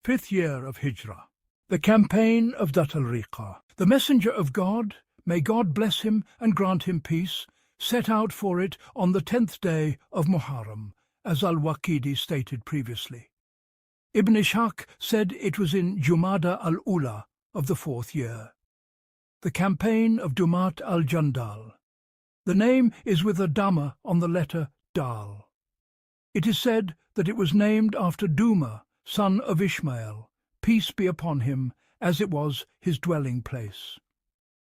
fifth year of Hijrah. The campaign of Dat al-Riqa. The messenger of God, may God bless him and grant him peace, set out for it on the 10th day of Muharram, as al-Waqidi stated previously. Ibn Ishaq said it was in Jumada al-Ula of the 4th year. The campaign of Dumat al-Jandal. The name is with a Dhamma on the letter Dal. It is said that it was named after Duma, son of Ishmael, peace be upon him, as it was his dwelling place.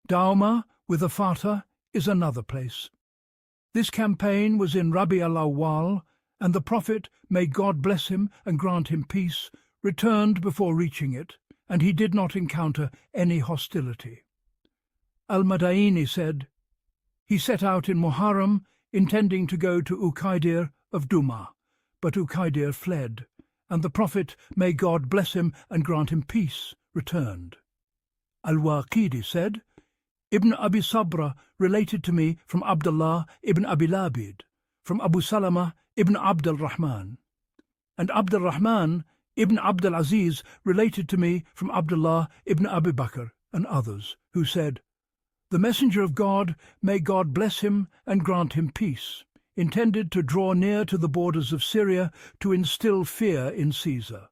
Dauma, with a fatha, is another place. This campaign was in Rabi al-Awwal, and the Prophet, may God bless him and grant him peace, returned before reaching it, and he did not encounter any hostility. Al-Madaini said, he set out in Muharram, intending to go to Uqaydir of Duma, but Uqaydir fled, and the Prophet, may God bless him and grant him peace, returned. Al-Waqidi said, Ibn Abi Sabra related to me from Abdullah ibn Abi Labid, from Abu Salama ibn Abd al-Rahman, and Abd al-Rahman ibn Abd al-Aziz related to me from Abdullah ibn Abi Bakr and others, who said, the messenger of God, may God bless him and grant him peace, intended to draw near to the borders of Syria to instill fear in Caesar.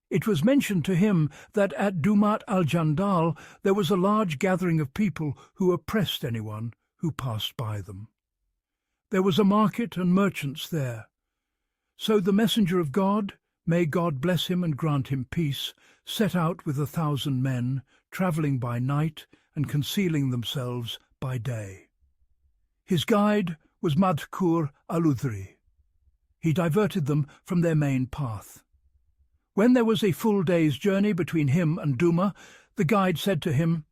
It was mentioned to him that at Dumat al-Jandal there was a large gathering of people who oppressed anyone who passed by them. There was a market and merchants there. So the messenger of God, may God bless him and grant him peace, set out with 1,000 men, travelling by night and concealing themselves by day. His guide was Madhkur al-Udhri. He diverted them from their main path. When there was a full day's journey between him and Duma, the guide said to him,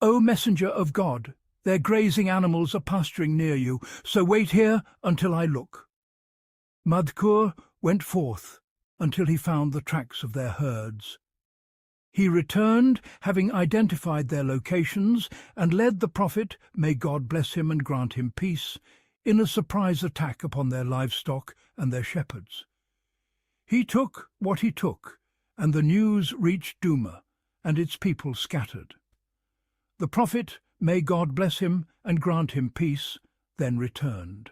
O messenger of God, their grazing animals are pasturing near you, so wait here until I look. Madhkur went forth until he found the tracks of their herds. He returned, having identified their locations, and led the Prophet, may God bless him and grant him peace, in a surprise attack upon their livestock and their shepherds. He took what he took, and the news reached Duma, and its people scattered. The Prophet, may God bless him and grant him peace, then returned.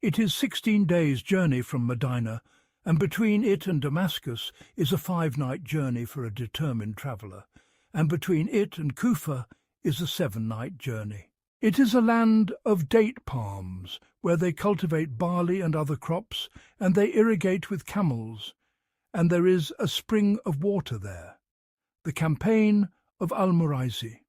It is 16 days' journey from Medina, and between it and Damascus is a 5-night journey for a determined traveller, and between it and Kufa is a 7-night journey. It is a land of date palms, where they cultivate barley and other crops, and they irrigate with camels, and there is a spring of water there. The campaign of Al-Muraisi.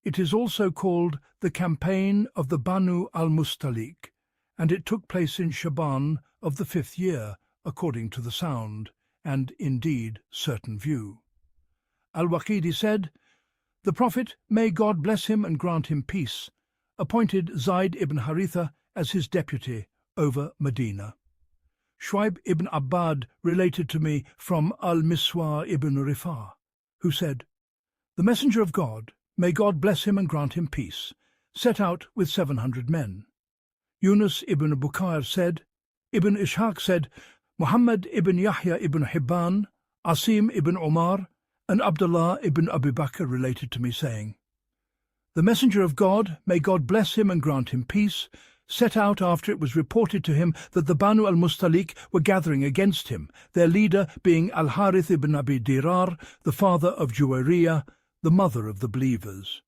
It is also called the campaign of the Banu al-Mustalik, and it took place in Shaban of the 5th year, according to the sound, and indeed certain view. Al-Waqidi said, the Prophet, may God bless him and grant him peace, appointed Zayd ibn Haritha as his deputy over Medina. Shuaib ibn Abbad related to me from Al-Miswar ibn Rifah, who said, the messenger of God, may God bless him and grant him peace, set out with 700 men. Yunus ibn Bukair said, Ibn Ishaq said, Muḥammad ibn Yahya ibn Hibban, Asim ibn Umar, and Abdullah ibn Abi Bakr related to me, saying, the messenger of God, may God bless him and grant him peace, set out after it was reported to him that the Banu al-Mustalik were gathering against him, their leader being Al-Harith ibn Abi Dirar, the father of Juwayriyah, the mother of the believers.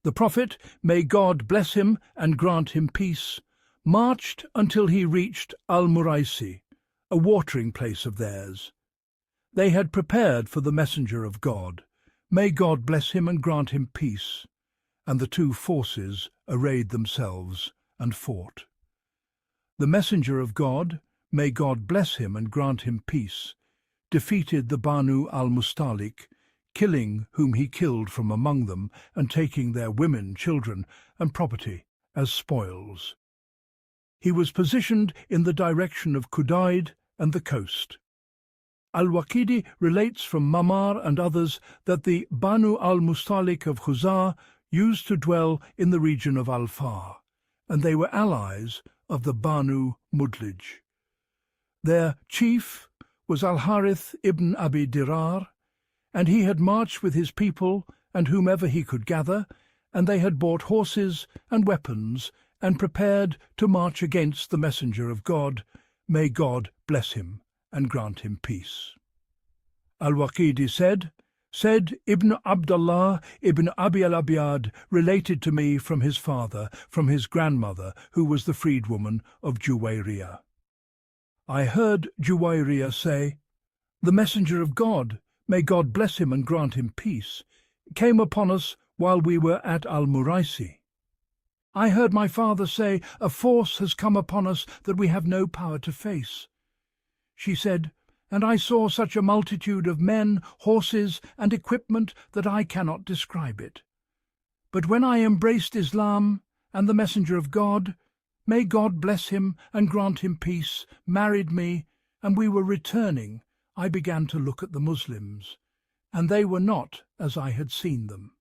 The Prophet, may God bless him and grant him peace, marched until he reached Al-Muraisi, a watering place of theirs. They had prepared for the messenger of God, may God bless him and grant him peace, and the two forces arrayed themselves and fought. The messenger of God, may God bless him and grant him peace, defeated the Banu al-Mustalik, killing whom he killed from among them, and taking their women, children, and property as spoils. He was positioned in the direction of Qudayd and the coast. Al-Waqidi relates from Mamar and others that the Banu al-Mustalik of Khuzā used to dwell in the region of Al-Far, and they were allies of the Banu Mudlij. Their chief was Al-Harith ibn Abi Dirar, and he had marched with his people and whomever he could gather, and they had bought horses and weapons and prepared to march against the messenger of God. May God bless him and grant him peace. Al-Waqidi said Ibn Abdullah ibn Abi al-Abyad related to me from his father, from his grandmother, who was the freedwoman of Juwayriyah. I heard Juwayriyah say, "The messenger of God, may God bless him and grant him peace, came upon us while we were at Al-Muraisi. I heard my father say, a force has come upon us that we have no power to face." She said, "And I saw such a multitude of men, horses, and equipment that I cannot describe it. But when I embraced Islam and the messenger of God, may God bless him and grant him peace, married me, and we were returning, I began to look at the Muslims, and they were not as I had seen them.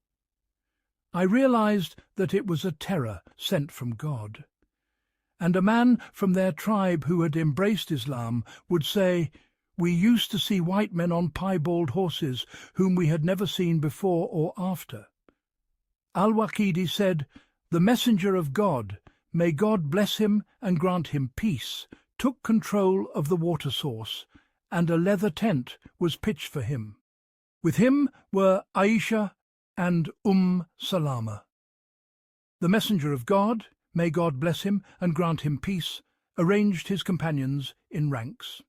I realized that it was a terror sent from God. And a man from their tribe who had embraced Islam would say, 'We used to see white men on piebald horses whom we had never seen before or after.' Al-Waqidi said, 'The messenger of God, may God bless him and grant him peace, took control of the water source, and a leather tent was pitched for him. With him were Aisha and Salama. The messenger of God, may God bless him and grant him peace, arranged his companions in ranks.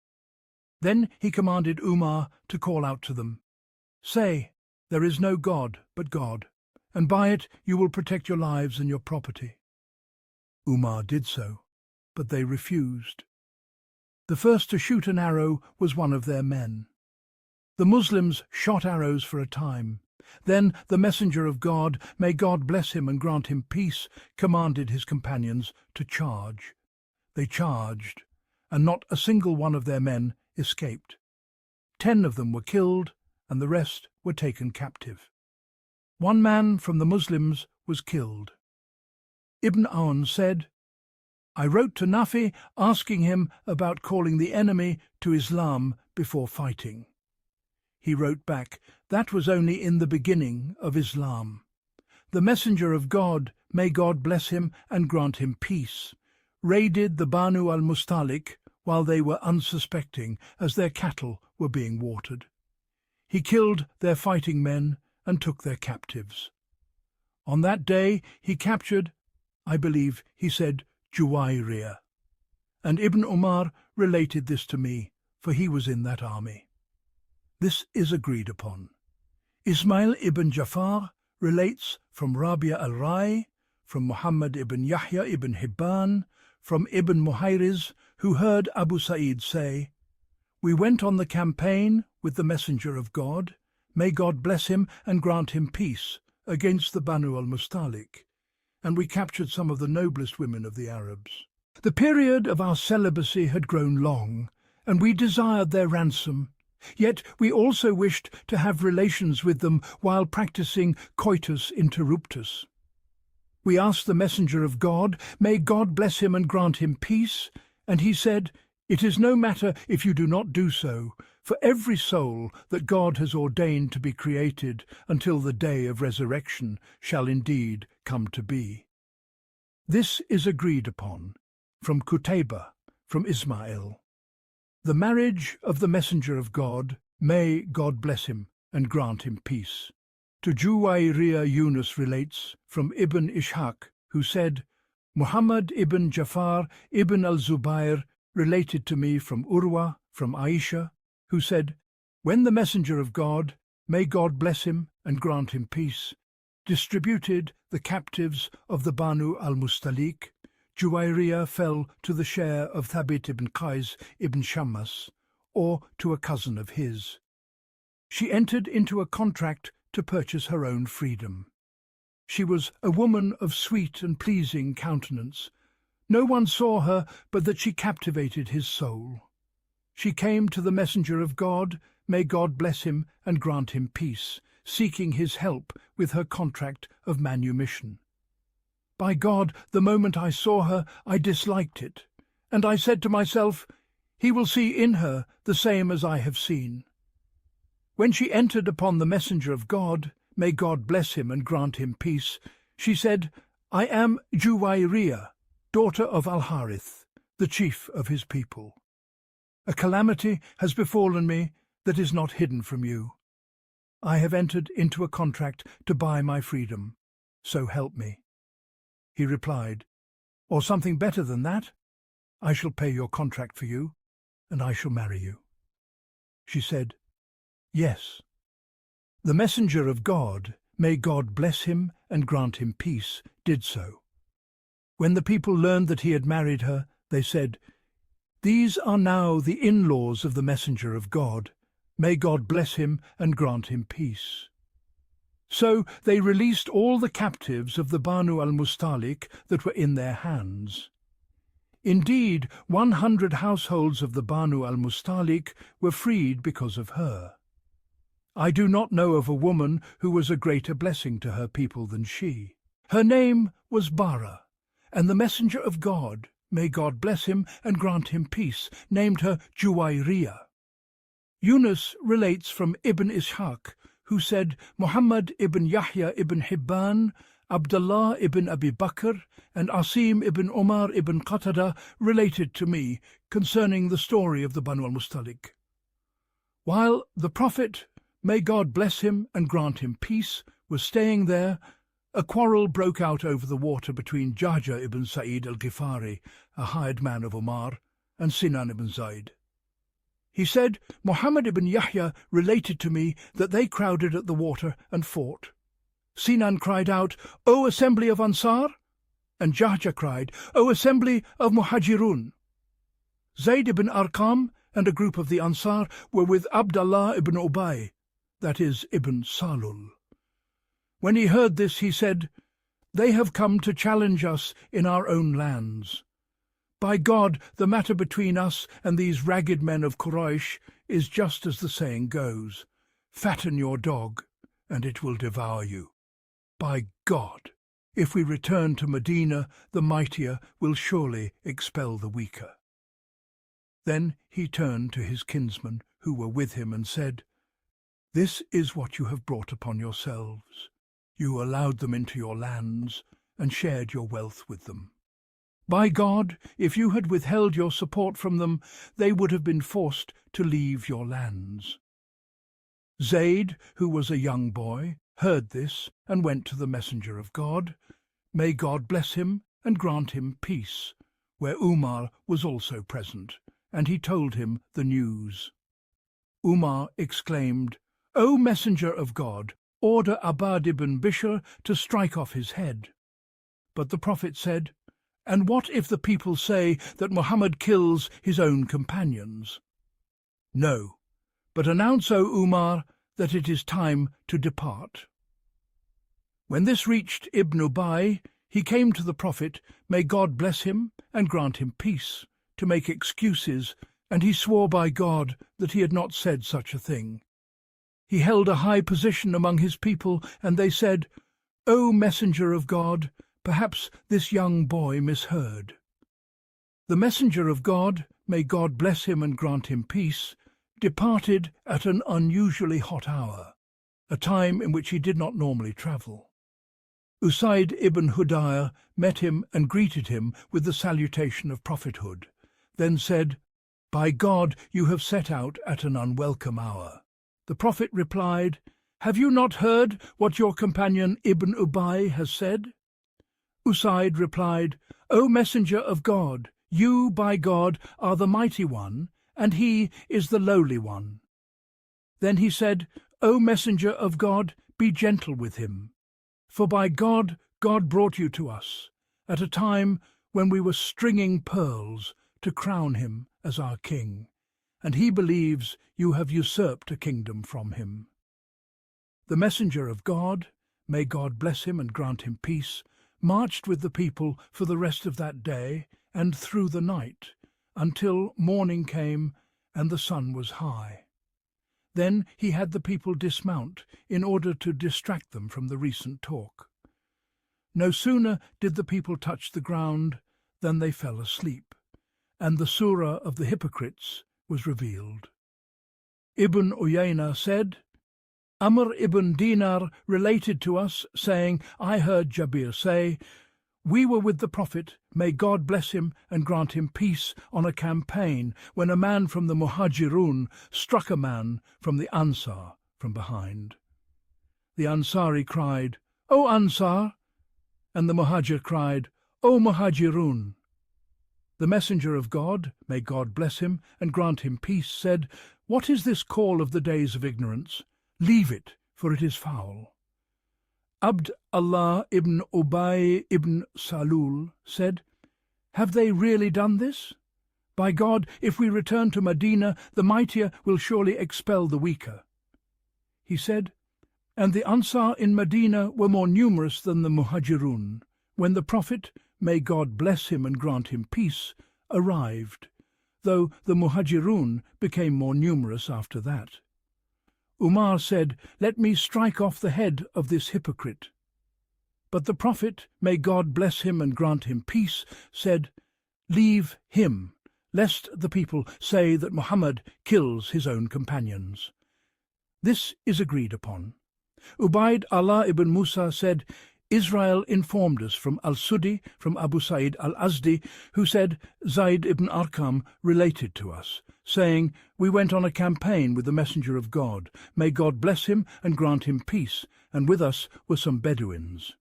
Then he commanded Umar to call out to them, 'Say, there is no God but God, and by it you will protect your lives and your property.' Umar did so, but they refused. The first to shoot an arrow was one of their men. The Muslims shot arrows for a time. Then the messenger of God, may God bless him and grant him peace, commanded his companions to charge. They charged, and not a single one of their men escaped. 10 of them were killed, and the rest were taken captive. One man from the Muslims was killed. Ibn Awn said, I wrote to Nafi asking him about calling the enemy to Islam before fighting. He wrote back, that was only in the beginning of Islam. The messenger of God, may God bless him and grant him peace, raided the Banu al-Mustalik while they were unsuspecting as their cattle were being watered. He killed their fighting men and took their captives. On that day he captured, I believe he said, Juwayriyah. And Ibn Umar related this to me, for he was in that army. This is agreed upon. Ismail ibn Jafar relates from Rabia al-Rai, from Muḥammad ibn Yahya ibn Hibban, from Ibn Muhayriz, who heard Abu Sa'id say, We went on the campaign with the messenger of God, may God bless him and grant him peace, against the Banu al-Mustalik, and we captured some of the noblest women of the Arabs. The period of our celibacy had grown long, and we desired their ransom. Yet we also wished to have relations with them while practicing coitus interruptus. We asked the messenger of God, may God bless him and grant him peace, and he said, It is no matter if you do not do so, for every soul that God has ordained to be created until the day of resurrection shall indeed come to be. This is agreed upon from Qutaybah, from Ismail. The marriage of the messenger of God, may God bless him and grant him peace. To Juwayriyah Yunus relates from Ibn Ishaq, who said, Muḥammad ibn Jafar ibn al-Zubayr related to me from Urwa, from Aisha, who said, When the messenger of God, may God bless him and grant him peace, distributed the captives of the Banu al-Mustalik, Juwayriyah fell to the share of Thabit ibn Qais ibn Shammas, or to a cousin of his. She entered into a contract to purchase her own freedom. She was a woman of sweet and pleasing countenance. No one saw her but that she captivated his soul. She came to the messenger of God, may God bless him and grant him peace, seeking his help with her contract of manumission. By God, the moment I saw her, I disliked it, and I said to myself, He will see in her the same as I have seen. When she entered upon the messenger of God, may God bless him and grant him peace, she said, I am Juwayriyah, daughter of Al-Harith, the chief of his people. A calamity has befallen me that is not hidden from you. I have entered into a contract to buy my freedom, so help me. He replied, or something better than that, I shall pay your contract for you, and I shall marry you. She said, yes. The messenger of God, may God bless him and grant him peace, did so. When the people learned that he had married her, they said, these are now the in-laws of the messenger of God. May God bless him and grant him peace. So they released all the captives of the Banu al-Mustalik that were in their hands. Indeed, 100 households of the Banu al-Mustalik were freed because of her. I do not know of a woman who was a greater blessing to her people than she. Her name was Bara, and the messenger of God, may God bless him and grant him peace, named her Juwayriyah. Yunus relates from Ibn Ishaq, who said, Muḥammad ibn Yahya ibn Hibban, Abdullah ibn Abi Bakr, and Asim ibn Umar ibn Qatada related to me concerning the story of the Banu al-Mustalik. While the Prophet, may God bless him and grant him peace, was staying there, a quarrel broke out over the water between Jahja ibn Sa'id al-Ghifari, a hired man of Omar, and Sinan ibn Zayd. He said, Muḥammad ibn Yahya related to me that they crowded at the water and fought. Sinan cried out, O assembly of Ansar! And Jahja cried, O assembly of Muhajirun! Zayd ibn Arqam and a group of the Ansar were with Abdullah ibn Ubay, that is, Ibn Salul. When he heard this, he said, they have come to challenge us in our own lands. By God, the matter between us and these ragged men of Quraysh is just as the saying goes, fatten your dog, and it will devour you. By God, if we return to Medina, the mightier will surely expel the weaker. Then he turned to his kinsmen who were with him and said, this is what you have brought upon yourselves. You allowed them into your lands and shared your wealth with them. By God, if you had withheld your support from them, they would have been forced to leave your lands. Zayd, who was a young boy, heard this and went to the messenger of God, may God bless him and grant him peace, where Umar was also present, and he told him the news. Umar exclaimed, O messenger of God, order Abad ibn Bishr to strike off his head. But the Prophet said, and what if the people say that Muhammad kills his own companions? No, but announce, O Umar, that it is time to depart. When this reached Ibn Ubay, he came to the Prophet, may God bless him and grant him peace, to make excuses, and he swore by God that he had not said such a thing. He held a high position among his people, and they said, O messenger of God, perhaps this young boy misheard. The messenger of God, may God bless him and grant him peace, departed at an unusually hot hour, a time in which he did not normally travel. Usaid ibn Hudayr met him and greeted him with the salutation of prophethood, then said, By God, you have set out at an unwelcome hour. The Prophet replied, Have you not heard what your companion Ibn Ubay has said? Usaid replied, O messenger of God, you, by God, are the mighty one, and he is the lowly one. Then he said, O messenger of God, be gentle with him. For by God, God brought you to us, at a time when we were stringing pearls to crown him as our king, and he believes you have usurped a kingdom from him. The messenger of God, may God bless him and grant him peace, marched with the people for the rest of that day and through the night, until morning came and the sun was high. Then he had the people dismount in order to distract them from the recent talk. No sooner did the people touch the ground than they fell asleep, and the surah of the hypocrites was revealed. Ibn Uyayna said, Amr ibn Dinar related to us, saying, I heard Jabir say, we were with the Prophet, may God bless him and grant him peace, on a campaign when a man from the Muhajirun struck a man from the Ansar from behind. The Ansari cried, O Ansar! And the Muhajir cried, O Muhajirun! The messenger of God, may God bless him and grant him peace, said, What is this call of the days of ignorance? Leave it, for it is foul. Abd Allah ibn Ubay ibn Salul said, Have they really done this? By God, if we return to Medina, the mightier will surely expel the weaker. He said, And the Ansar in Medina were more numerous than the Muhajirun, when the Prophet, may God bless him and grant him peace, arrived, though the Muhajirun became more numerous after that. Umar said, Let me strike off the head of this hypocrite. But the Prophet, may God bless him and grant him peace, said, Leave him, lest the people say that Muḥammad kills his own companions. This is agreed upon. Ubayd Allah ibn Musa said, Israel informed us from Al-Sudi, from Abu Sa'id al-Azdi, who said, Zayd ibn Arqam related to us, saying, We went on a campaign with the messenger of God, may God bless him and grant him peace, and with us were some Bedouins.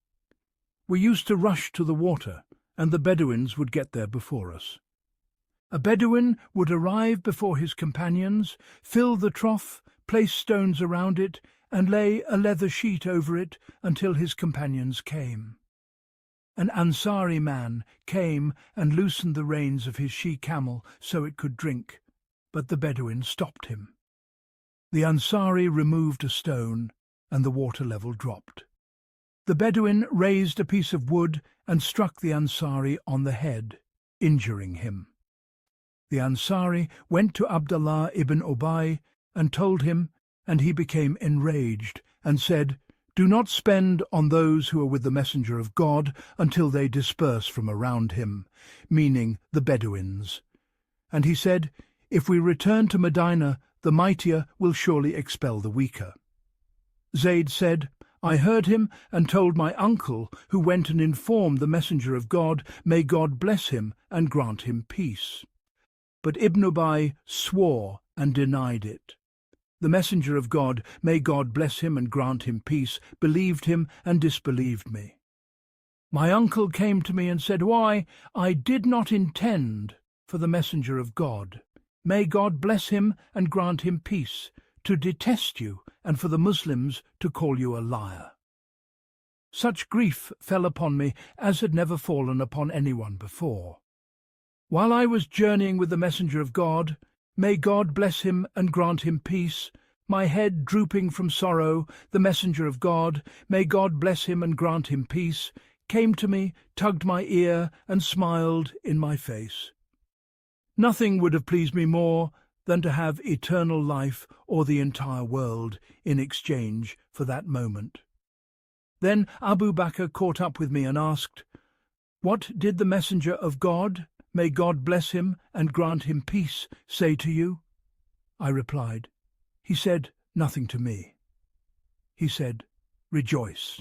We used to rush to the water, and the Bedouins would get there before us. A Bedouin would arrive before his companions, fill the trough, place stones around it, and lay a leather sheet over it until his companions came. An Ansari man came and loosened the reins of his she-camel so it could drink, but the Bedouin stopped him. The Ansari removed a stone, and the water level dropped. The Bedouin raised a piece of wood and struck the Ansari on the head, injuring him. The Ansari went to Abdullah ibn Ubay and told him, and he became enraged and said, Do not spend on those who are with the messenger of God until they disperse from around him, meaning the Bedouins. And he said, If we return to Medina, the mightier will surely expel the weaker. Zayd said, I heard him and told my uncle, who went and informed the messenger of God, may God bless him and grant him peace. But Ibn Ubay swore and denied it. The messenger of God, may God bless him and grant him peace, believed him and disbelieved me. My uncle came to me and said, Why, I did not intend for the messenger of God, may God bless him and grant him peace, to detest you and for the Muslims to call you a liar. Such grief fell upon me as had never fallen upon anyone before. While I was journeying with the messenger of God, may God bless him and grant him peace, my head drooping from sorrow, the messenger of God, may God bless him and grant him peace, came to me, tugged my ear, and smiled in my face. Nothing would have pleased me more than to have eternal life or the entire world in exchange for that moment. Then Abu Bakr caught up with me and asked, What did the messenger of God, may God bless him and grant him peace, say to you? I replied, He said nothing to me. He said, Rejoice.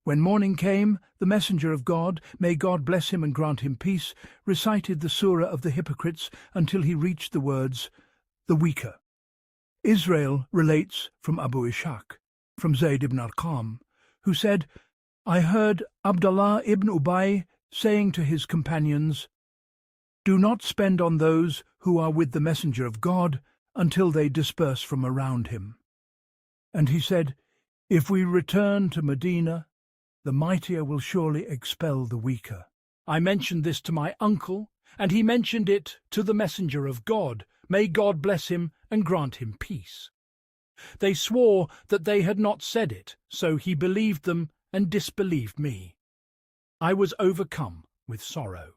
When morning came, the messenger of God, may God bless him and grant him peace, recited the surah of the hypocrites until he reached the words, the weaker. Israel relates from Abu Ishaq, from Zayd ibn Arqam, who said, I heard Abdullah ibn Ubay saying to his companions, Do not spend on those who are with the messenger of God until they disperse from around him. And he said, If we return to Medina, the mightier will surely expel the weaker. I mentioned this to my uncle, and he mentioned it to the messenger of God. May God bless him and grant him peace. They swore that they had not said it, so he believed them and disbelieved me. I was overcome with sorrow.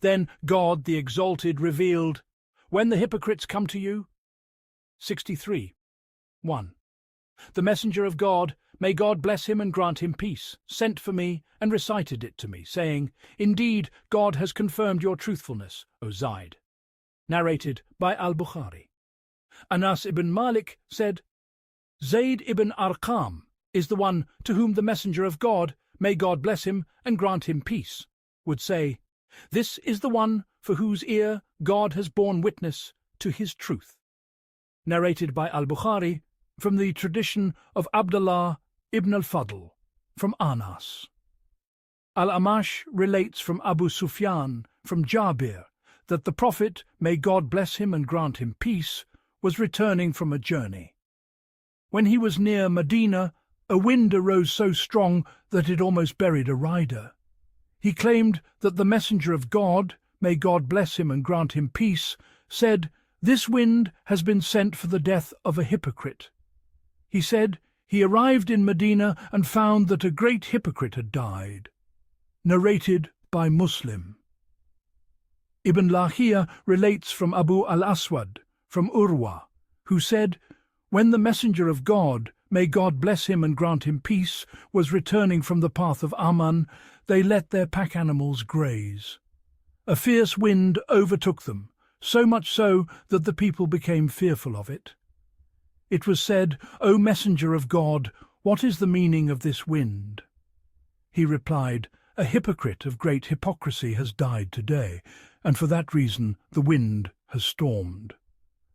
Then God the Exalted revealed, When the hypocrites come to you, 63, 1. The messenger of God, may God bless him and grant him peace, sent for me and recited it to me, saying, Indeed, God has confirmed your truthfulness, O Zayd. Narrated by Al-Bukhari. Anas ibn Malik said, Zayd ibn Arqam is the one to whom the Messenger of God, may God bless him and grant him peace, would say, This is the one for whose ear God has borne witness to his truth. Narrated by Al-Bukhari from the tradition of Abdullah ibn al-Fadl from Anas. Al-Amash relates from Abu Sufyan from Jabir that the Prophet, may God bless him and grant him peace, was returning from a journey. When he was near Medina, a wind arose so strong that it almost buried a rider. He claimed that the Messenger of God, may God bless him and grant him peace, said, This wind has been sent for the death of a hypocrite. He said he arrived in Medina and found that a great hypocrite had died. Narrated by Muslim. Ibn Lahiyah relates from Abu al-Aswad, from Urwa, who said, When the Messenger of God, may God bless him and grant him peace, was returning from the path of Aman, they let their pack animals graze. A fierce wind overtook them, so much so that the people became fearful of it. It was said, O Messenger of God, what is the meaning of this wind? He replied, A hypocrite of great hypocrisy has died today, and for that reason the wind has stormed.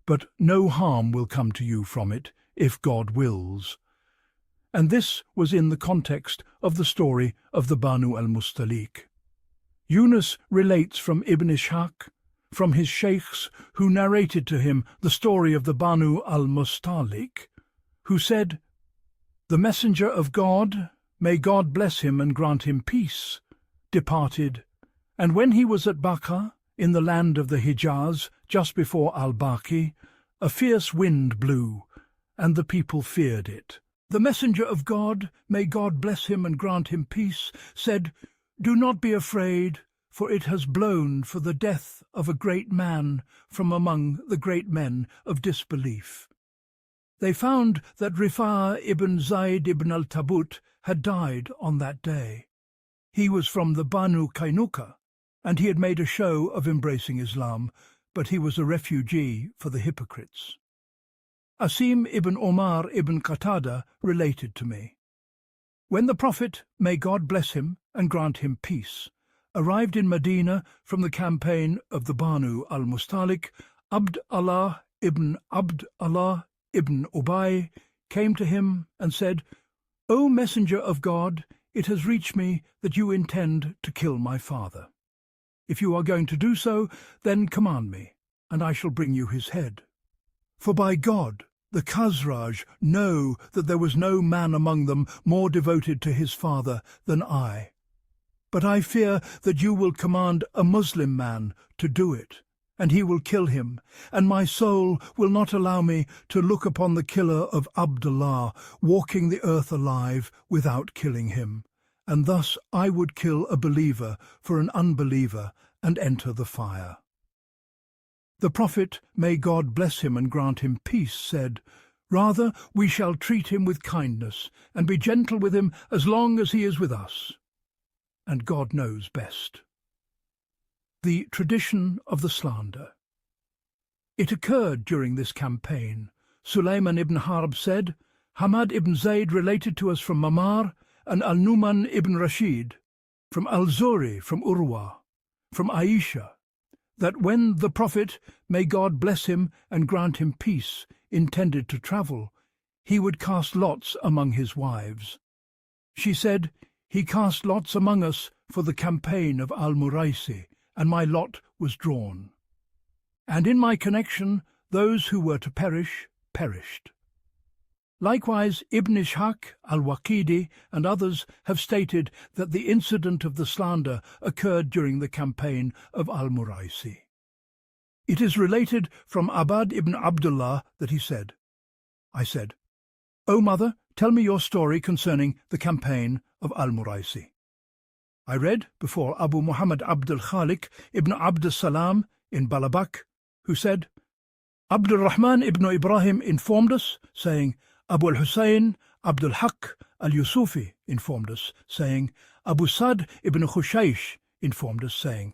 But no harm will come to you from it, if God wills. And this was in the context of the story of the Banu al-Mustalik. Yunus relates from Ibn Ishaq, from his sheikhs who narrated to him the story of the Banu al-Mustalik, who said, The Messenger of God, may God bless him and grant him peace, departed, and when he was at Bakka, in the land of the Hijaz, just before al-Baqi, a fierce wind blew, and the people feared it. The Messenger of God, may God bless him and grant him peace, said, Do not be afraid, for it has blown for the death of a great man from among the great men of disbelief. They found that Rifaa ibn Zayd ibn al-Tabut had died on that day. He was from the Banu Kainuka, and he had made a show of embracing Islam, but he was a refugee for the hypocrites. Asim ibn Omar ibn Qatada related to me. When the Prophet, may God bless him and grant him peace, arrived in Medina from the campaign of the Banu al-Mustalik, Abd Allah ibn Ubay came to him and said, O Messenger of God, it has reached me that you intend to kill my father. If you are going to do so, then command me, and I shall bring you his head. For by God, the Khazraj know that there was no man among them more devoted to his father than I. But I fear that you will command a Muslim man to do it, and he will kill him, and my soul will not allow me to look upon the killer of Abdullah walking the earth alive without killing him, and thus I would kill a believer for an unbeliever and enter the fire. The Prophet, may God bless him and grant him peace, said, Rather we shall treat him with kindness and be gentle with him as long as he is with us. And God knows best. The tradition of the slander. It occurred during this campaign. Sulayman ibn Harb said, Hamad ibn Zayd related to us from Mamar and Al-Numan ibn Rashid, from Al-Zuri, from Urwa, from Aisha, that when the Prophet, may God bless him and grant him peace, intended to travel, he would cast lots among his wives. She said, He cast lots among us for the campaign of Al-Muraisi, and my lot was drawn. And in my connection, those who were to perish, perished. Likewise, Ibn Ishaq, al-Waqidi, and others have stated that the incident of the slander occurred during the campaign of Al-Muraisi. It is related from Abad ibn Abdullah that he said, I said, O mother, tell me your story concerning the campaign of Al-Muraisi. I read before Abu Muḥammad Abdul Khalik ibn Abd Salam in Balabak, who said, Abdul Rahman ibn Ibrahim informed us, saying, Abu al-Hussein, Abdul Haq, Al-Yusufi informed us, saying, Abu Sad ibn Khushaysh informed us, saying,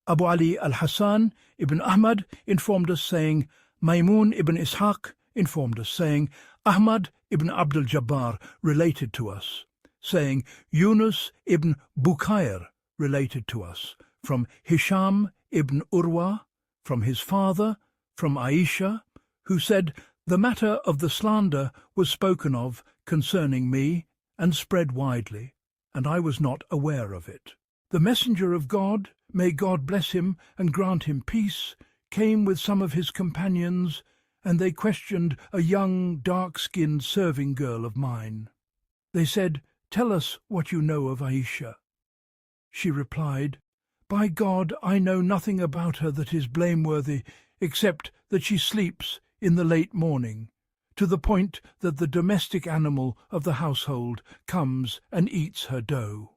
Abu Ali al-Hassan ibn Aḥmad informed us, saying, Maymun ibn Ishaq informed us, saying, Aḥmad ibn Abdul Jabbar related to us, saying, Yunus ibn Bukayr related to us, from Hisham ibn Urwa, from his father, from Aisha, who said, The matter of the slander was spoken of concerning me and spread widely, and I was not aware of it. The messenger of God, may God bless him and grant him peace, came with some of his companions, and they questioned a young, dark-skinned serving girl of mine. They said, Tell us what you know of Aisha. She replied, By God, I know nothing about her that is blameworthy, except that she sleeps in the late morning, to the point that the domestic animal of the household comes and eats her dough.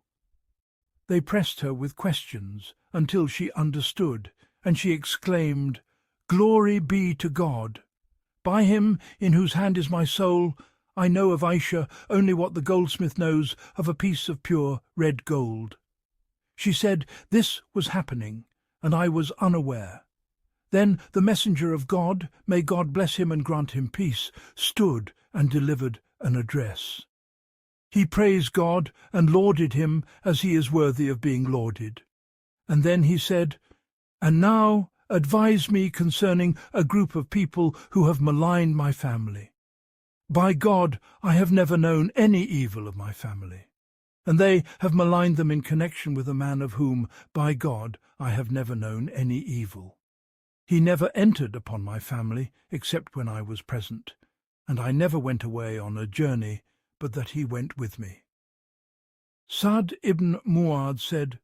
They pressed her with questions until she understood, and she exclaimed, Glory be to God! By him in whose hand is my soul, I know of Aisha only what the goldsmith knows of a piece of pure red gold. She said this was happening, and I was unaware. Then the messenger of God, may God bless him and grant him peace, stood and delivered an address. He praised God and lauded him as he is worthy of being lauded. And then he said, And now advise me concerning a group of people who have maligned my family. By God, I have never known any evil of my family, and they have maligned them in connection with a man of whom, by God, I have never known any evil. He never entered upon my family except when I was present, and I never went away on a journey but that he went with me. Sa'd ibn Mu'adh said,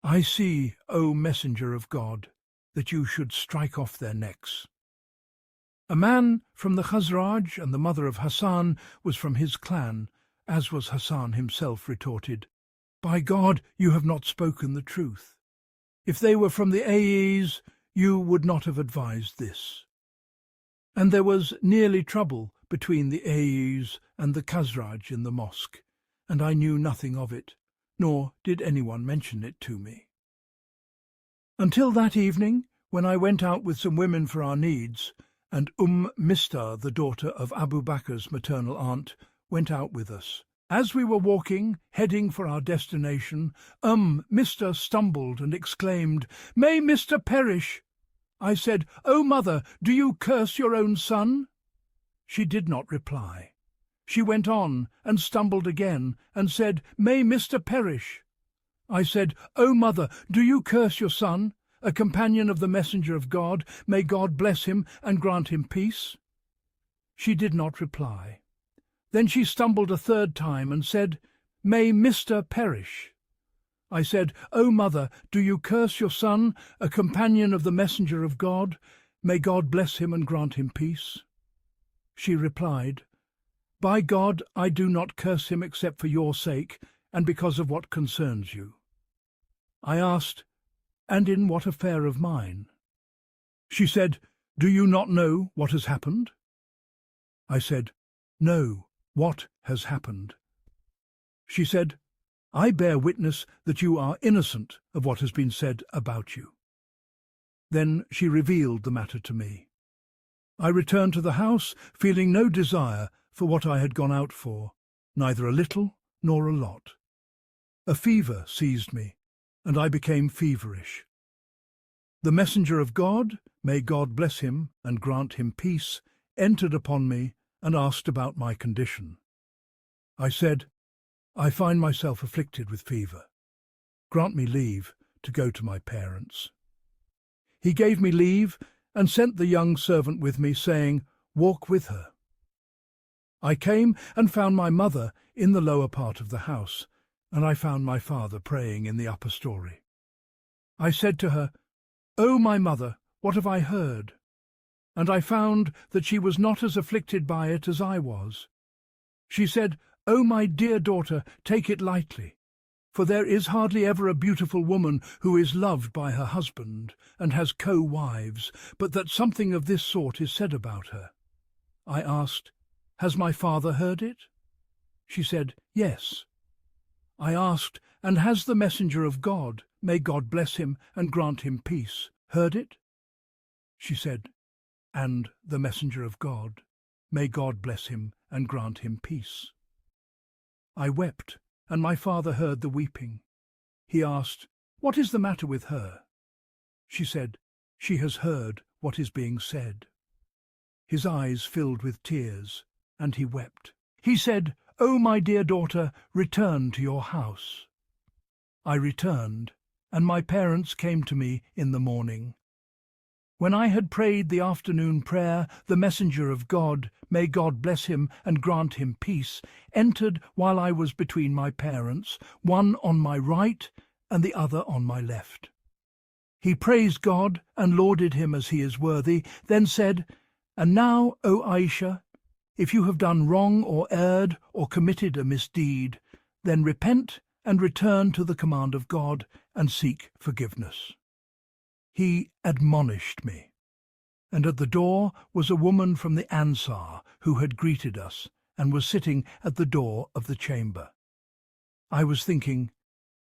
I see, O Messenger of God, that you should strike off their necks. A man from the Khazraj, and the mother of Hassan was from his clan, as was Hassan himself, retorted, By God, you have not spoken the truth. If they were from the Ayes, you would not have advised this. And there was nearly trouble between the Ayes and the Khazraj in the mosque, and I knew nothing of it, nor did anyone mention it to me. Until that evening, when I went out with some women for our needs, and Mistar, the daughter of Abu Bakr's maternal aunt, went out with us. As we were walking, heading for our destination, Mistar stumbled and exclaimed, May Mr. perish! I said, O mother, do you curse your own son? She did not reply. She went on and stumbled again and said, May Mr. perish! I said, O mother, do you curse your son, a companion of the messenger of God, may God bless him and grant him peace? She did not reply. Then she stumbled a third time and said, May Mr. perish! I said, O mother, do you curse your son, a companion of the messenger of God, may God bless him and grant him peace? She replied, By God, I do not curse him except for your sake, and because of what concerns you. I asked, And in what affair of mine? She said, Do you not know what has happened? I said, No, what has happened? She said, I bear witness that you are innocent of what has been said about you. Then she revealed the matter to me. I returned to the house, feeling no desire for what I had gone out for, neither a little nor a lot. A fever seized me, and I became feverish. The messenger of God, may God bless him and grant him peace, entered upon me and asked about my condition. I said, I find myself afflicted with fever. Grant me leave to go to my parents. He gave me leave and sent the young servant with me, saying, Walk with her. I came and found my mother in the lower part of the house, and I found my father praying in the upper story. I said to her, O my mother, what have I heard? And I found that she was not as afflicted by it as I was. She said, O my dear daughter, take it lightly, for there is hardly ever a beautiful woman who is loved by her husband and has co-wives, but that something of this sort is said about her. I asked, Has my father heard it? She said, "Yes." I asked, "And has the messenger of God, may God bless him and grant him peace, heard it?" She said, "And the messenger of God, may God bless him and grant him peace." I wept, and my father heard the weeping. He asked, "What is the matter with her?" She said, "She has heard what is being said." His eyes filled with tears, and he wept. He said, "Oh, my dear daughter, return to your house." I returned, and my parents came to me in the morning. When I had prayed the afternoon prayer, the messenger of God, may God bless him and grant him peace, entered while I was between my parents, one on my right and the other on my left. He praised God and lauded him as he is worthy, then said, "And now, O Aisha, if you have done wrong or erred or committed a misdeed, then repent and return to the command of God and seek forgiveness." He admonished me, and at the door was a woman from the Ansar who had greeted us and was sitting at the door of the chamber. I was thinking,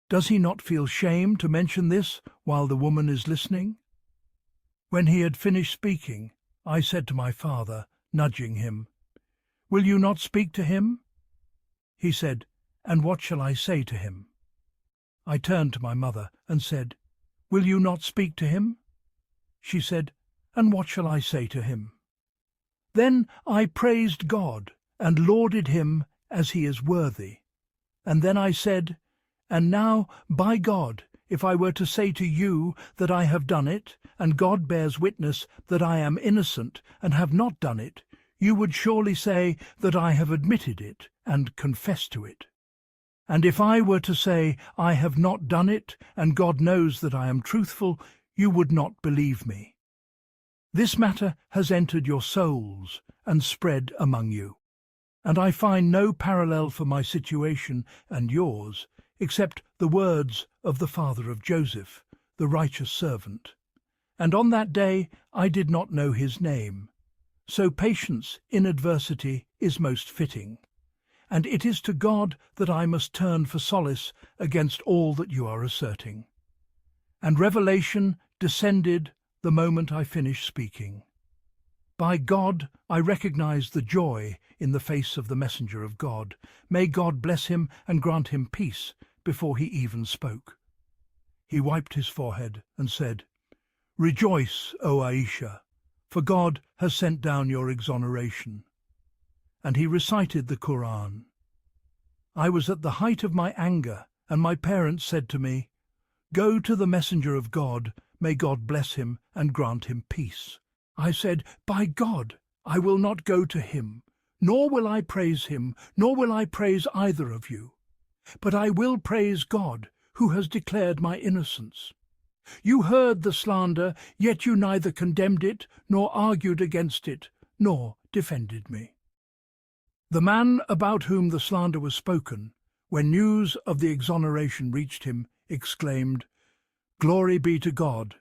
does he not feel shame to mention this while the woman is listening? When he had finished speaking, I said to my father, nudging him, "Will you not speak to him?" He said, "And what shall I say to him?" I turned to my mother and said, "Will you not speak to him?" She said, "And what shall I say to him?" Then I praised God and lauded him as he is worthy. And then I said, "And now, by God, if I were to say to you that I have done it, and God bears witness that I am innocent and have not done it, you would surely say that I have admitted it and confessed to it. And if I were to say I have not done it, and God knows that I am truthful, you would not believe me. This matter has entered your souls and spread among you, and I find no parallel for my situation and yours, except the words of the father of Joseph, the righteous servant. And on that day I did not know his name. So patience in adversity is most fitting. And it is to God that I must turn for solace against all that you are asserting. And revelation descended the moment I finished speaking. By God, I recognized the joy in the face of the messenger of God. May God bless him and grant him peace before he even spoke. He wiped his forehead and said, "Rejoice, O Aisha, for God has sent down your exoneration." And he recited the Qur'an. I was at the height of my anger, and my parents said to me, "Go to the messenger of God, may God bless him and grant him peace." I said, "By God, I will not go to him, nor will I praise him, nor will I praise either of you. But I will praise God, who has declared my innocence. You heard the slander, yet you neither condemned it, nor argued against it, nor defended me." The man about whom the slander was spoken, when news of the exoneration reached him, exclaimed, "Glory be to God!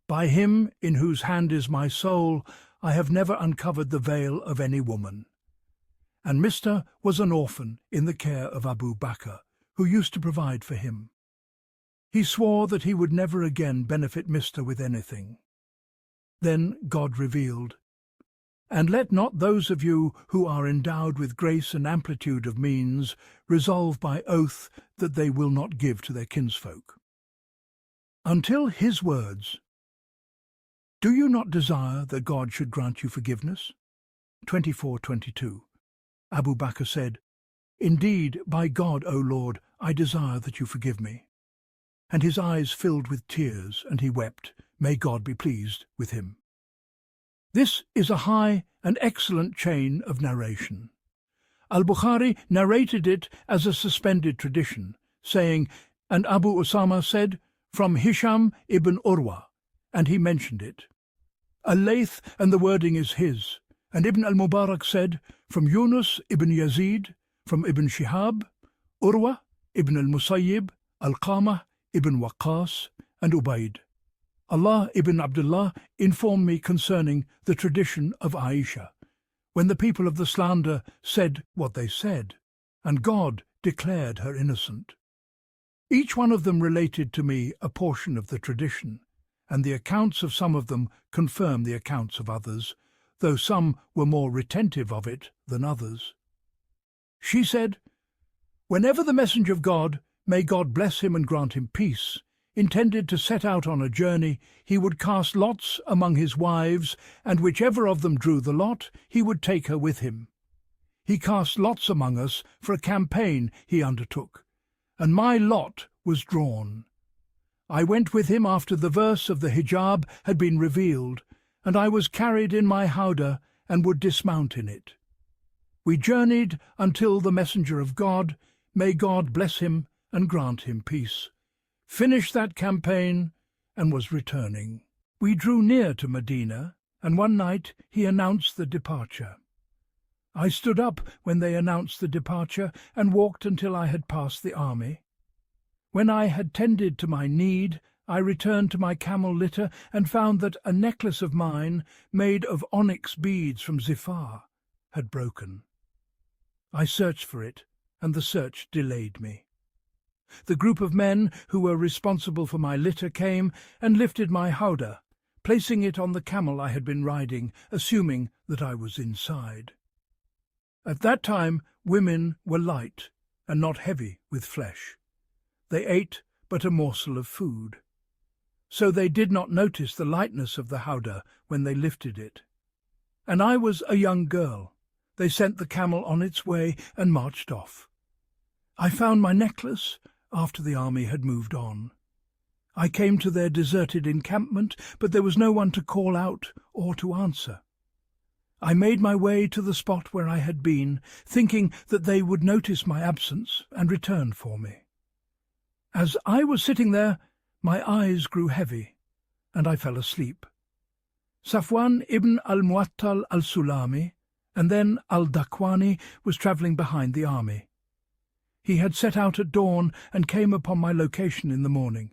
By him in whose hand is my soul, I have never uncovered the veil of any woman." And Mr. was an orphan in the care of Abu Bakr, who used to provide for him. He swore that he would never again benefit Mr. with anything. Then God revealed, "And let not those of you who are endowed with grace and amplitude of means resolve by oath that they will not give to their kinsfolk." Until his words, "Do you not desire that God should grant you forgiveness?" 24:22. Abu Bakr said, "Indeed, by God, O Lord, I desire that you forgive me." And his eyes filled with tears, and he wept, may God be pleased with him. This is a high and excellent chain of narration. Al-Bukhari narrated it as a suspended tradition, saying, "And Abu Usama said, from Hisham ibn Urwa," and he mentioned it. Al-Layth, and the wording is his, and Ibn al-Mubarak said, from Yunus ibn Yazid, from Ibn Shihab, Urwa ibn al-Musayyib, Al-Qamah ibn Waqqas, and Ubayd. Allah ibn Abdullah informed me concerning the tradition of Aisha, when the people of the slander said what they said, and God declared her innocent. Each one of them related to me a portion of the tradition, and the accounts of some of them confirm the accounts of others, though some were more retentive of it than others. She said, "Whenever the messenger of God, may God bless him and grant him peace, intended to set out on a journey, he would cast lots among his wives, and whichever of them drew the lot, he would take her with him. He cast lots among us for a campaign he undertook, and my lot was drawn. I went with him after the verse of the hijab had been revealed, and I was carried in my howdah and would dismount in it. We journeyed until the messenger of God, may God bless him and grant him peace, finished that campaign and was returning. We drew near to Medina, and one night he announced the departure. I stood up when they announced the departure and walked until I had passed the army. When I had tended to my need, I returned to my camel litter and found that a necklace of mine, made of onyx beads from Zifar, had broken. I searched for it, and the search delayed me. The group of men who were responsible for my litter came and lifted my howdah, placing it on the camel I had been riding, assuming that I was inside. At that time, women were light and not heavy with flesh. They ate but a morsel of food. So they did not notice the lightness of the howdah when they lifted it. And I was a young girl. They sent the camel on its way and marched off. I found my necklace after the army had moved on. I came to their deserted encampment, but there was no one to call out or to answer. I made my way to the spot where I had been, thinking that they would notice my absence and return for me. As I was sitting there, my eyes grew heavy, and I fell asleep. Safwan ibn al-Mu'attal al-Sulami, and then al-Dakwani, was travelling behind the army. He had set out at dawn and came upon my location in the morning.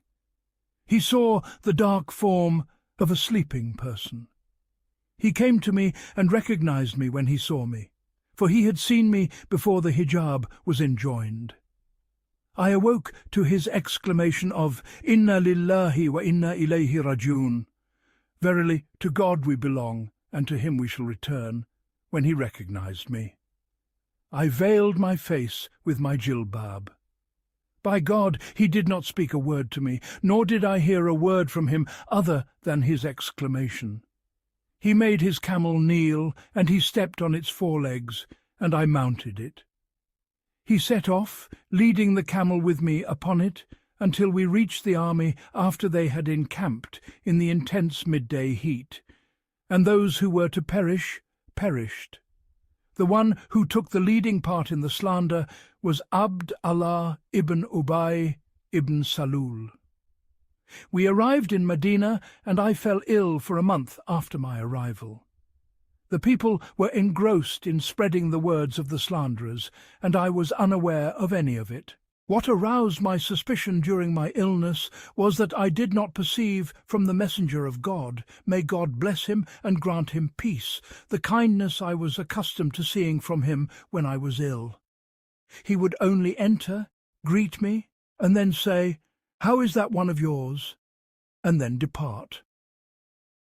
He saw the dark form of a sleeping person. He came to me and recognized me when he saw me, for he had seen me before the hijab was enjoined. I awoke to his exclamation of, "Inna lillahi wa inna ilayhi rajiun." Verily, to God we belong, and to him we shall return, when he recognized me. I veiled my face with my jilbab. By God, he did not speak a word to me, nor did I hear a word from him other than his exclamation. He made his camel kneel, and he stepped on its forelegs, and I mounted it. He set off, leading the camel with me upon it, until we reached the army after they had encamped in the intense midday heat, and those who were to perish perished. The one who took the leading part in the slander was Abd Allah ibn Ubay ibn Salul. We arrived in Medina, and I fell ill for a month after my arrival. The people were engrossed in spreading the words of the slanderers, and I was unaware of any of it. What aroused my suspicion during my illness was that I did not perceive from the messenger of God, may God bless him and grant him peace, the kindness I was accustomed to seeing from him when I was ill. He would only enter, greet me, and then say, "How is that one of yours?" and then depart.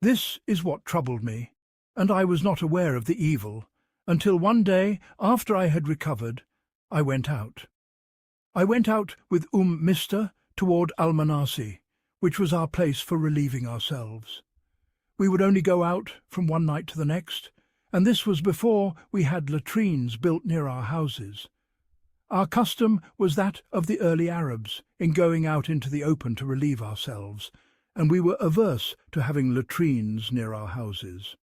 This is what troubled me, and I was not aware of the evil, until one day, after I had recovered, I went out. I went out with Mista toward Al-Manasi, which was our place for relieving ourselves. We would only go out from one night to the next, and this was before we had latrines built near our houses. Our custom was that of the early Arabs in going out into the open to relieve ourselves, and we were averse to having latrines near our houses.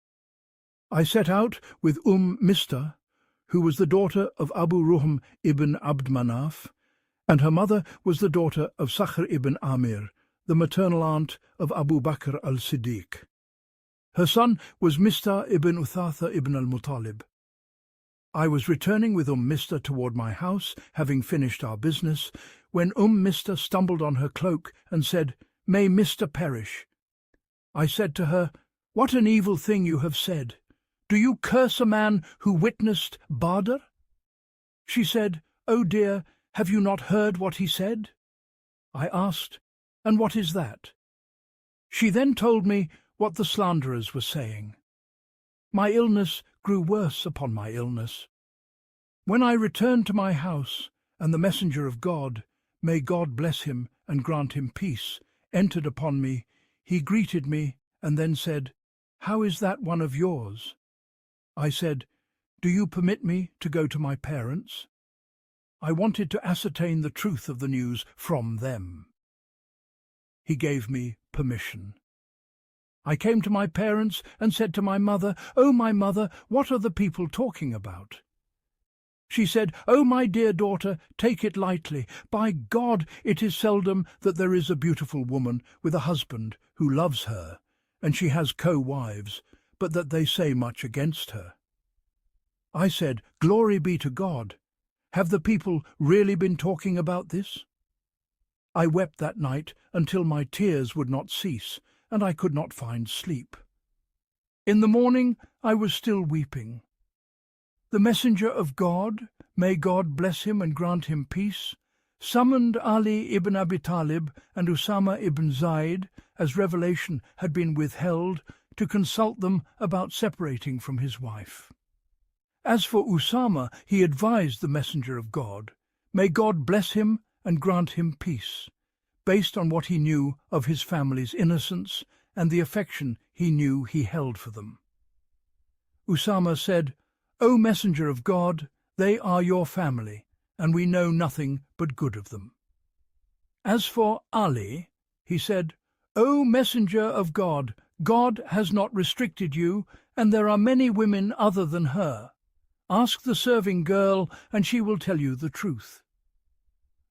I set out with Mista, who was the daughter of Abu Ruhm ibn Abd Manaf, and her mother was the daughter of Sakhr ibn Amir, the maternal aunt of Abu Bakr al-Siddiq. Her son was Mista ibn Uthatha ibn al-Muttalib. I was returning with Mista toward my house, having finished our business, when Mista stumbled on her cloak and said, "May Mista perish." I said to her, "What an evil thing you have said! Do you curse a man who witnessed Badr?" She said, "Oh dear, have you not heard what he said?" I asked, "And what is that?" She then told me what the slanderers were saying. My illness grew worse upon my illness. When I returned to my house, and the messenger of God, may God bless him and grant him peace, entered upon me, he greeted me and then said, "How is that one of yours?" I said, "Do you permit me to go to my parents?" I wanted to ascertain the truth of the news from them. He gave me permission. I came to my parents and said to my mother, "Oh, my mother, what are the people talking about?" She said, "Oh, my dear daughter, take it lightly. By God, it is seldom that there is a beautiful woman with a husband who loves her, and she has co-wives, but that they say much against her." I said, "Glory be to God. Have the people really been talking about this?" I wept that night until my tears would not cease, and I could not find sleep. In the morning I was still weeping. The messenger of God, may God bless him and grant him peace, summoned Ali ibn Abi Talib and Usama ibn Zayd, as revelation had been withheld, to consult them about separating from his wife. As for Usama, he advised the messenger of God, may God bless him and grant him peace, based on what he knew of his family's innocence and the affection he knew he held for them. Usama said, "O messenger of God, they are your family, and we know nothing but good of them." As for Ali, he said, "O messenger of God, God has not restricted you, and there are many women other than her. Ask the serving girl, and she will tell you the truth."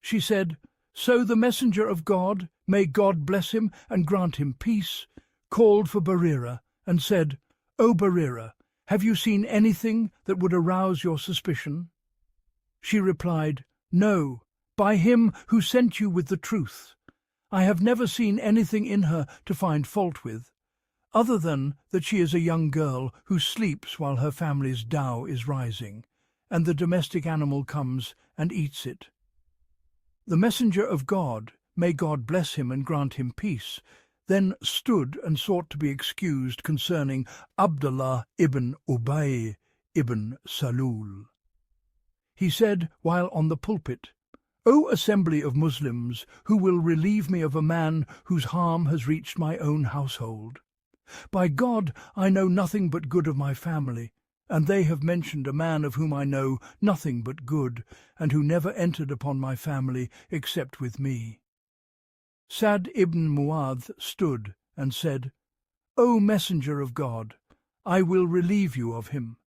She said, "So the messenger of God, may God bless him and grant him peace, called for Barira and said, 'O Barira, have you seen anything that would arouse your suspicion?' She replied, 'No, by him who sent you with the truth. I have never seen anything in her to find fault with, other than that she is a young girl who sleeps while her family's dough is rising, and the domestic animal comes and eats it.' The messenger of God, may God bless him and grant him peace, then stood and sought to be excused concerning Abdullah ibn Ubay ibn Salul. He said, while on the pulpit, "O assembly of Muslims, who will relieve me of a man whose harm has reached my own household? By God, I know nothing but good of my family, and they have mentioned a man of whom I know nothing but good, and who never entered upon my family except with me." Sa'd ibn Mu'adh stood and said, "O messenger of God, I will relieve you of him.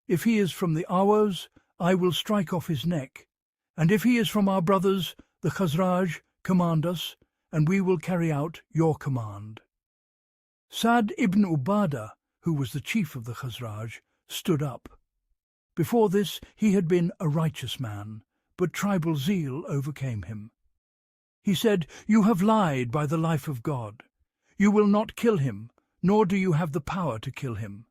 If he is from the Awas, I will strike off his neck, and if he is from our brothers, the Khazraj, command us, and we will carry out your command." Sa'd ibn Ubadah, who was the chief of the Khazraj, stood up. Before this he had been a righteous man, but tribal zeal overcame him. He said, "You have lied by the life of God. You will not kill him, nor do you have the power to kill him."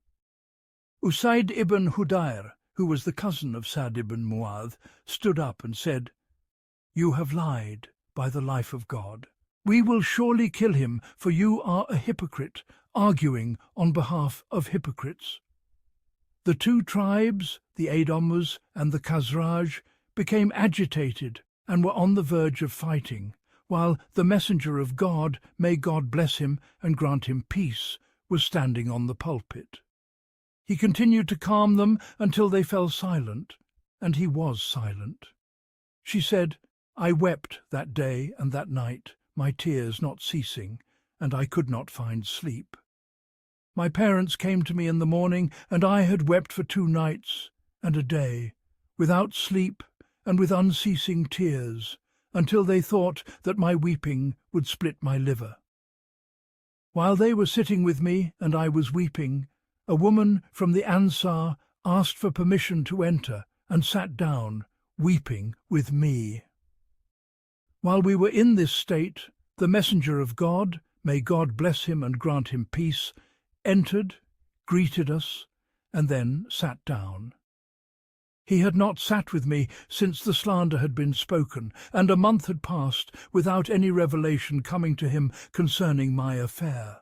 Usayd ibn Hudayr, who was the cousin of Sa'd ibn Mu'adh, stood up and said, "You have lied by the life of God. We will surely kill him, for you are a hypocrite, arguing on behalf of hypocrites." The two tribes, the Edomus and the Khazraj, became agitated and were on the verge of fighting, while the messenger of God, may God bless him and grant him peace, was standing on the pulpit. He continued to calm them until they fell silent, and he was silent. She said, "I wept that day and that night, my tears not ceasing, and I could not find sleep. My parents came to me in the morning, and I had wept for 2 nights and a day, without sleep and with unceasing tears, until they thought that my weeping would split my liver. While they were sitting with me and I was weeping, a woman from the Ansar asked for permission to enter and sat down, weeping with me. While we were in this state, the messenger of God, may God bless him and grant him peace, entered, greeted us, and then sat down. He had not sat with me since the slander had been spoken, and a month had passed without any revelation coming to him concerning my affair.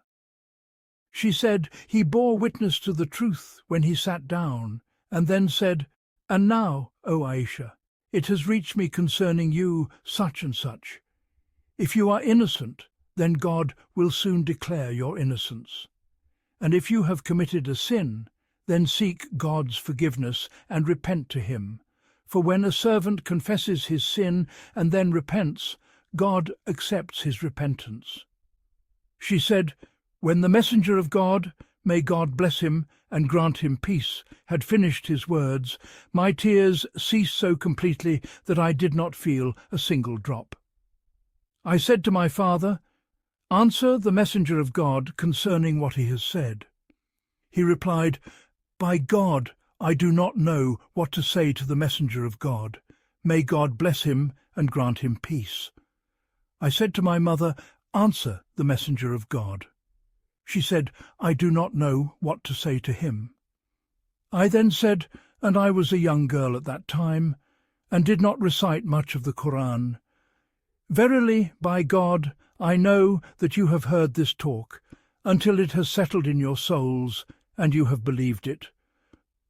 She said he bore witness to the truth when he sat down, and then said, "And now, O Aisha, it has reached me concerning you such and such. If you are innocent, then God will soon declare your innocence. And if you have committed a sin, then seek God's forgiveness and repent to him. For when a servant confesses his sin and then repents, God accepts his repentance." She said, when the messenger of God, may God bless him and grant him peace, had finished his words, my tears ceased so completely that I did not feel a single drop. I said to my father, "Answer the messenger of God concerning what he has said." He replied, "By God, I do not know what to say to the messenger of God. May God bless him and grant him peace." I said to my mother, "Answer the messenger of God." She said, "I do not know what to say to him." I then said, and I was a young girl at that time, and did not recite much of the Qur'an, "Verily, by God, I know that you have heard this talk, until it has settled in your souls, and you have believed it.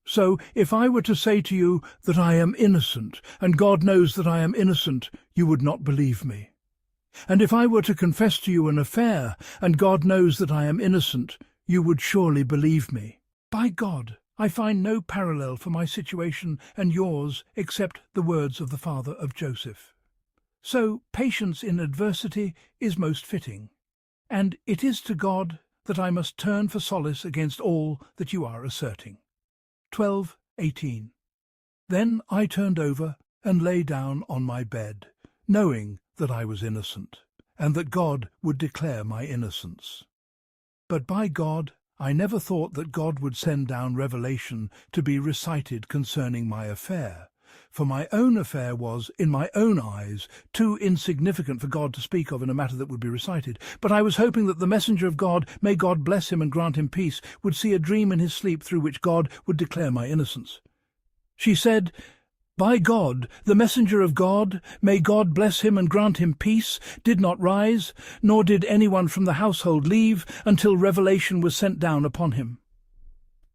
So, if I were to say to you that I am innocent, and God knows that I am innocent, you would not believe me. And if I were to confess to you an affair, and God knows that I am innocent, you would surely believe me. By God, I find no parallel for my situation and yours except the words of the father of Joseph. So patience in adversity is most fitting, and it is to God that I must turn for solace against all that you are asserting. 12:18. Then I turned over and lay down on my bed, knowing that I was innocent, and that God would declare my innocence. But by God, I never thought that God would send down revelation to be recited concerning my affair, for my own affair was, in my own eyes, too insignificant for God to speak of in a matter that would be recited. But I was hoping that the messenger of God, may God bless him and grant him peace, would see a dream in his sleep through which God would declare my innocence. She said, "By God, the messenger of God, may God bless him and grant him peace, did not rise, nor did anyone from the household leave until revelation was sent down upon him.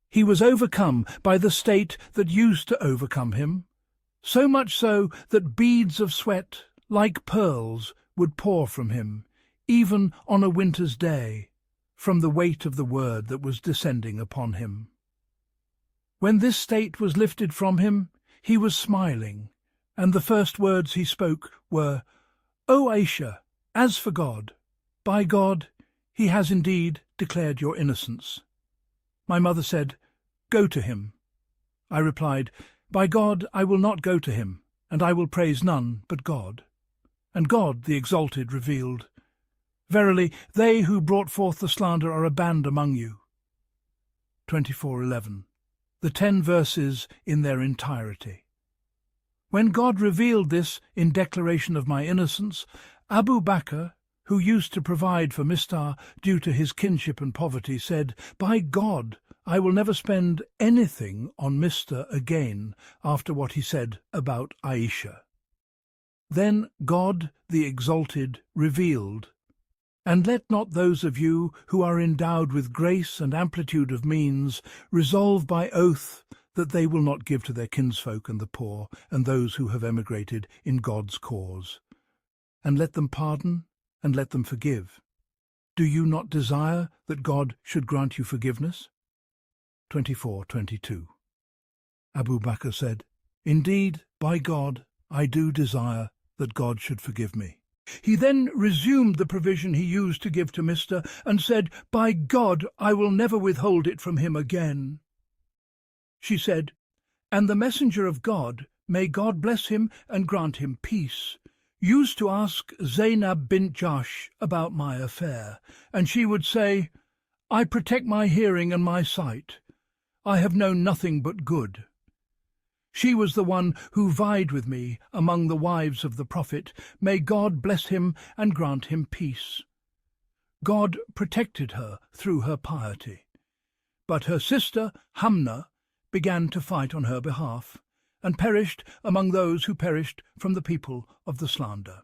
He was overcome by the state that used to overcome him, so much so that beads of sweat, like pearls, would pour from him, even on a winter's day, from the weight of the word that was descending upon him. When this state was lifted from him, he was smiling, and the first words he spoke were, 'O Aisha, as for God, by God, he has indeed declared your innocence.' My mother said, 'Go to him.' I replied, 'By God, I will not go to him, and I will praise none but God.' And God, the Exalted, revealed, 'Verily, they who brought forth the slander are a band among you.' 24:11. The 10 verses in their entirety. When God revealed this in declaration of my innocence, Abu Bakr, who used to provide for Mistah due to his kinship and poverty, said, 'By God, I will never spend anything on Mistah again after what he said about Aisha.' Then God, the Exalted, revealed, 'And let not those of you who are endowed with grace and amplitude of means resolve by oath that they will not give to their kinsfolk and the poor and those who have emigrated in God's cause. And let them pardon and let them forgive. Do you not desire that God should grant you forgiveness?' 24:22. Abu Bakr said, 'Indeed, by God, I do desire that God should forgive me.' He then resumed the provision he used to give to Mr. and said, 'By God, I will never withhold it from him again.' She said, 'And the messenger of God, may God bless him and grant him peace, used to ask Zainab bint Jahsh about my affair, and she would say, I protect my hearing and my sight. I have known nothing but good. She was the one who vied with me among the wives of the Prophet. May God bless him and grant him peace. God protected her through her piety. But her sister, Hamna, began to fight on her behalf, and perished among those who perished from the people of the slander.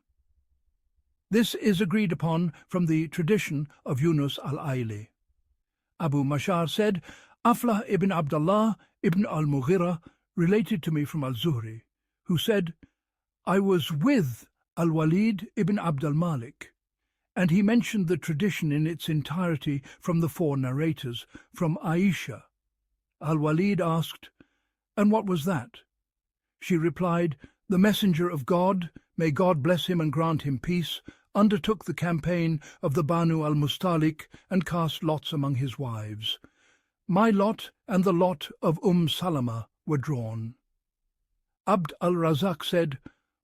This is agreed upon from the tradition of Yunus al-Ayli. Abu Mashar said, Aflah ibn Abdullah ibn al-Mughira related to me from al-Zuhri, who said, I was with al-Walid ibn Abd al-Malik, and he mentioned the tradition in its entirety from the four narrators, from Aisha. Al-Walid asked, And what was that? She replied, The Messenger of God, may God bless him and grant him peace, undertook the campaign of the Banu al-Mustalik and cast lots among his wives. My lot and the lot of Salama were drawn. Abd al-Razak said,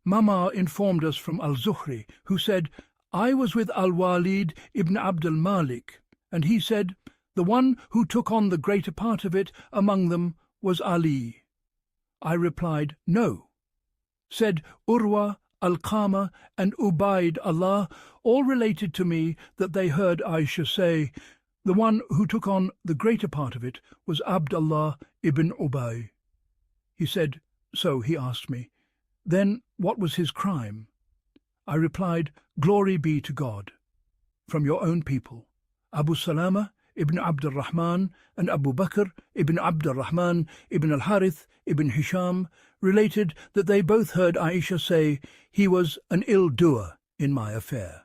Mama informed us from al-Zuhri, who said, I was with al-Walid ibn Abd al-Malik, and he said, The one who took on the greater part of it among them was Ali. I replied, No. Said Urwa, Al-Qama, and Ubaid Allah all related to me that they heard Aisha say, The one who took on the greater part of it was Abdullah ibn Ubay. He said, So he asked me, Then what was his crime? I replied, Glory be to God. From your own people, Abu Salama ibn Abd al-Rahman and Abu Bakr ibn Abd al-Rahman ibn al-Harith ibn Hisham related that they both heard Aisha say, He was an ill-doer in my affair.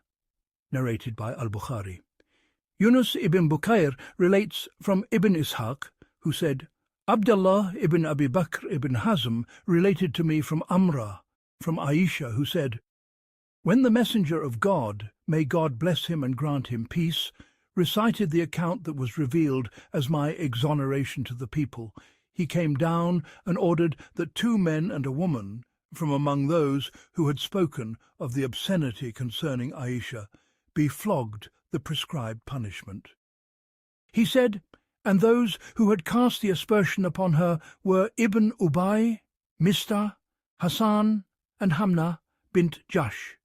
Narrated by al-Bukhari. Yunus ibn Bukayr relates from Ibn Ishaq, who said, Abdullah ibn Abi Bakr ibn Hazm related to me from Amra, from Aisha, who said, When the Messenger of God, may God bless him and grant him peace, recited the account that was revealed as my exoneration to the people, he came down and ordered that 2 men and a woman, from among those who had spoken of the obscenity concerning Aisha, be flogged the prescribed punishment. He said, And those who had cast the aspersion upon her were Ibn Ubay, Mistah, Hassan, and Hamna bint Jash.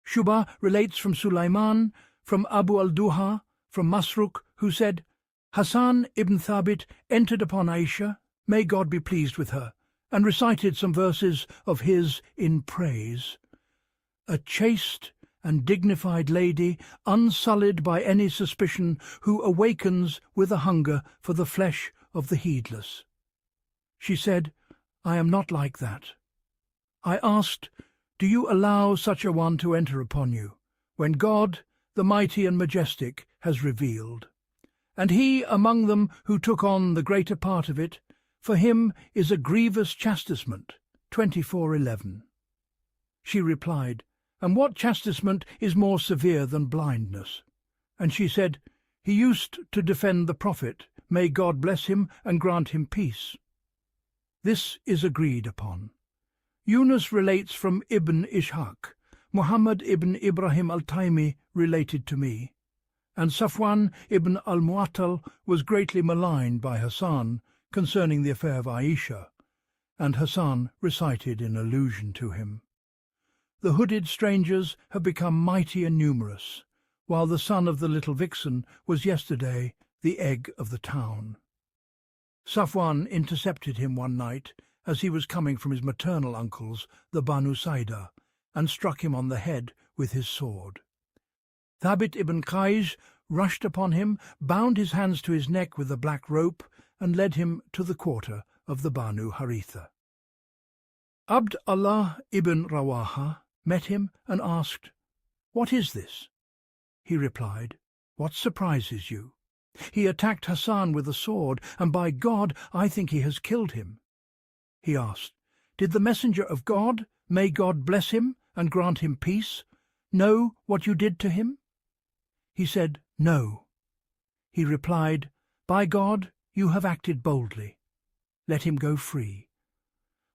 Shubha relates from Sulaiman, from Abu al-Duha, from Masruq, who said, Hassan ibn Thabit entered upon Aisha, may God be pleased with her, and recited some verses of his in praise. A chaste and dignified lady, unsullied by any suspicion, who awakens with a hunger for the flesh of the heedless. She said, I am not like that. I asked, Do you allow such a one to enter upon you, when God, the mighty and majestic, has revealed? And he among them who took on the greater part of it, for him is a grievous chastisement. 24:11. She replied, And what chastisement is more severe than blindness? And she said, He used to defend the Prophet, may God bless him and grant him peace. This is agreed upon. Yunus relates from Ibn Ishaq, Muḥammad ibn Ibrahim al-Taymi related to me, and Safwan ibn al-Mu'attal was greatly maligned by Hassan concerning the affair of Aisha, and Hassan recited in allusion to him. The hooded strangers have become mighty and numerous, while the son of the little vixen was yesterday the egg of the town. Safwan intercepted him one night as he was coming from his maternal uncles, the Banu Saida, and struck him on the head with his sword. Thabit ibn Qais rushed upon him, bound his hands to his neck with a black rope, and led him to the quarter of the Banu Haritha. Abd Allah ibn Rawaha met him and asked, What is this? He replied, What surprises you? He attacked Hassan with a sword, and by God, I think he has killed him. He asked, Did the Messenger of God, may God bless him and grant him peace, know what you did to him? He said, No. He replied, By God, you have acted boldly. Let him go free.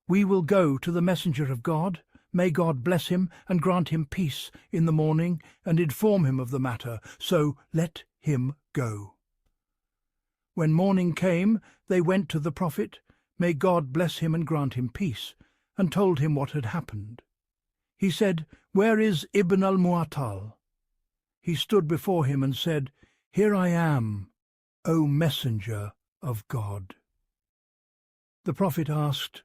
We will go to the Messenger of God, may God bless him and grant him peace, in the morning, and inform him of the matter, so let him go. When morning came, they went to the Prophet, may God bless him and grant him peace, and told him what had happened. He said, Where is Ibn al-Mu'attal? He stood before him and said, Here I am, O Messenger of God. The Prophet asked,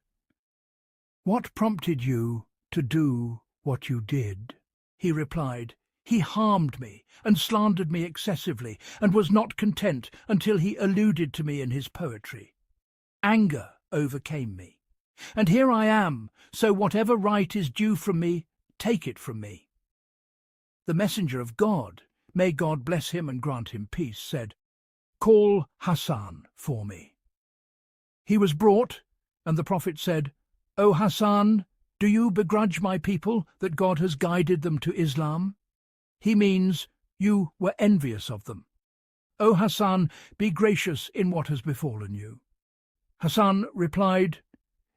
"What prompted you to do what you did?" He replied, "He harmed me and slandered me excessively, and was not content until he alluded to me in his poetry. Anger overcame me, and here I am, so whatever right is due from me, take it from me." The messenger of God, may God bless him and grant him peace, said, "Call Hassan for me." He was brought, and the Prophet said, "O Hassan, do you begrudge my people that God has guided them to Islam?" He means, you were envious of them. "O Hassan, be gracious in what has befallen you." Hassan replied,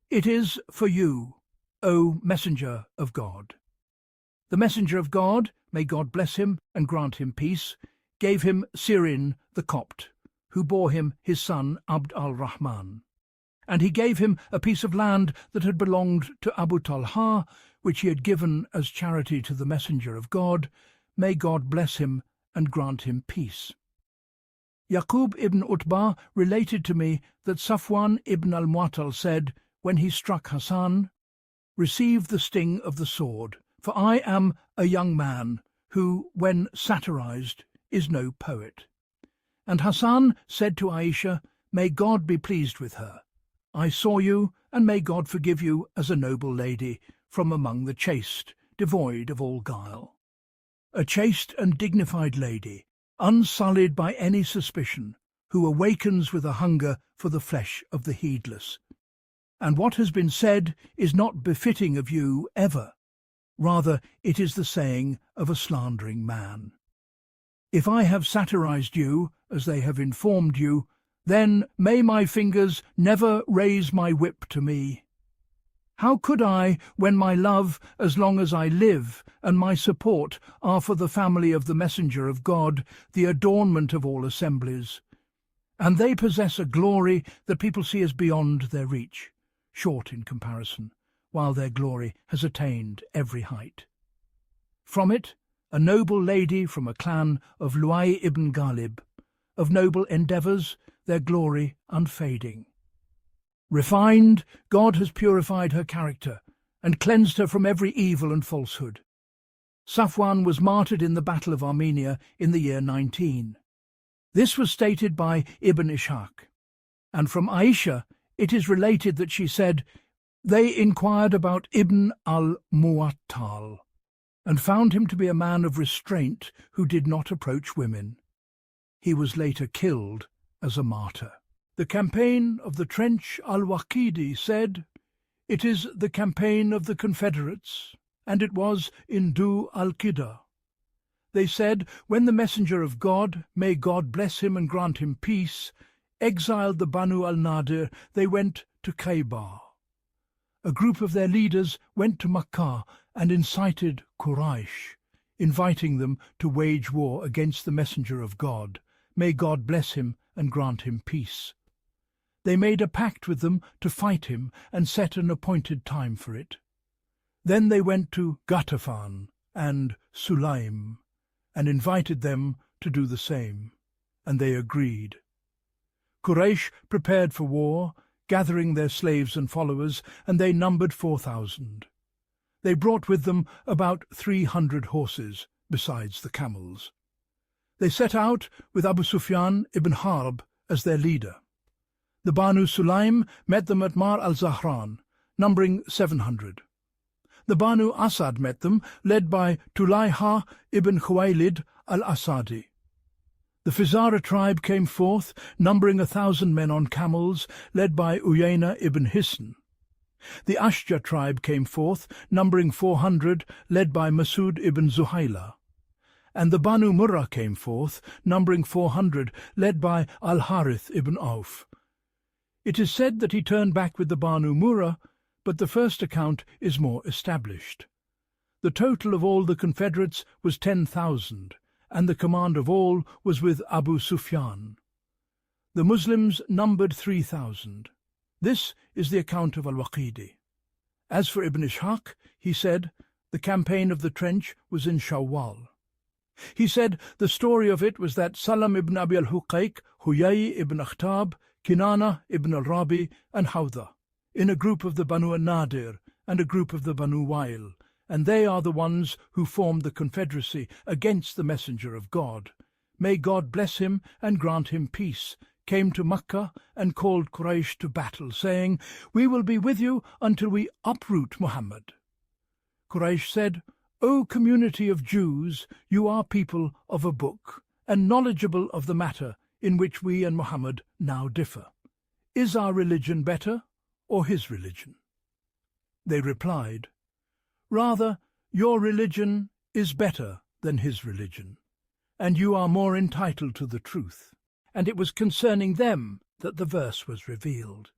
"It is for you, O Messenger of God." The Messenger of God, may God bless him and grant him peace, gave him Sirin the Copt, who bore him his son Abd al-Rahman. And he gave him a piece of land that had belonged to Abu Talha, which he had given as charity to the Messenger of God, may God bless him and grant him peace. Yaqub ibn Utbah related to me that Safwan ibn al-Mu'attal said, when he struck Hassan, "Receive the sting of the sword, for I am a young man who, when satirized, is no poet." And Hassan said to Aisha, "May God be pleased with her. I saw you, and may God forgive you as a noble lady, from among the chaste, devoid of all guile." A chaste and dignified lady, unsullied by any suspicion, who awakens with a hunger for the flesh of the heedless. And what has been said is not befitting of you ever. Rather, it is the saying of a slandering man. If I have satirized you, as they have informed you, then may my fingers never raise my whip to me. How could I, when my love, as long as I live, and my support are for the family of the Messenger of God, the adornment of all assemblies? And they possess a glory that people see as beyond their reach, short in comparison, while their glory has attained every height. From it, a noble lady from a clan of Luay ibn Ghalib, of noble endeavours, their glory unfading. Refined, God has purified her character, and cleansed her from every evil and falsehood. Safwan was martyred in the Battle of Armenia in the year 19. This was stated by Ibn Ishaq, and from Aisha it is related that she said, "They inquired about Ibn al-Mu'attal, and found him to be a man of restraint who did not approach women." He was later killed as a martyr. The campaign of the trench al-Waqidi said, "It is the campaign of the Confederates, and it was in Du al-Qida." They said, when the Messenger of God, may God bless him and grant him peace, exiled the Banu al-Nadir, they went to Khaybar. A group of their leaders went to Makkah and incited Quraysh, inviting them to wage war against the Messenger of God, may God bless him and grant him peace. They made a pact with them to fight him and set an appointed time for it. Then they went to Ghatafan and Sulaim and invited them to do the same, and they agreed. Quraysh prepared for war, gathering their slaves and followers, and they numbered 4,000. They brought with them about 300 horses, besides the camels. They set out with Abu Sufyan ibn Harb as their leader. The Banu Sulaim met them at Mar al-Zahran, numbering 700. The Banu Asad met them, led by Tulayha ibn Khuwaylid al-Asadi. The Fizara tribe came forth, numbering 1,000 men on camels, led by Uyayna ibn Hisn. The Ashja tribe came forth, numbering 400, led by Masud ibn Zuhayla. And the Banu Murrah came forth, numbering 400, led by Al-Harith ibn Auf. It is said that he turned back with the Banu Murrah, but the first account is more established. The total of all the Confederates was 10,000, and the command of all was with Abu Sufyan. The Muslims numbered 3,000. This is the account of al-Waqidi. As for Ibn Ishaq, he said, the campaign of the trench was in Shawwal. He said the story of it was that Salam ibn Abi al-Huqayq, Huyay ibn Akhtab, Kinana ibn al-Rabi, and Hawdha, in a group of the Banu al-Nadir, and a group of the Banu Wa'il, and they are the ones who formed the confederacy against the messenger of God. May God bless him and grant him peace, came to Makkah and called Quraysh to battle, saying, "We will be with you until we uproot Muhammad." Quraysh said, "O community of Jews, you are people of a book, and knowledgeable of the matter in which we and Muhammad now differ. Is our religion better, or his religion?" They replied, "Rather, your religion is better than his religion, and you are more entitled to the truth." And it was concerning them that the verse was revealed.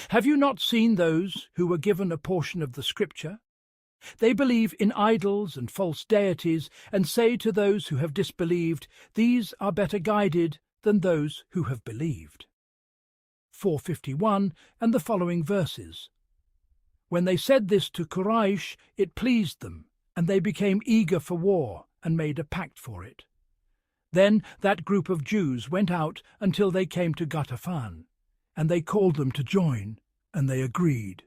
Have you not seen those who were given a portion of the scripture? They believe in idols and false deities, and say to those who have disbelieved, "These are better guided than those who have believed." 451 and the following verses. When they said this to Quraysh, it pleased them, and they became eager for war and made a pact for it. Then that group of Jews went out until they came to Ghatafan, and they called them to join, and they agreed.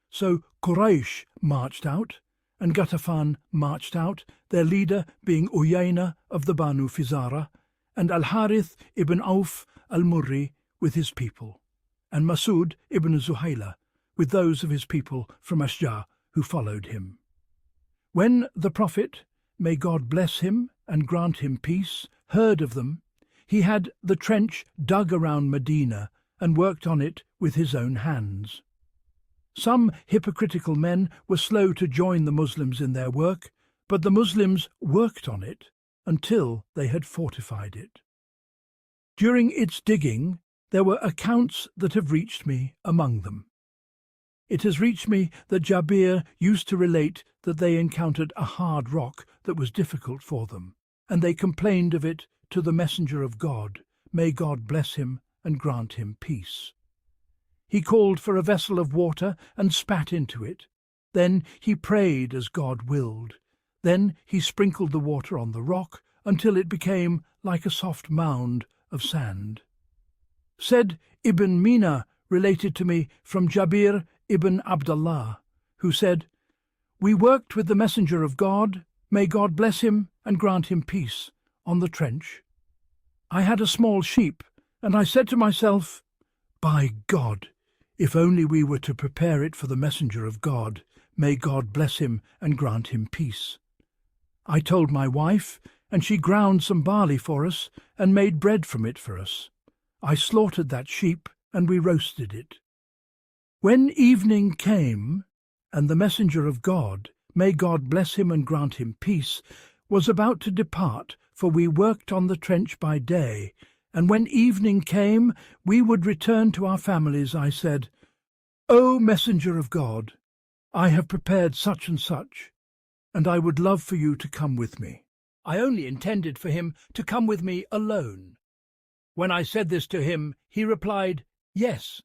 So Quraysh marched out, and Ghatafan marched out, their leader being Uyayna of the Banu Fizara, and Al-Harith ibn Auf al-Murri with his people, and Masud ibn Zuhayla with those of his people from Ashja who followed him. When the Prophet, may God bless him and grant him peace, heard of them, he had the trench dug around Medina and worked on it with his own hands. Some hypocritical men were slow to join the Muslims in their work, but the Muslims worked on it until they had fortified it. During its digging, there were accounts that have reached me among them. It has reached me that Jabir used to relate that they encountered a hard rock that was difficult for them, and they complained of it to the messenger of God, may God bless him and grant him peace. He called for a vessel of water and spat into it. Then he prayed as God willed. Then he sprinkled the water on the rock until it became like a soft mound of sand. Said Ibn Mina related to me from Jabir ibn Abdullah, who said, "We worked with the messenger of God, may God bless him and grant him peace, on the trench. I had a small sheep, and I said to myself, by God, if only we were to prepare it for the messenger of God, may God bless him and grant him peace. I told my wife, and she ground some barley for us and made bread from it for us. I slaughtered that sheep, and we roasted it. When evening came, and the messenger of God, may God bless him and grant him peace, was about to depart, for we worked on the trench by day, and when evening came, we would return to our families, I said, O messenger of God, I have prepared such and such, and I would love for you to come with me. I only intended for him to come with me alone. When I said this to him, he replied, Yes.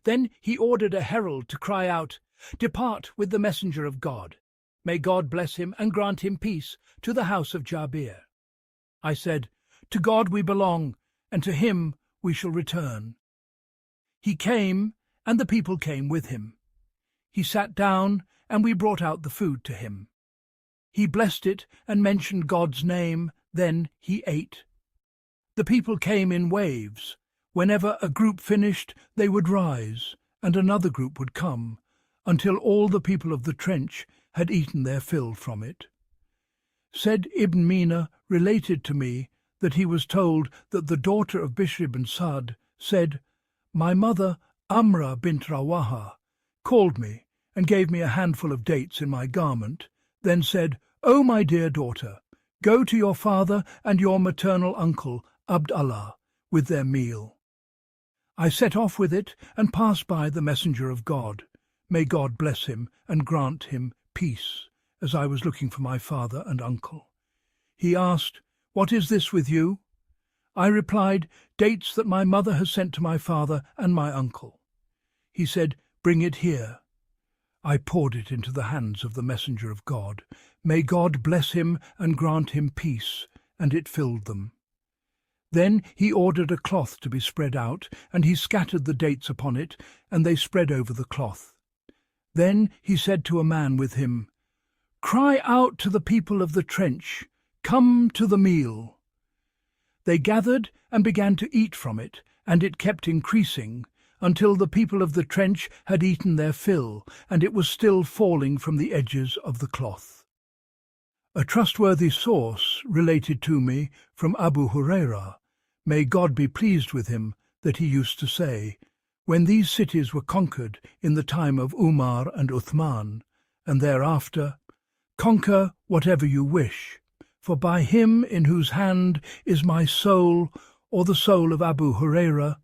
Then he ordered a herald to cry out, Depart with the messenger of God. May God bless him and grant him peace, to the house of Jabir. I said, To God we belong, and to him we shall return. He came, and the people came with him. He sat down, and we brought out the food to him. He blessed it and mentioned God's name, then he ate. The people came in waves. Whenever a group finished, they would rise, and another group would come, until all the people of the trench had eaten their fill from it. Said Ibn Mina related to me that he was told that the daughter of Bishr ibn Sa'd said, My mother, Amra bint Rawaha, called me and gave me a handful of dates in my garment, then said, O my dear daughter, go to your father and your maternal uncle, Abd Allah, with their meal. I set off with it and passed by the messenger of God. May God bless him and grant him peace, as I was looking for my father and uncle. He asked, What is this with you? I replied, Dates that my mother has sent to my father and my uncle. He said, Bring it here. I poured it into the hands of the messenger of God. May God bless him and grant him peace, and it filled them. Then he ordered a cloth to be spread out, and he scattered the dates upon it, and they spread over the cloth. Then he said to a man with him, "Cry out to the people of the trench, come to the meal." They gathered and began to eat from it, and it kept increasing, until the people of the trench had eaten their fill, and it was still falling from the edges of the cloth. A trustworthy source related to me from Abu Huraira, may God be pleased with him, that he used to say, when these cities were conquered in the time of Umar and Uthman, and thereafter, conquer whatever you wish, for by him in whose hand is my soul, or the soul of Abu Huraira,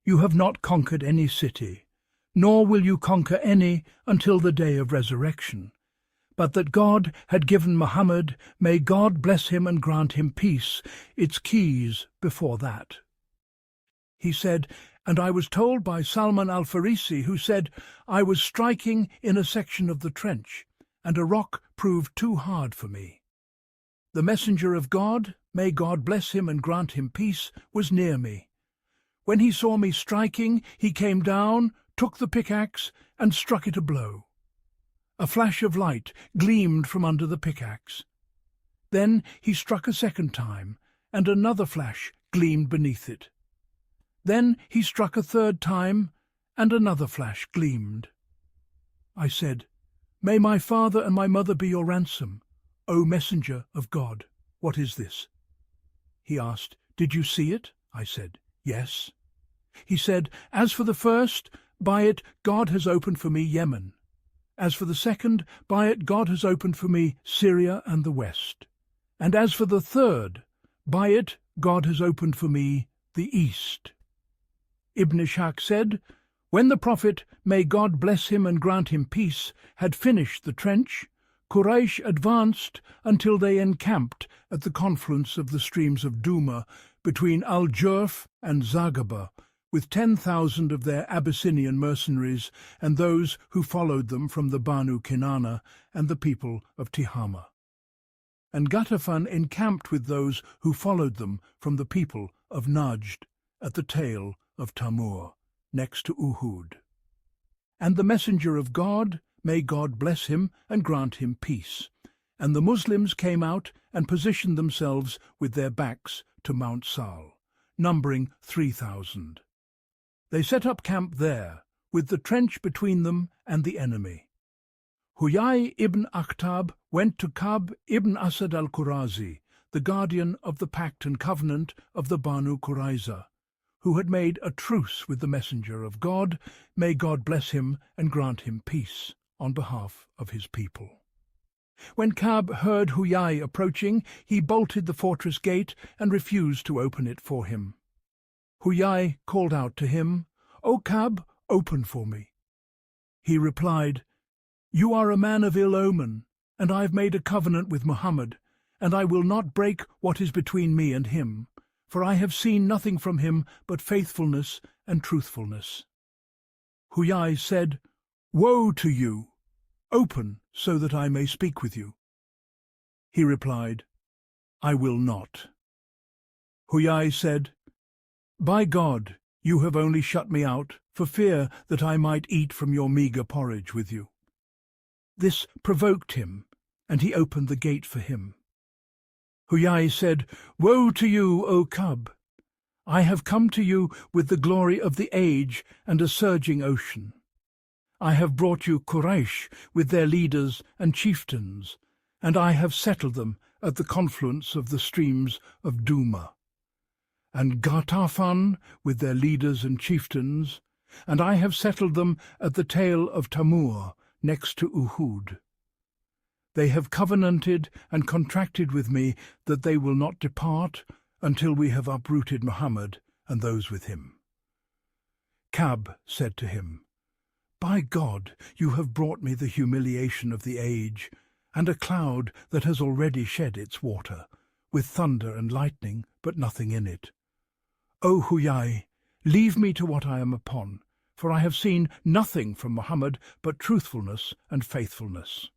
you have not conquered any city, nor will you conquer any until the day of resurrection, but that God had given Muhammad, may God bless him and grant him peace, its keys before that. He said, and I was told by Salman al-Farisi, who said, I was striking in a section of the trench, and a rock proved too hard for me. The messenger of God, may God bless him and grant him peace, was near me. When he saw me striking, he came down, took the pickaxe, and struck it a blow. A flash of light gleamed from under the pickaxe. Then he struck a second time, and another flash gleamed beneath it. Then he struck a third time, and another flash gleamed. I said, May my father and my mother be your ransom, O messenger of God. What is this? He asked, Did you see it? I said, Yes. He said, As for the first, by it God has opened for me Yemen. As for the second, by it God has opened for me Syria and the West. And as for the third, by it God has opened for me the East. Ibn Ishaq said, When the Prophet, may God bless him and grant him peace, had finished the trench, Quraysh advanced until they encamped at the confluence of the streams of Duma between Al-Jurf and Zagaba, with 10,000 of their Abyssinian mercenaries and those who followed them from the Banu Kinana and the people of Tihama. And Ghatafan encamped with those who followed them from the people of Najd at the tail of Tamur, next to Uhud. And the messenger of God, may God bless him and grant him peace, and the Muslims came out and positioned themselves with their backs to Mount Sal, numbering 3,000. They set up camp there, with the trench between them and the enemy. Huyai ibn Akhtab went to Ka'b ibn Asad al-Qurazi, the guardian of the pact and covenant of the Banu Qurayza, who had made a truce with the messenger of God, may God bless him and grant him peace, on behalf of his people. When Ka'b heard Huyai approaching, he bolted the fortress gate and refused to open it for him. Huyai called out to him, O Ka'b, open for me. He replied, You are a man of ill omen, and I have made a covenant with Muhammad, and I will not break what is between me and him, for I have seen nothing from him but faithfulness and truthfulness. Huyai said, Woe to you! Open, so that I may speak with you. He replied, I will not. Huyai said, By God, you have only shut me out for fear that I might eat from your meagre porridge with you. This provoked him, and he opened the gate for him. Huyai said, Woe to you, O Ka'b! I have come to you with the glory of the age and a surging ocean. I have brought you Quraysh with their leaders and chieftains, and I have settled them at the confluence of the streams of Duma, and Ghatafan with their leaders and chieftains, and I have settled them at the tail of Tamur, next to Uhud. They have covenanted and contracted with me that they will not depart until we have uprooted Muhammad and those with him. Ka'b said to him, By God, you have brought me the humiliation of the age, and a cloud that has already shed its water, with thunder and lightning, but nothing in it. O Huyai, leave me to what I am upon, for I have seen nothing from Muhammad but truthfulness and faithfulness.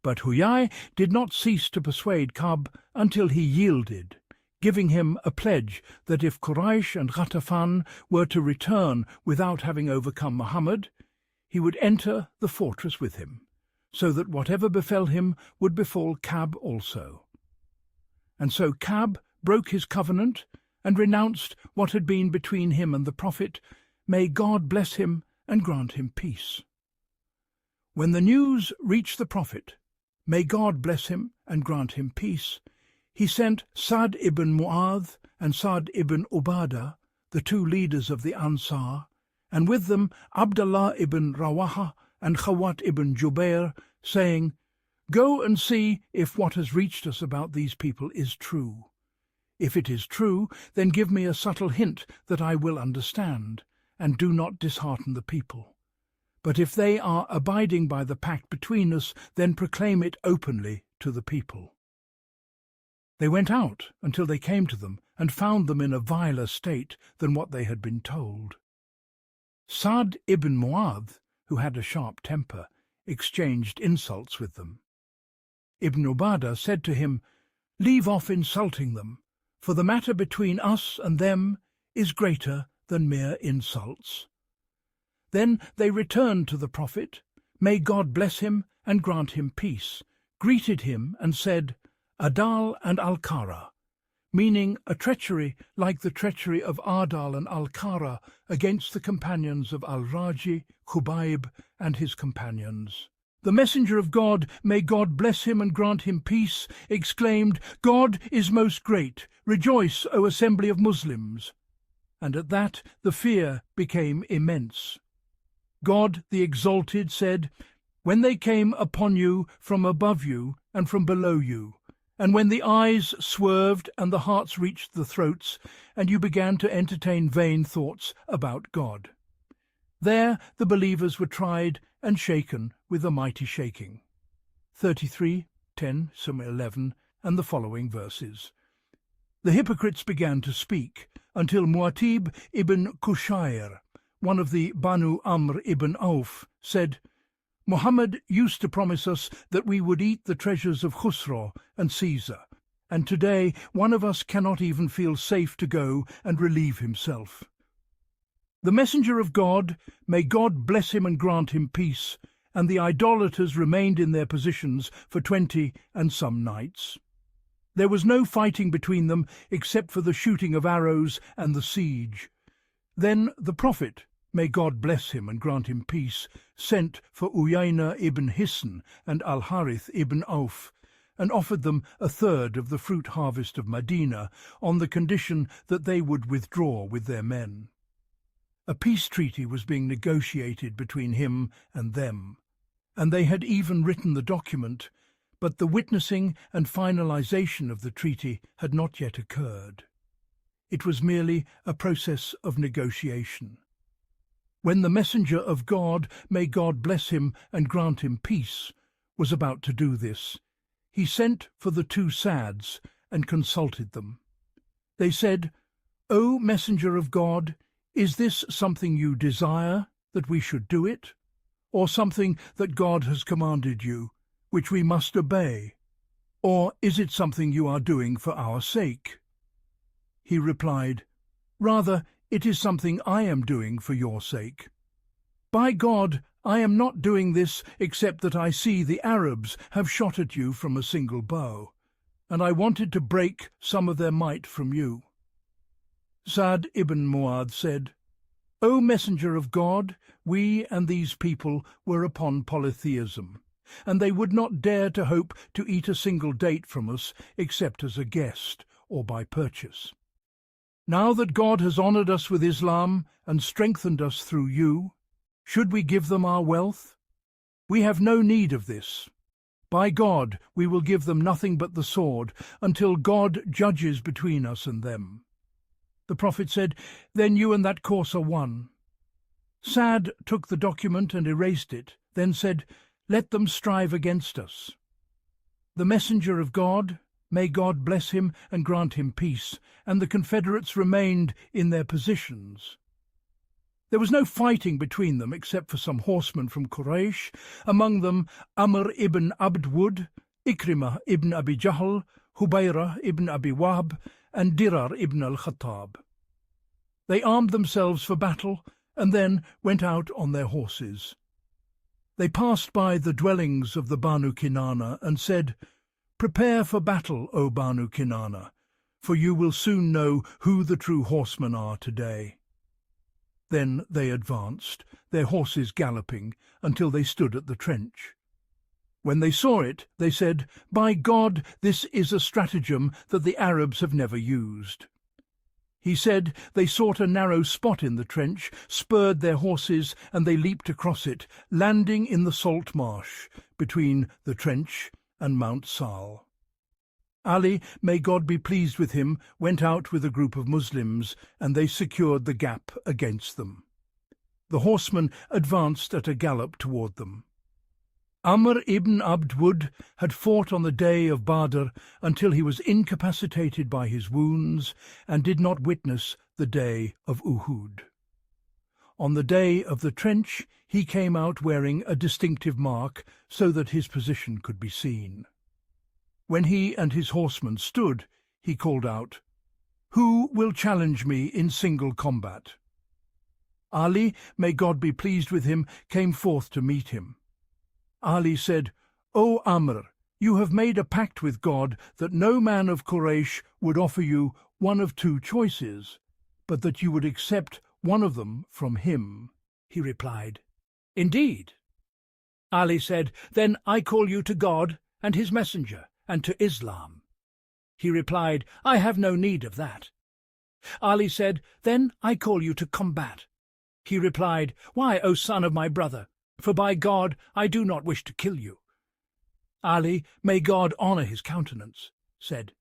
But Huyai did not cease to persuade Ka'b until he yielded, giving him a pledge that if Quraysh and Ghatafan were to return without having overcome Muhammad, he would enter the fortress with him, so that whatever befell him would befall Ka'b also. And so Ka'b broke his covenant and renounced what had been between him and the Prophet. May God bless him and grant him peace. When the news reached the Prophet, may God bless him and grant him peace, he sent Sa'd ibn Mu'adh and Sa'd ibn Ubadah, the two leaders of the Ansar, and with them Abdullah ibn Rawaha and Khawat ibn Jubair, saying, "Go and see if what has reached us about these people is true. If it is true, then give me a subtle hint that I will understand, and do not dishearten the people. But if they are abiding by the pact between us, then proclaim it openly to the people." They went out until they came to them and found them in a viler state than what they had been told. Sa'd ibn Mu'adh, who had a sharp temper, exchanged insults with them. Ibn Ubadah said to him, "Leave off insulting them, for the matter between us and them is greater than mere insults." Then they returned to the Prophet, may God bless him and grant him peace, greeted him and said, "Adal and Al-Kara," meaning a treachery like the treachery of Adal and Al-Kara against the companions of Al-Raji, Khubayb, and his companions. The messenger of God, may God bless him and grant him peace, exclaimed, "God is most great. Rejoice, O assembly of Muslims." And at that the fear became immense. God the Exalted said, "When they came upon you from above you and from below you, and when the eyes swerved and the hearts reached the throats, and you began to entertain vain thoughts about God. There the believers were tried and shaken with a mighty shaking." 33:10, Surah 11, and the following verses. The hypocrites began to speak, until Mu'atib ibn Qushayr, one of the Banu Amr ibn Auf, said, "Muḥammad used to promise us that we would eat the treasures of Khusro and Caesar, and today one of us cannot even feel safe to go and relieve himself." The messenger of God, may God bless him and grant him peace, and the idolaters remained in their positions for 20 and some nights. There was no fighting between them except for the shooting of arrows and the siege. Then the Prophet, may God bless him and grant him peace, sent for Uyayna ibn Hisn and Al-Harith ibn Auf, and offered them a third of the fruit harvest of Medina on the condition that they would withdraw with their men. A peace treaty was being negotiated between him and them, and they had even written the document, but the witnessing and finalization of the treaty had not yet occurred. It was merely a process of negotiation. When the messenger of God, may God bless him and grant him peace, was about to do this, he sent for the two Sads and consulted them. They said, "O messenger of God, is this something you desire, that we should do it, or something that God has commanded you, which we must obey, or is it something you are doing for our sake?" He replied, "Rather, it is something I am doing for your sake. By God, I am not doing this except that I see the Arabs have shot at you from a single bow, and I wanted to break some of their might from you." Sa'd ibn Mu'adh said, "O messenger of God, we and these people were upon polytheism, and they would not dare to hope to eat a single date from us except as a guest or by purchase. Now that God has honored us with Islam and strengthened us through you, should we give them our wealth? We have no need of this. By God, we will give them nothing but the sword until God judges between us and them." The Prophet said, "Then you and that course are one." Sa'd took the document and erased it, then said, "Let them strive against us." The messenger of God, may God bless him and grant him peace, and the confederates remained in their positions. There was no fighting between them except for some horsemen from Quraysh, among them Amr ibn Abd Wud, Ikrimah ibn Abi Jahl, Hubayrah ibn Abi Wahb, and Dirar ibn al-Khattab. They armed themselves for battle and then went out on their horses. They passed by the dwellings of the Banu Kinana and said, "Prepare for battle, O Banu Kinana, for you will soon know who the true horsemen are today." Then they advanced, their horses galloping, until they stood at the trench. When they saw it, they said, "By God, this is a stratagem that the Arabs have never used." He said they sought a narrow spot in the trench, spurred their horses, and they leaped across it, landing in the salt marsh between the trench and Mount Sal. Ali, may God be pleased with him, went out with a group of Muslims, and they secured the gap against them. The horsemen advanced at a gallop toward them. Amr ibn Abd Wud had fought on the day of Badr until he was incapacitated by his wounds and did not witness the day of Uhud. On the day of the trench, he came out wearing a distinctive mark so that his position could be seen. When he and his horsemen stood, he called out, "Who will challenge me in single combat?" Ali, may God be pleased with him, came forth to meet him. Ali said, "O Amr, you have made a pact with God that no man of Quraysh would offer you one of two choices, but that you would accept one of them from him." He replied, "Indeed." Ali said, "Then I call you to God and his messenger, and to Islam." He replied, "I have no need of that." Ali said, "Then I call you to combat." He replied, "Why, O son of my brother? For by God I do not wish to kill you." Ali, may God honour his countenance, said,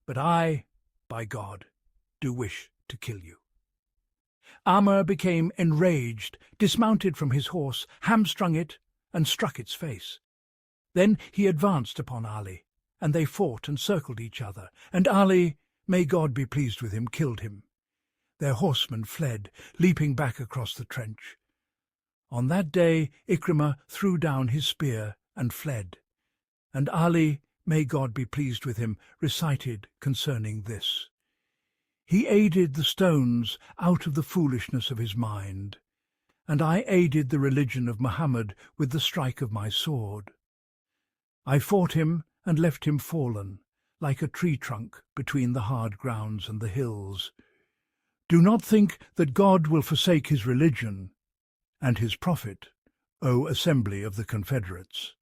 "But I, by God, do wish to kill you." Amr became enraged, dismounted from his horse, hamstrung it, and struck its face. Then he advanced upon Ali, and they fought and circled each other, and Ali, may God be pleased with him, killed him. Their horsemen fled, leaping back across the trench. On that day Ikrimah threw down his spear and fled, and Ali, may God be pleased with him, recited concerning this. He aided the stones out of the foolishness of his mind, and I aided the religion of Muḥammad with the strike of my sword. I fought him and left him fallen, like a tree trunk between the hard grounds and the hills. Do not think that God will forsake his religion and his prophet, O assembly of the confederates.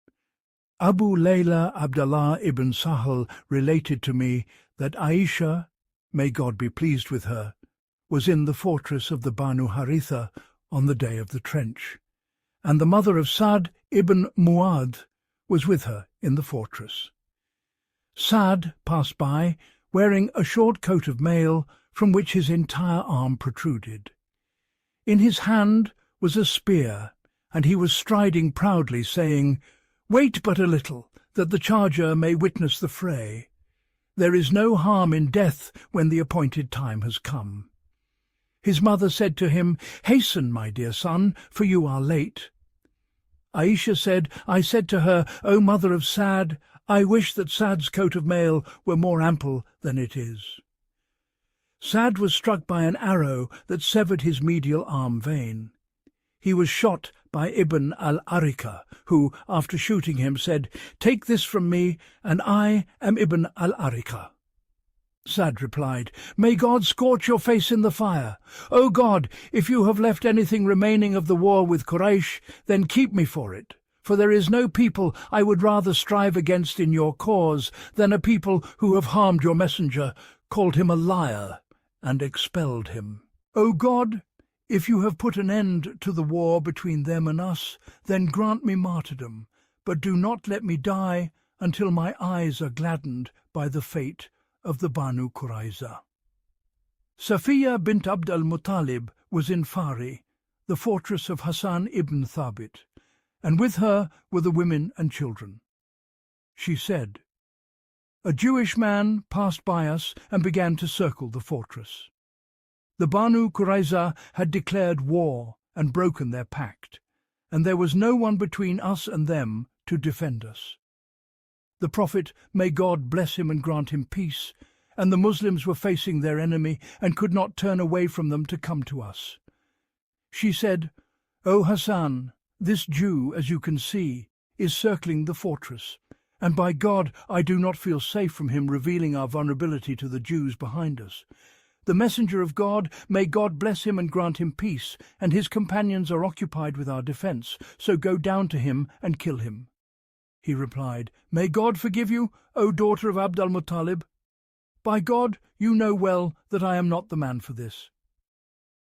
Abu Layla Abdallah ibn Sahal related to me that Aisha, may God be pleased with her, was in the fortress of the Banu Haritha on the day of the trench, and the mother of Sa'd ibn Mu'adh was with her in the fortress. Sa'd passed by, wearing a short coat of mail from which his entire arm protruded. In his hand was a spear, and he was striding proudly, saying, "Wait but a little, that the charger may witness the fray. There is no harm in death when the appointed time has come." His mother said to him, "Hasten, my dear son, for you are late." Aisha said, I said to her, "O mother of Sa'd, I wish that Sa'd's coat of mail were more ample than it is." Sa'd was struck by an arrow that severed his medial arm vein. He was shot by Ibn al-Arika, who, after shooting him, said, "Take this from me, and I am Ibn al-Arika." Sa'd replied, "May God scorch your face in the fire. O God, if you have left anything remaining of the war with Quraysh, then keep me for it. For there is no people I would rather strive against in your cause than a people who have harmed your messenger, called him a liar, and expelled him. O God, if you have put an end to the war between them and us, then grant me martyrdom, but do not let me die until my eyes are gladdened by the fate of the Banu Qurayza." Safiya bint Abd al-Muttalib was in Fari, the fortress of Hassan ibn Thabit, and with her were the women and children. She said, "A Jewish man passed by us and began to circle the fortress. The Banu Qurayza had declared war and broken their pact, and there was no one between us and them to defend us. The Prophet, may God bless him and grant him peace, and the Muslims were facing their enemy and could not turn away from them to come to us. She said, 'O Hassan, This Jew, as you can see, is circling the fortress, and by God, I do not feel safe from him revealing our vulnerability to the Jews behind us. The messenger of God, may God bless him and grant him peace, and his companions are occupied with our defense, so go down to him and kill him." He replied, "May God forgive you, O daughter of Abd al-Muttalib. By God, you know well that I am not the man for this."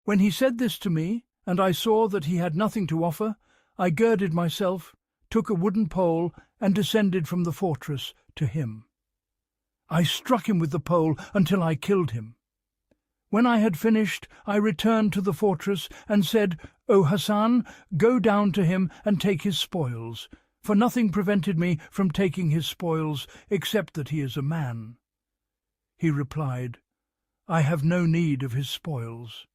When he said this to me, and I saw that he had nothing to offer, I girded myself, took a wooden pole, and descended from the fortress to him. I struck him with the pole until I killed him. When I had finished, I returned to the fortress and said, "O Hassan, go down to him and take his spoils, for nothing prevented me from taking his spoils except that he is a man." He replied, "I have no need of his spoils."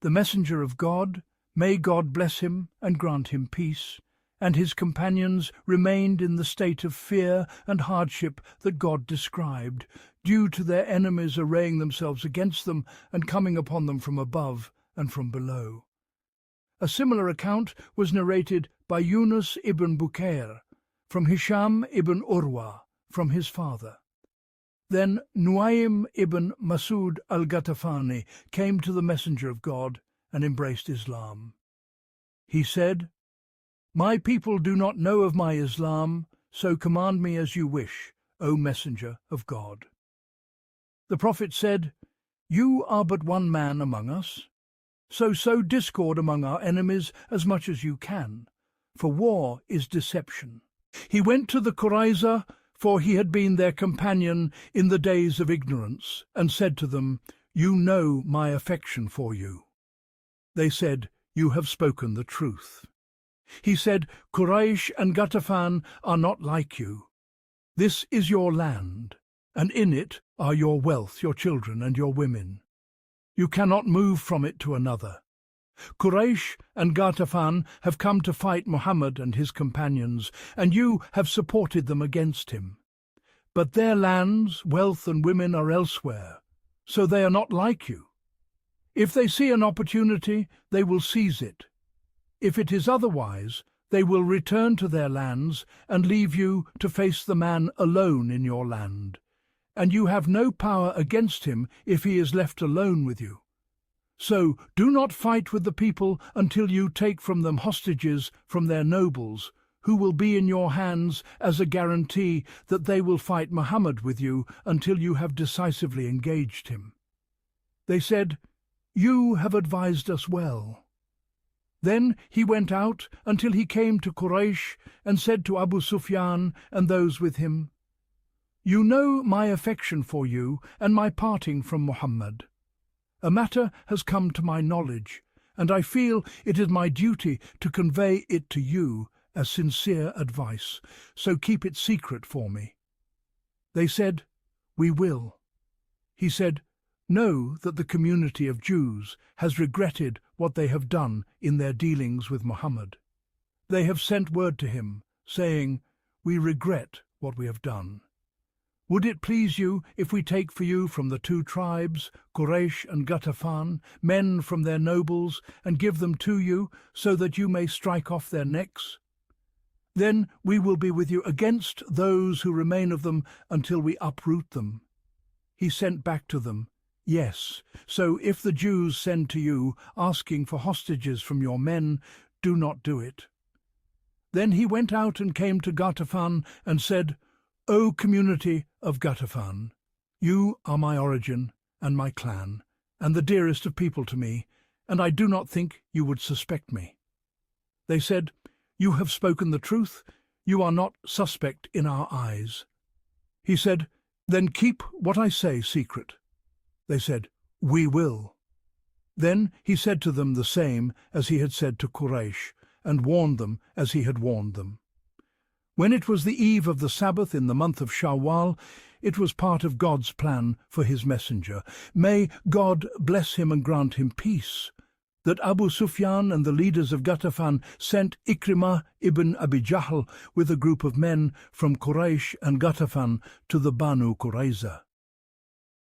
The messenger of God, may God bless him and grant him peace, and his companions remained in the state of fear and hardship that God described, due to their enemies arraying themselves against them and coming upon them from above and from below. A similar account was narrated by Yunus ibn Bukair, from Hisham ibn Urwa, from his father. Then Nuaym ibn Masud al-Ghatafani came to the messenger of God and embraced Islam. He said, "My people do not know of my Islam, so command me as you wish, O messenger of God." The Prophet said, "You are but one man among us, so sow discord among our enemies as much as you can, for war is deception." He went to the Qurayza, for he had been their companion in the days of ignorance, and said to them, "You know my affection for you." They said, "You have spoken the truth." He said, "Quraysh and Ghatafan are not like you. This is your land, and in it are your wealth, your children, and your women. You cannot move from it to another. Quraysh and Ghatafan have come to fight Muḥammad and his companions, and you have supported them against him. But their lands, wealth, and women are elsewhere, so they are not like you. If they see an opportunity, they will seize it. If it is otherwise, they will return to their lands and leave you to face the man alone in your land, and you have no power against him if he is left alone with you. So do not fight with the people until you take from them hostages from their nobles, who will be in your hands as a guarantee that they will fight Muḥammad with you until you have decisively engaged him." They said, "You have advised us well." Then he went out until he came to Quraysh and said to Abu Sufyan and those with him, "You know my affection for you and my parting from Muḥammad. A matter has come to my knowledge, and I feel it is my duty to convey it to you as sincere advice, so keep it secret for me." They said, "We will." He said, "Know that the community of Jews has regretted what they have done in their dealings with Muḥammad. They have sent word to him, saying, 'We regret what we have done. Would it please you if we take for you from the two tribes, Quraysh and Ghatafan, men from their nobles, and give them to you, so that you may strike off their necks? Then we will be with you against those who remain of them until we uproot them.' He sent back to them, 'Yes, so if the Jews send to you, asking for hostages from your men, do not do it.' Then he went out and came to Ghatafan and said, 'O community of Ghatafan, you are my origin and my clan, and the dearest of people to me, and I do not think you would suspect me.' They said, 'You have spoken the truth. You are not suspect in our eyes.' He said, 'Then keep what I say secret.' They said, 'We will.' Then he said to them the same as he had said to Quraysh, and warned them as he had warned them. When it was the eve of the Sabbath in the month of Shawwal, it was part of God's plan for his messenger, may God bless him and grant him peace, that Abu Sufyan and the leaders of Ghatafan sent Ikrimah ibn Abi Jahl with a group of men from Quraysh and Ghatafan to the Banu Qurayza.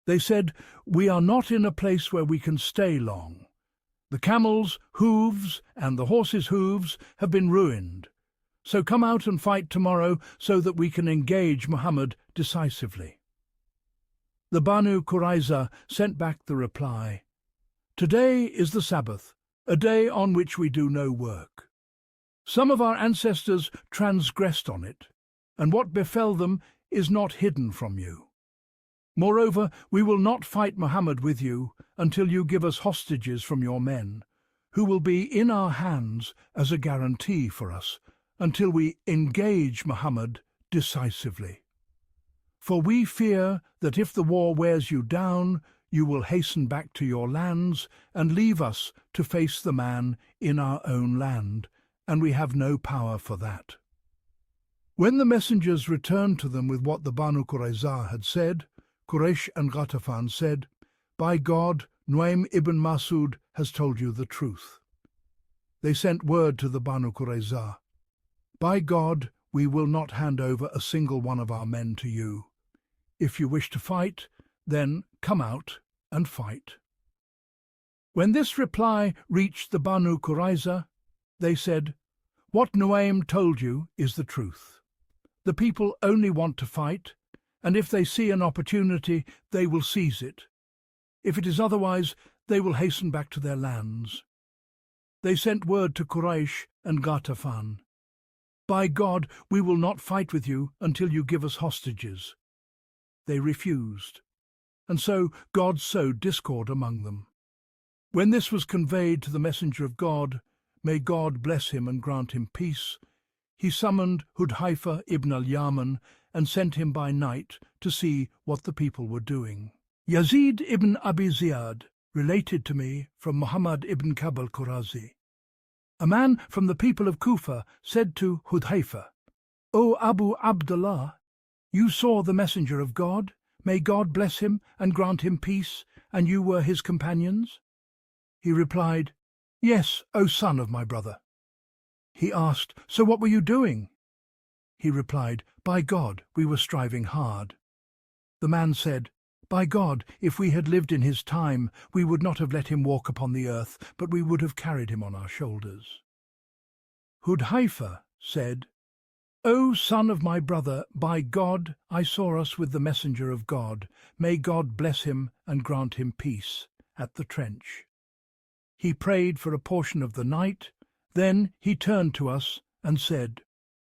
They said, 'We are not in a place where we can stay long. The camels' hooves and the horses' hooves have been ruined. So come out and fight tomorrow so that we can engage Muhammad decisively." The Banu Qurayza sent back the reply, "Today is the Sabbath, a day on which we do no work. Some of our ancestors transgressed on it, and what befell them is not hidden from you. Moreover, we will not fight Muhammad with you until you give us hostages from your men, who will be in our hands as a guarantee for us until we engage Muhammad decisively. For we fear that if the war wears you down, you will hasten back to your lands and leave us to face the man in our own land, and we have no power for that." When the messengers returned to them with what the Banu Qurayza had said, Quraysh and Ghatafan said, "By God, Nuaym ibn Masud has told you the truth." They sent word to the Banu Qurayza, "By God, we will not hand over a single one of our men to you. If you wish to fight, then come out and fight." When this reply reached the Banu Qurayza, they said, "What Nuaym told you is the truth. The people only want to fight, and if they see an opportunity, they will seize it. If it is otherwise, they will hasten back to their lands." They sent word to Quraysh and Ghatafan, "By God, we will not fight with you until you give us hostages." They refused, and so God sowed discord among them. When this was conveyed to the messenger of God, may God bless him and grant him peace, he summoned Hudhayfa ibn al-Yaman and sent him by night to see what the people were doing. Yazid ibn Abi Ziyad related to me from Muḥammad ibn Ka'b al-Qurazi. A man from the people of Kufa said to Hudhayfa, "O Abu Abdullah, you saw the messenger of God, may God bless him and grant him peace, and you were his companions?" He replied, "Yes, O son of my brother." He asked, "So what were you doing?" He replied, "By God, we were striving hard." The man said, "By God, if we had lived in his time, we would not have let him walk upon the earth, but we would have carried him on our shoulders." Hudhayfa said, "O son of my brother, by God, I saw us with the messenger of God, may God bless him and grant him peace, at the trench. He prayed for a portion of the night, then he turned to us and said,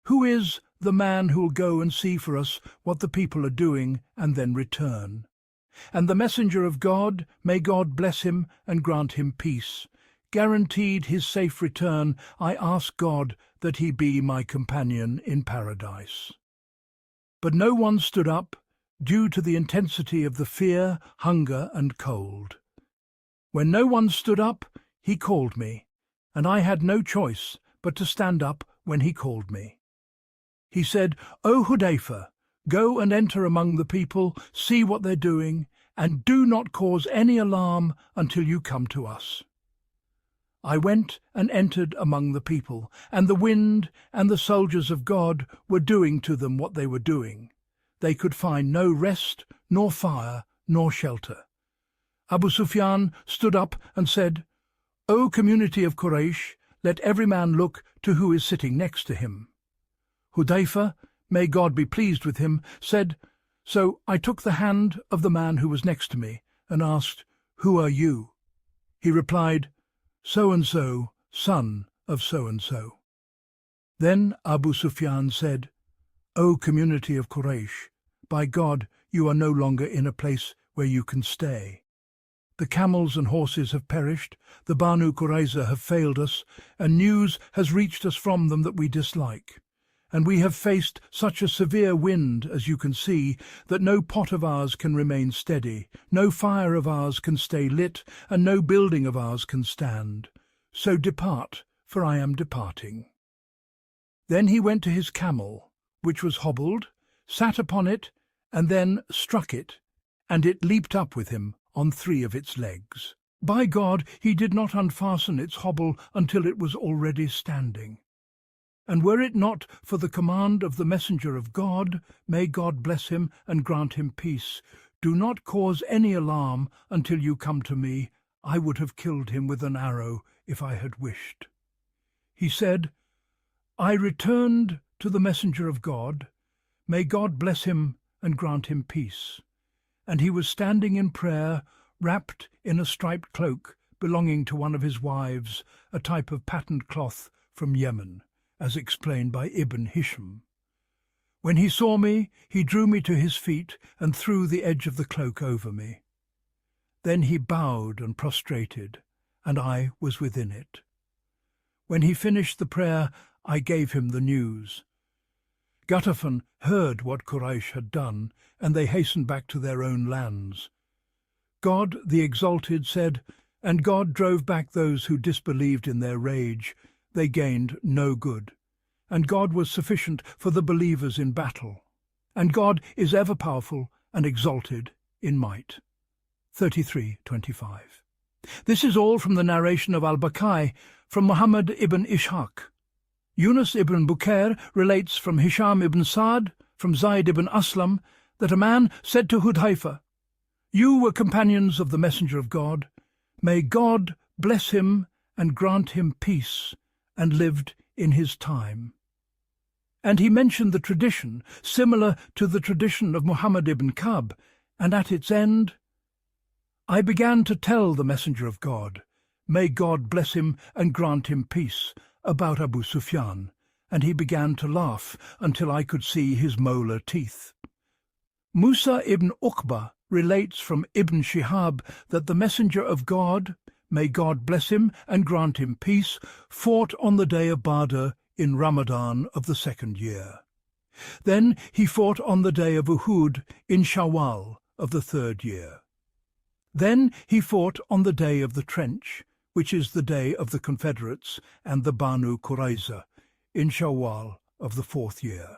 'Who is the man who will go and see for us what the people are doing and then return?' And the messenger of God, may God bless him and grant him peace, guaranteed his safe return. I ask God that he be my companion in paradise." But no one stood up, due to the intensity of the fear, hunger, and cold. When no one stood up, he called me, and I had no choice but to stand up when he called me. He said, "O Hudayfa, go and enter among the people, see what they're doing, and do not cause any alarm until you come to us." I went and entered among the people, and the wind and the soldiers of God were doing to them what they were doing. They could find no rest, nor fire, nor shelter. Abu Sufyan stood up and said, "O community of Quraysh, let every man look to who is sitting next to him." Hudayfa, may God be pleased with him, said, "So I took the hand of the man who was next to me and asked, 'Who are you?' He replied, 'So-and-so, son of so-and-so.' Then Abu Sufyan said, "O community of Quraysh, by God, you are no longer in a place where you can stay. The camels and horses have perished, the Banu Qurayza have failed us, and news has reached us from them that we dislike. And we have faced such a severe wind, as you can see, that no pot of ours can remain steady, no fire of ours can stay lit, and no building of ours can stand. So depart, for I am departing." Then he went to his camel, which was hobbled, sat upon it, and then struck it, and it leaped up with him on 3 of its legs. By God, he did not unfasten its hobble until it was already standing. And were it not for the command of the messenger of God, may God bless him and grant him peace, do not cause any alarm until you come to me, I would have killed him with an arrow if I had wished. He said, I returned to the messenger of God. May God bless him and grant him peace. And he was standing in prayer, wrapped in a striped cloak belonging to one of his wives, a type of patterned cloth from Yemen, as explained by Ibn Hisham. When he saw me, he drew me to his feet and threw the edge of the cloak over me. Then he bowed and prostrated, and I was within it. When he finished the prayer, I gave him the news. Ghatafan heard what Quraysh had done, and they hastened back to their own lands. God, the Exalted, said, and God drove back those who disbelieved in their rage. They gained no good. And God was sufficient for the believers in battle. And God is ever powerful and exalted in might. 33:25. This is all from the narration of Al-Baqai from Muḥammad ibn Ishaq. Yunus ibn Bukair relates from Hisham ibn Sa'd, from Zayd ibn Aslam, that a man said to Hudhaifa, You were companions of the Messenger of God. May God bless him and grant him peace, and lived in his time. And he mentioned the tradition, similar to the tradition of Muḥammad ibn Ka'b, and at its end, I began to tell the Messenger of God, may God bless him and grant him peace, about Abu Sufyan, and he began to laugh until I could see his molar teeth. Musa ibn Uqba relates from Ibn Shihab that the Messenger of God, may God bless him and grant him peace, fought on the day of Badr in Ramadan of the 2nd year. Then he fought on the day of Uhud in Shawwal of the 3rd year. Then he fought on the day of the Trench, which is the day of the Confederates and the Banu Qurayza, in Shawwal of the 4th year.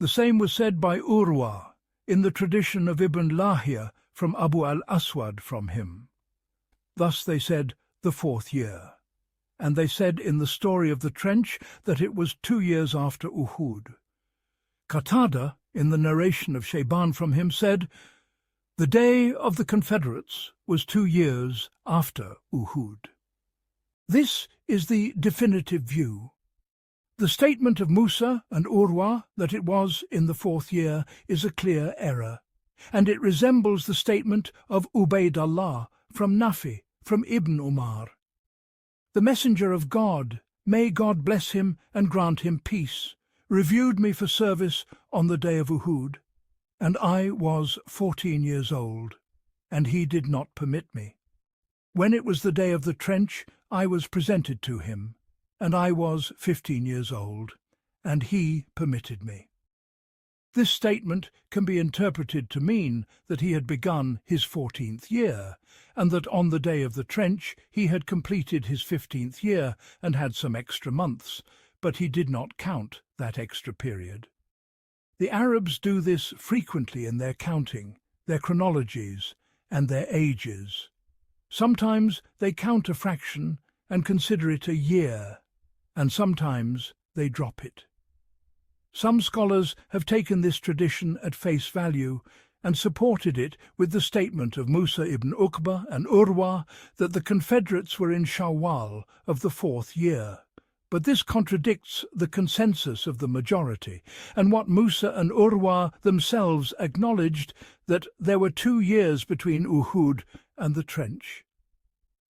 The same was said by Urwa in the tradition of Ibn Lahia from Abu al-Aswad from him. Thus they said the 4th year. And they said in the story of the Trench that it was 2 years after Uhud. Qatada, in the narration of Shayban from him, said, the day of the Confederates was 2 years after Uhud. This is the definitive view. The statement of Musa and Urwa that it was in the 4th year is a clear error, and it resembles the statement of Ubaydullah from Nafi, from Ibn Umar. The Messenger of God, may God bless him and grant him peace, reviewed me for service on the day of Uhud, and I was 14 years old, and he did not permit me. When it was the day of the Trench, I was presented to him, and I was 15 years old, and he permitted me. This statement can be interpreted to mean that he had begun his 14th year, and that on the day of the Trench he had completed his 15th year and had some extra months, but he did not count that extra period. The Arabs do this frequently in their counting, their chronologies, and their ages. Sometimes they count a fraction and consider it a year, and sometimes they drop it. Some scholars have taken this tradition at face value and supported it with the statement of Musa ibn Uqba and Urwa that the Confederates were in Shawwal of the 4th year. But this contradicts the consensus of the majority, and what Musa and Urwa themselves acknowledged, that there were 2 years between Uhud and the Trench.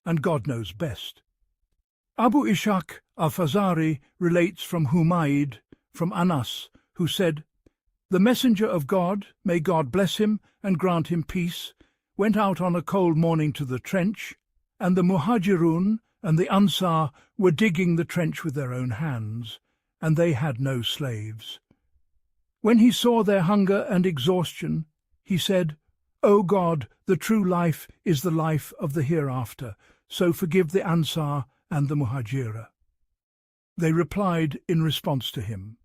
And God knows best. Abu Ishaq al-Fazari relates from Humayd, from Anas, who said, the Messenger of God, may God bless him and grant him peace, went out on a cold morning to the Trench, and the Muhajirun and the Ansar were digging the trench with their own hands, and they had no slaves. When he saw their hunger and exhaustion, he said, O God, the true life is the life of the hereafter, so forgive the Ansar and the Muhajira. They replied in response to him,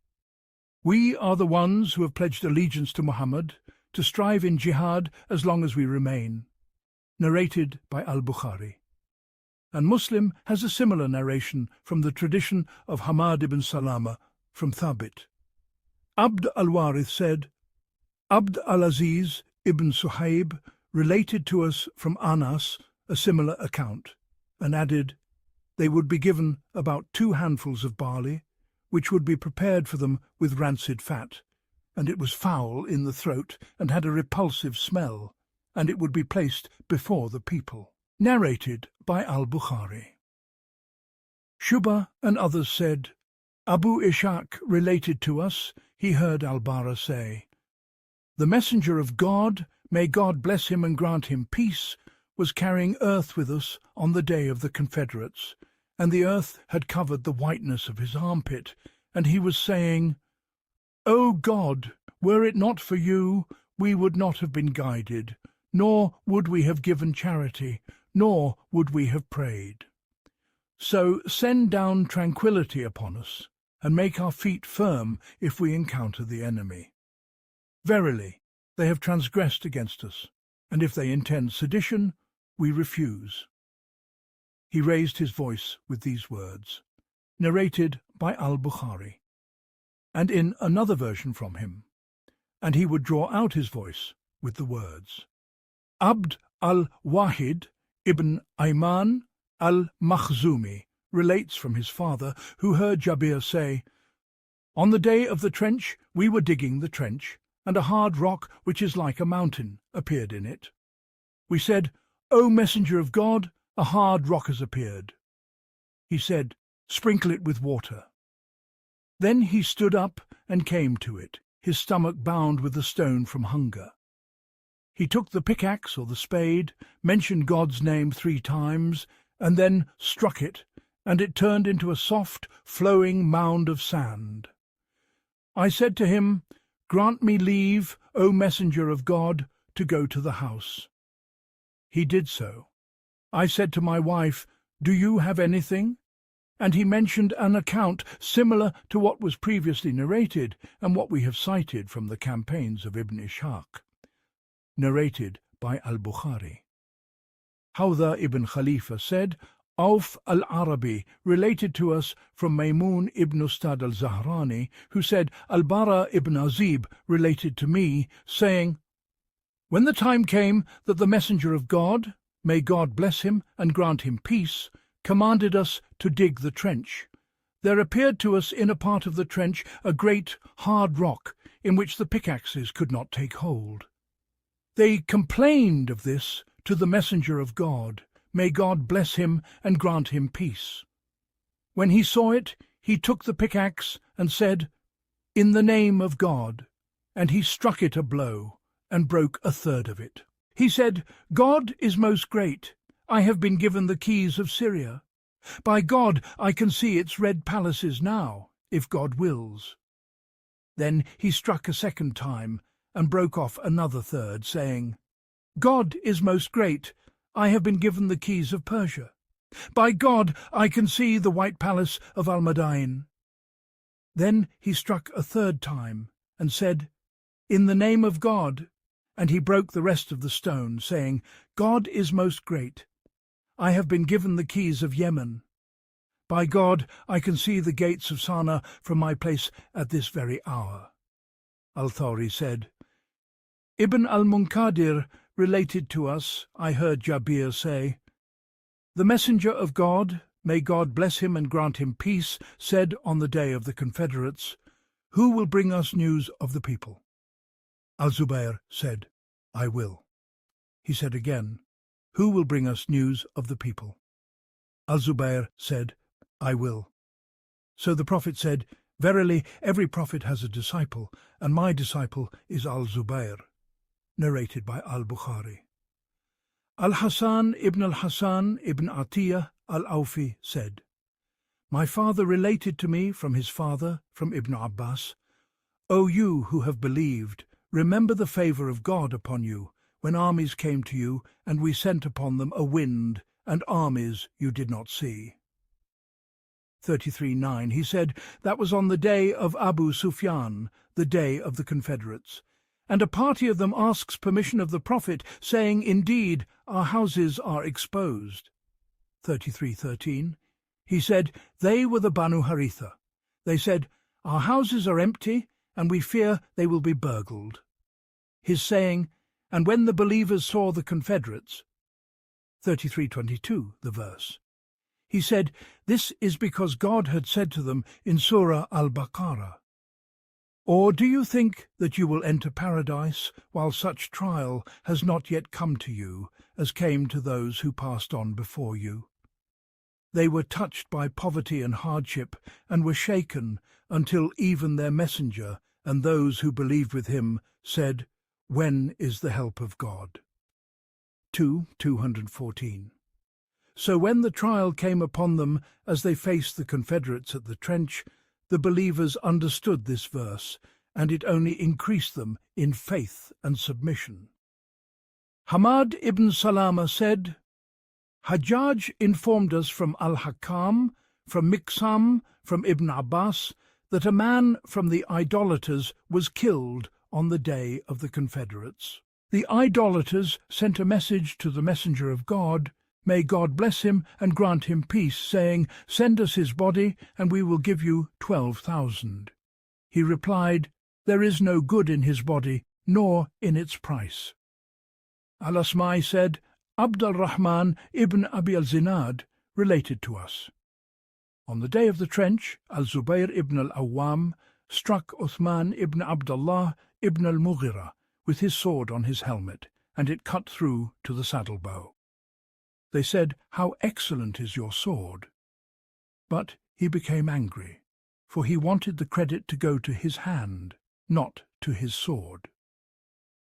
we are the ones who have pledged allegiance to Muhammad, to strive in jihad as long as we remain. Narrated by Al-Bukhari. And Muslim has a similar narration from the tradition of Hammad ibn Salama from Thabit. Abd al-Warith said, Abd al-Aziz ibn Suhaib related to us from Anas a similar account, and added, they would be given about 2 handfuls of barley, which would be prepared for them with rancid fat, and it was foul in the throat and had a repulsive smell, and it would be placed before the people. Narrated by Al-Bukhari. Shubha and others said, Abu Ishaq related to us, he heard Al-Bara say, the messenger of God, may God bless him and grant him peace, was carrying earth with us on the day of the Confederates, and the earth had covered the whiteness of his armpit, and he was saying, O God, were it not for you, we would not have been guided, nor would we have given charity, nor would we have prayed. So send down tranquillity upon us, and make our feet firm if we encounter the enemy. Verily, they have transgressed against us, and if they intend sedition, we refuse. He raised his voice with these words, narrated by Al-Bukhari, and in another version from him, and he would draw out his voice with the words. Abd al-Wahid ibn Ayman al-Makhzumi relates from his father, who heard Jabir say, on the day of the trench we were digging the trench, and a hard rock which is like a mountain appeared in it. We said, O Messenger of God, a hard rock has appeared. He said, sprinkle it with water. Then he stood up and came to it, his stomach bound with the stone from hunger. He took the pickaxe or the spade, mentioned God's name 3 times, and then struck it, and it turned into a soft, flowing mound of sand. I said to him, grant me leave, O Messenger of God, to go to the house. He did so. I said to my wife, do you have anything? And he mentioned an account similar to what was previously narrated and what we have cited from the campaigns of Ibn Ishaq. Narrated by Al-Bukhari. Hawdha ibn Khalifa said, Auf al-Arabi related to us from Maymun ibn Ustad al-Zahrani, who said, Al-Bara ibn Azib related to me, saying, when the time came that the Messenger of God, may God bless him and grant him peace, commanded us to dig the trench, there appeared to us in a part of the trench a great hard rock in which the pickaxes could not take hold. They complained of this to the Messenger of God, may God bless him and grant him peace. When he saw it, he took the pickaxe and said, in the name of God, and he struck it a blow and broke a third of it. He said, God is most great. I have been given the keys of Syria. By God, I can see its red palaces now, if God wills. Then he struck a second time and broke off another third, saying, God is most great. I have been given the keys of Persia. By God, I can see the white palace of Al-Madain. Then he struck a third time and said, in the name of God, and he broke the rest of the stone, saying, God is most great. I have been given the keys of Yemen. By God, I can see the gates of Sana from my place at this very hour. Al-Thawri said, Ibn al-Munkadir related to us, I heard Jabir say, the Messenger of God, may God bless him and grant him peace, said on the day of the Confederates, who will bring us news of the people? Al-Zubayr said, I will. He said again, who will bring us news of the people? Al-Zubayr said, I will. So the Prophet said, verily every prophet has a disciple, and my disciple is Al-Zubayr. Narrated by Al-Bukhari. Al-Hasan ibn Atiyah al-Awfi said, my father related to me from his father, from Ibn Abbas, O you who have believed, remember the favour of God upon you, when armies came to you, and we sent upon them a wind, and armies you did not see. 33:9 He said, that was on the day of Abu Sufyan, the day of the Confederates. And a party of them asks permission of the Prophet, saying, indeed, our houses are exposed. 33:13 He said, they were the Banu Haritha. They said, our houses are empty, and we fear they will be burgled. His saying, and when the believers saw the Confederates. 33:22, the verse. He said, "This is because God had said to them in Surah Al-Baqarah, 'Or do you think that you will enter paradise while such trial has not yet come to you as came to those who passed on before you?' They were touched by poverty and hardship and were shaken until even their messenger and those who believed with him said, 'When is the help of God?'" 2:214. So when the trial came upon them as they faced the Confederates at the trench, the believers understood this verse, and it only increased them in faith and submission. Aḥmad ibn Salama said, "Hajjaj informed us from Al-Hakam, from Miqsam, from Ibn Abbas, that a man from the idolaters was killed on the day of the Confederates. The idolaters sent a message to the messenger of God, may God bless him and grant him peace, saying, 'Send us his body, and we will give you 12,000. He replied, 'There is no good in his body, nor in its price.'" Al-Asma'i said, "Abd al-Rahman ibn Abi al-Zinad related to us. On the day of the trench, Al-Zubayr ibn al-Awwam struck Uthman ibn Abdullah ibn al-Mughira with his sword on his helmet, and it cut through to the saddle bow. They said, "How excellent is your sword!" But he became angry, for he wanted the credit to go to his hand, not to his sword.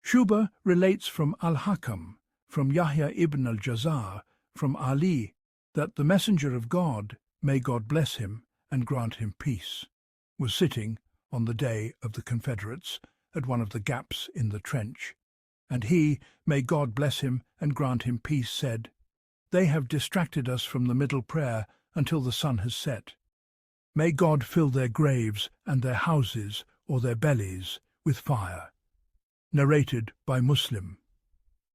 Shuba relates from Al-Hakam, from Yahya ibn al-Jazar, from Ali, that the messenger of God, may God bless him and grant him peace, was sitting on the day of the Confederates at one of the gaps in the trench, and he, may God bless him and grant him peace, said, "They have distracted us from the middle prayer until the sun has set. May God fill their graves and their houses or their bellies with fire." Narrated by Muslim.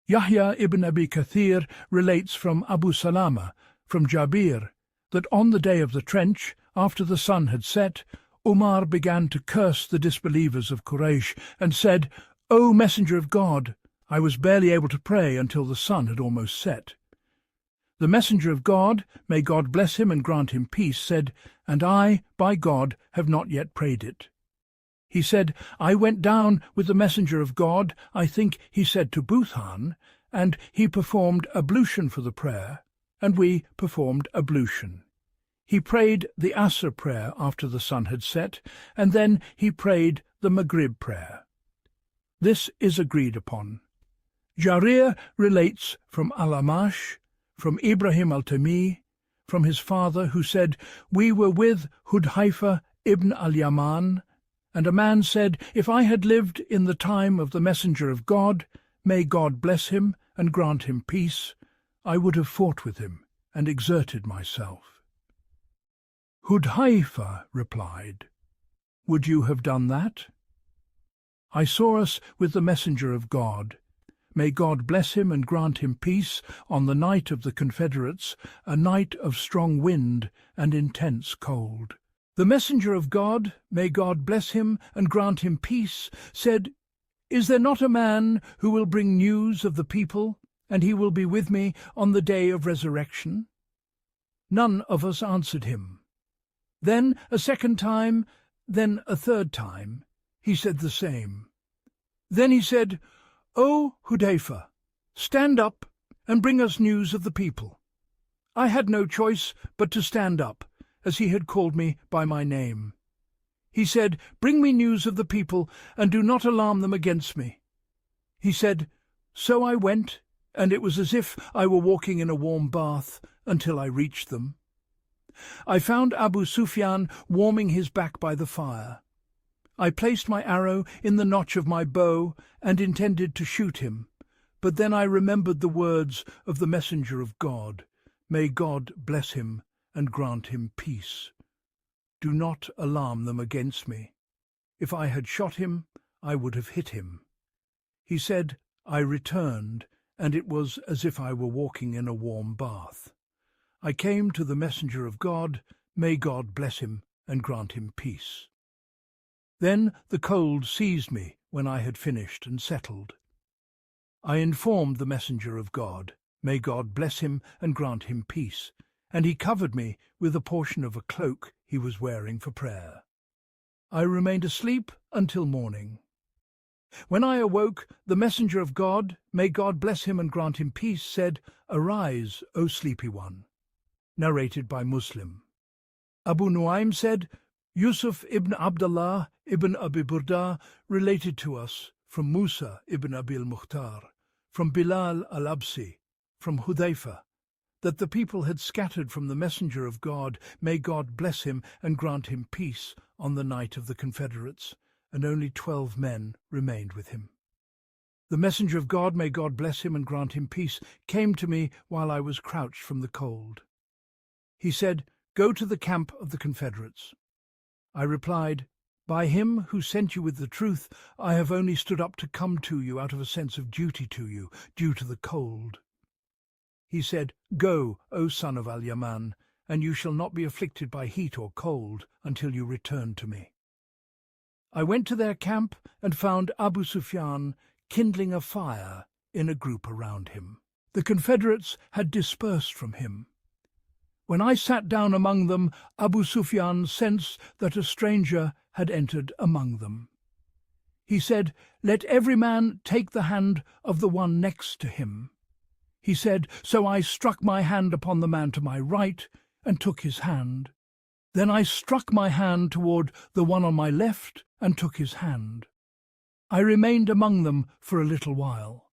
Yahya ibn Abi Kathir relates from Abu Salama, from Jabir, that on the day of the trench, after the sun had set, Umar began to curse the disbelievers of Quraysh and said, "O Messenger of God, I was barely able to pray until the sun had almost set." The Messenger of God, may God bless him and grant him peace, said, "And I, by God, have not yet prayed it." He said, "I went down with the Messenger of God, I think he said to Buthan, and he performed ablution for the prayer, and we performed ablution. He prayed the Asr prayer after the sun had set, and then he prayed the Maghrib prayer. This is agreed upon." Jarir relates from Al-Amash, from Ibrahim al-Tami, from his father, who said, "We were with Hudhaifa ibn al-Yaman, and a man said, 'If I had lived in the time of the Messenger of God, may God bless him and grant him peace, I would have fought with him and exerted myself.' Hudhaifa replied, 'Would you have done that?' I saw us with the Messenger of God, may God bless him and grant him peace, on the night of the Confederates, a night of strong wind and intense cold. The Messenger of God, may God bless him and grant him peace, said, 'Is there not a man who will bring news of the people, and he will be with me on the day of resurrection?' None of us answered him. Then a second time, then a third time, he said the same. Then he said, 'O Hudayfa, stand up and bring us news of the people.' I had no choice but to stand up, as he had called me by my name. He said, 'Bring me news of the people, and do not alarm them against me.' He said, so I went, and it was as if I were walking in a warm bath until I reached them. I found Abu Sufyan warming his back by the fire. I placed my arrow in the notch of my bow and intended to shoot him, but then I remembered the words of the Messenger of God, may God bless him and grant him peace. Do not alarm them against me. If I had shot him, I would have hit him. He said, I returned, and it was as if I were walking in a warm bath. I came to the Messenger of God, may God bless him and grant him peace. Then the cold seized me when I had finished and settled. I informed the Messenger of God, may God bless him and grant him peace, and he covered me with a portion of a cloak he was wearing for prayer. I remained asleep until morning. When I awoke, the messenger of God, may God bless him and grant him peace, said, "Arise, O sleepy one." Narrated by Muslim. Abu Nuaym said, Yusuf ibn Abdullah ibn Abi Burda related to us from Musa ibn Abil Mukhtar, from Bilal al-Absi, from Hudayfa, that the people had scattered from the messenger of God, may God bless him and grant him peace, on the night of the Confederates, and only 12 men remained with him. The messenger of God, may God bless him and grant him peace, came to me while I was crouched from the cold. He said, "Go to the camp of the Confederates." I replied, "By him who sent you with the truth, I have only stood up to come to you out of a sense of duty to you, due to the cold." He said, "Go, O son of Al-Yaman, and you shall not be afflicted by heat or cold until you return to me." I went to their camp and found Abu Sufyan kindling a fire in a group around him. The Confederates had dispersed from him. When I sat down among them, Abu Sufyan sensed that a stranger had entered among them. He said, "Let every man take the hand of the one next to him." He said, so I struck my hand upon the man to my right and took his hand. Then I struck my hand toward the one on my left and took his hand. I remained among them for a little while.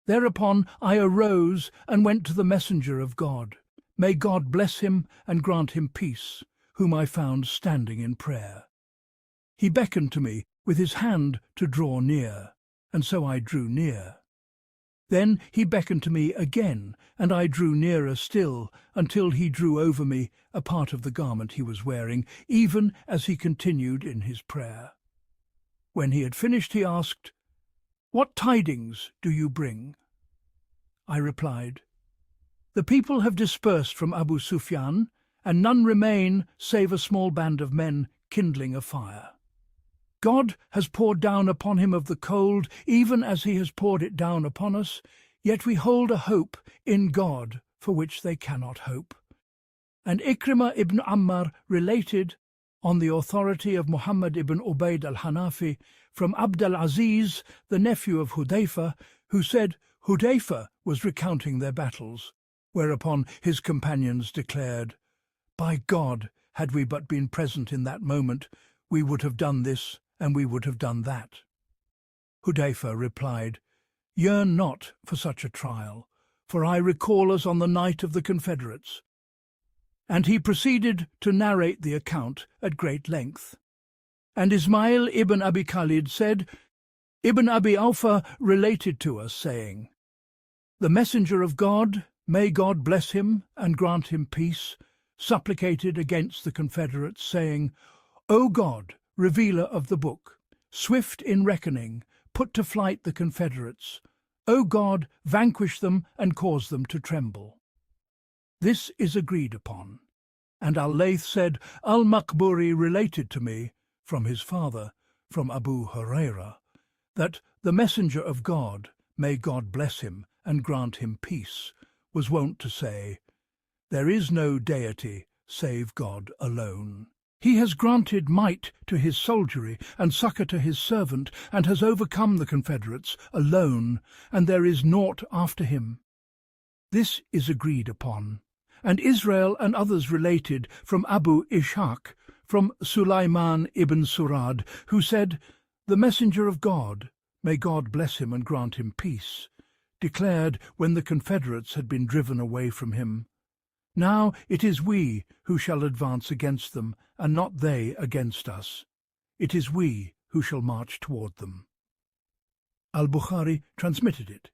Thereupon I arose and went to the messenger of God. May God bless him and grant him peace, whom I found standing in prayer. He beckoned to me with his hand to draw near, and so I drew near. Then he beckoned to me again, and I drew nearer still, until he drew over me a part of the garment he was wearing, even as he continued in his prayer. When he had finished, he asked, "What tidings do you bring?" I replied, "The people have dispersed from Abu Sufyan, and none remain save a small band of men kindling a fire. God has poured down upon him of the cold, even as he has poured it down upon us, yet we hold a hope in God for which they cannot hope." And Ikrimah ibn Ammar related, on the authority of Muḥammad ibn Ubayd al-Hanafi, from Abd al-Aziz, the nephew of Hudayfa, who said Hudayfa was recounting their battles, whereupon his companions declared, "By God, had we but been present in that moment, we would have done this and we would have done that." Hudayfa replied, "Yearn not for such a trial, for I recall us on the night of the Confederates." And he proceeded to narrate the account at great length. And Ismail ibn Abi Khalid said, Ibn Abi Awfa related to us, saying, "The messenger of God, may God bless him and grant him peace, supplicated against the Confederates, saying, O God, revealer of the book, swift in reckoning, put to flight the Confederates. O God, vanquish them and cause them to tremble." This is agreed upon. And Al-Layth said, Al-Maqburi related to me, from his father, from Abu Hurairah, that the messenger of God, may God bless him and grant him peace, was wont to say, "There is no deity save God alone. He has granted might to his soldiery and succour to his servant, and has overcome the Confederates alone, and there is naught after him." This is agreed upon. And Israel and others related from Abu Ishaq, from Sulaiman ibn Surad, who said, "The messenger of God, may God bless him and grant him peace, declared when the Confederates had been driven away from him, Now it is we who shall advance against them, and not they against us. It is we who shall march toward them." Al-Bukhari transmitted it.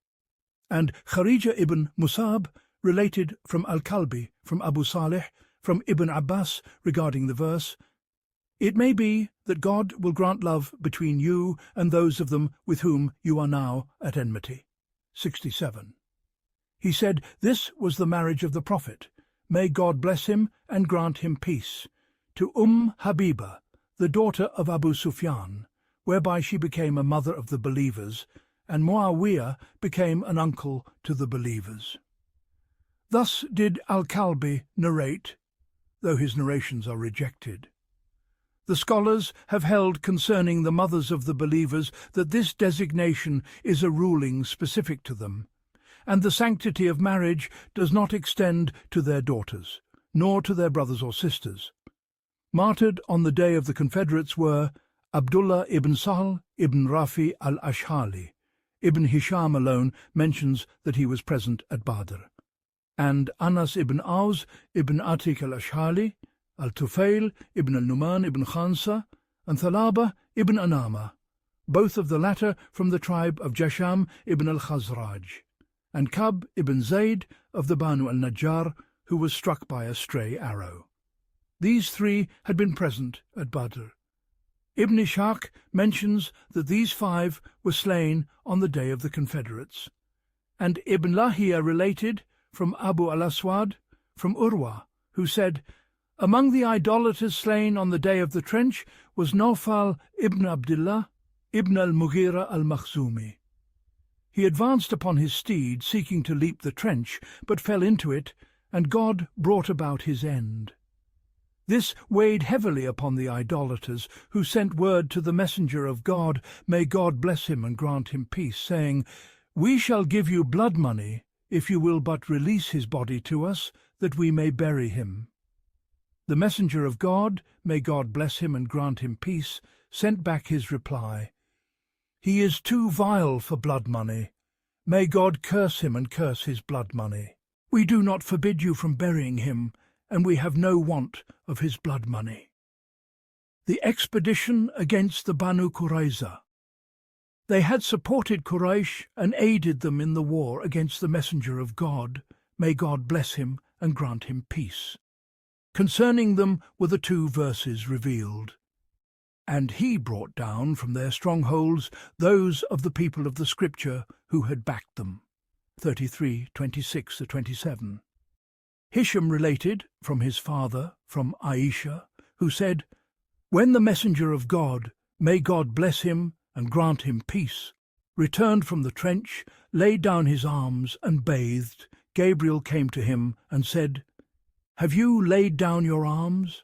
And Kharija ibn Musab related from Al-Kalbi, from Abu Salih, from Ibn Abbas regarding the verse, "It may be that God will grant love between you and those of them with whom you are now at enmity." 67. He said, "This was the marriage of the Prophet, may God bless him and grant him peace, to Habiba, the daughter of Abu Sufyan, whereby she became a mother of the believers, and Muawiyah became an uncle to the believers." Thus did Al-Kalbi narrate, though his narrations are rejected. The scholars have held concerning the mothers of the believers that this designation is a ruling specific to them, and the sanctity of marriage does not extend to their daughters, nor to their brothers or sisters. Martyred on the day of the Confederates were Abdullah ibn Sahl ibn Rafi al-Ashhali. Ibn Hisham alone mentions that he was present at Badr, and Anas ibn Aus ibn Atik al-Ashhali, Al-Tufail ibn al-Numan ibn Khansa, and Thalaba ibn Anama, both of the latter from the tribe of Jasham ibn al-Khazraj, and Kab ibn Zayd of the Banu al-Najjar, who was struck by a stray arrow. These three had been present at Badr. Ibn Ishaq mentions that these 5 were slain on the day of the Confederates, and Ibn Lahiya related from Abu al-Aswad, from Urwa, who said, "Among the idolaters slain on the day of the trench was Nawfal ibn Abdullah ibn al-Mughira al-Makhzumi. He advanced upon his steed, seeking to leap the trench, but fell into it, and God brought about his end." This weighed heavily upon the idolaters, who sent word to the messenger of God, may God bless him and grant him peace, saying, "We shall give you blood money if you will but release his body to us, that we may bury him." The messenger of God, may God bless him and grant him peace, sent back his reply, "He is too vile for blood money. May God curse him and curse his blood money. We do not forbid you from burying him, and we have no want of his blood money." The expedition against the Banu Qurayza. They had supported Quraysh and aided them in the war against the messenger of God, may God bless him and grant him peace. Concerning them were the 2 verses revealed. "And he brought down from their strongholds those of the people of the Scripture who had backed them." 33:26-27. Hisham related from his father, from Aisha, who said, "When the messenger of God, may God bless him and grant him peace, returned from the trench, laid down his arms and bathed, Gabriel came to him and said, 'Have you laid down your arms?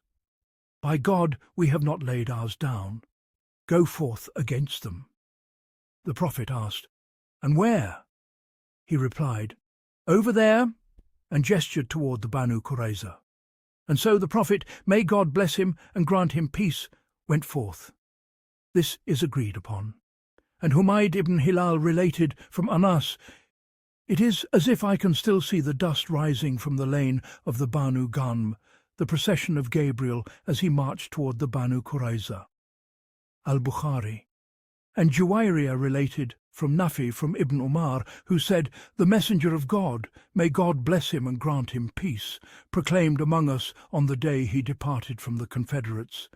By God, we have not laid ours down. Go forth against them.' The Prophet asked, 'And where?' He replied, 'Over there,' and gestured toward the Banu Qurayza. And so the Prophet, may God bless him and grant him peace, went forth. This is agreed upon. And Humayd ibn Hilal related from Anas, "It is as if I can still see the dust rising from the lane of the Banu Ghanm, the procession of Gabriel as he marched toward the Banu Qurayza." Al-Bukhari. And Juwayriya related from Nafi from Ibn Umar, who said, "The messenger of God, may God bless him and grant him peace, proclaimed among us on the day he departed from the Confederates,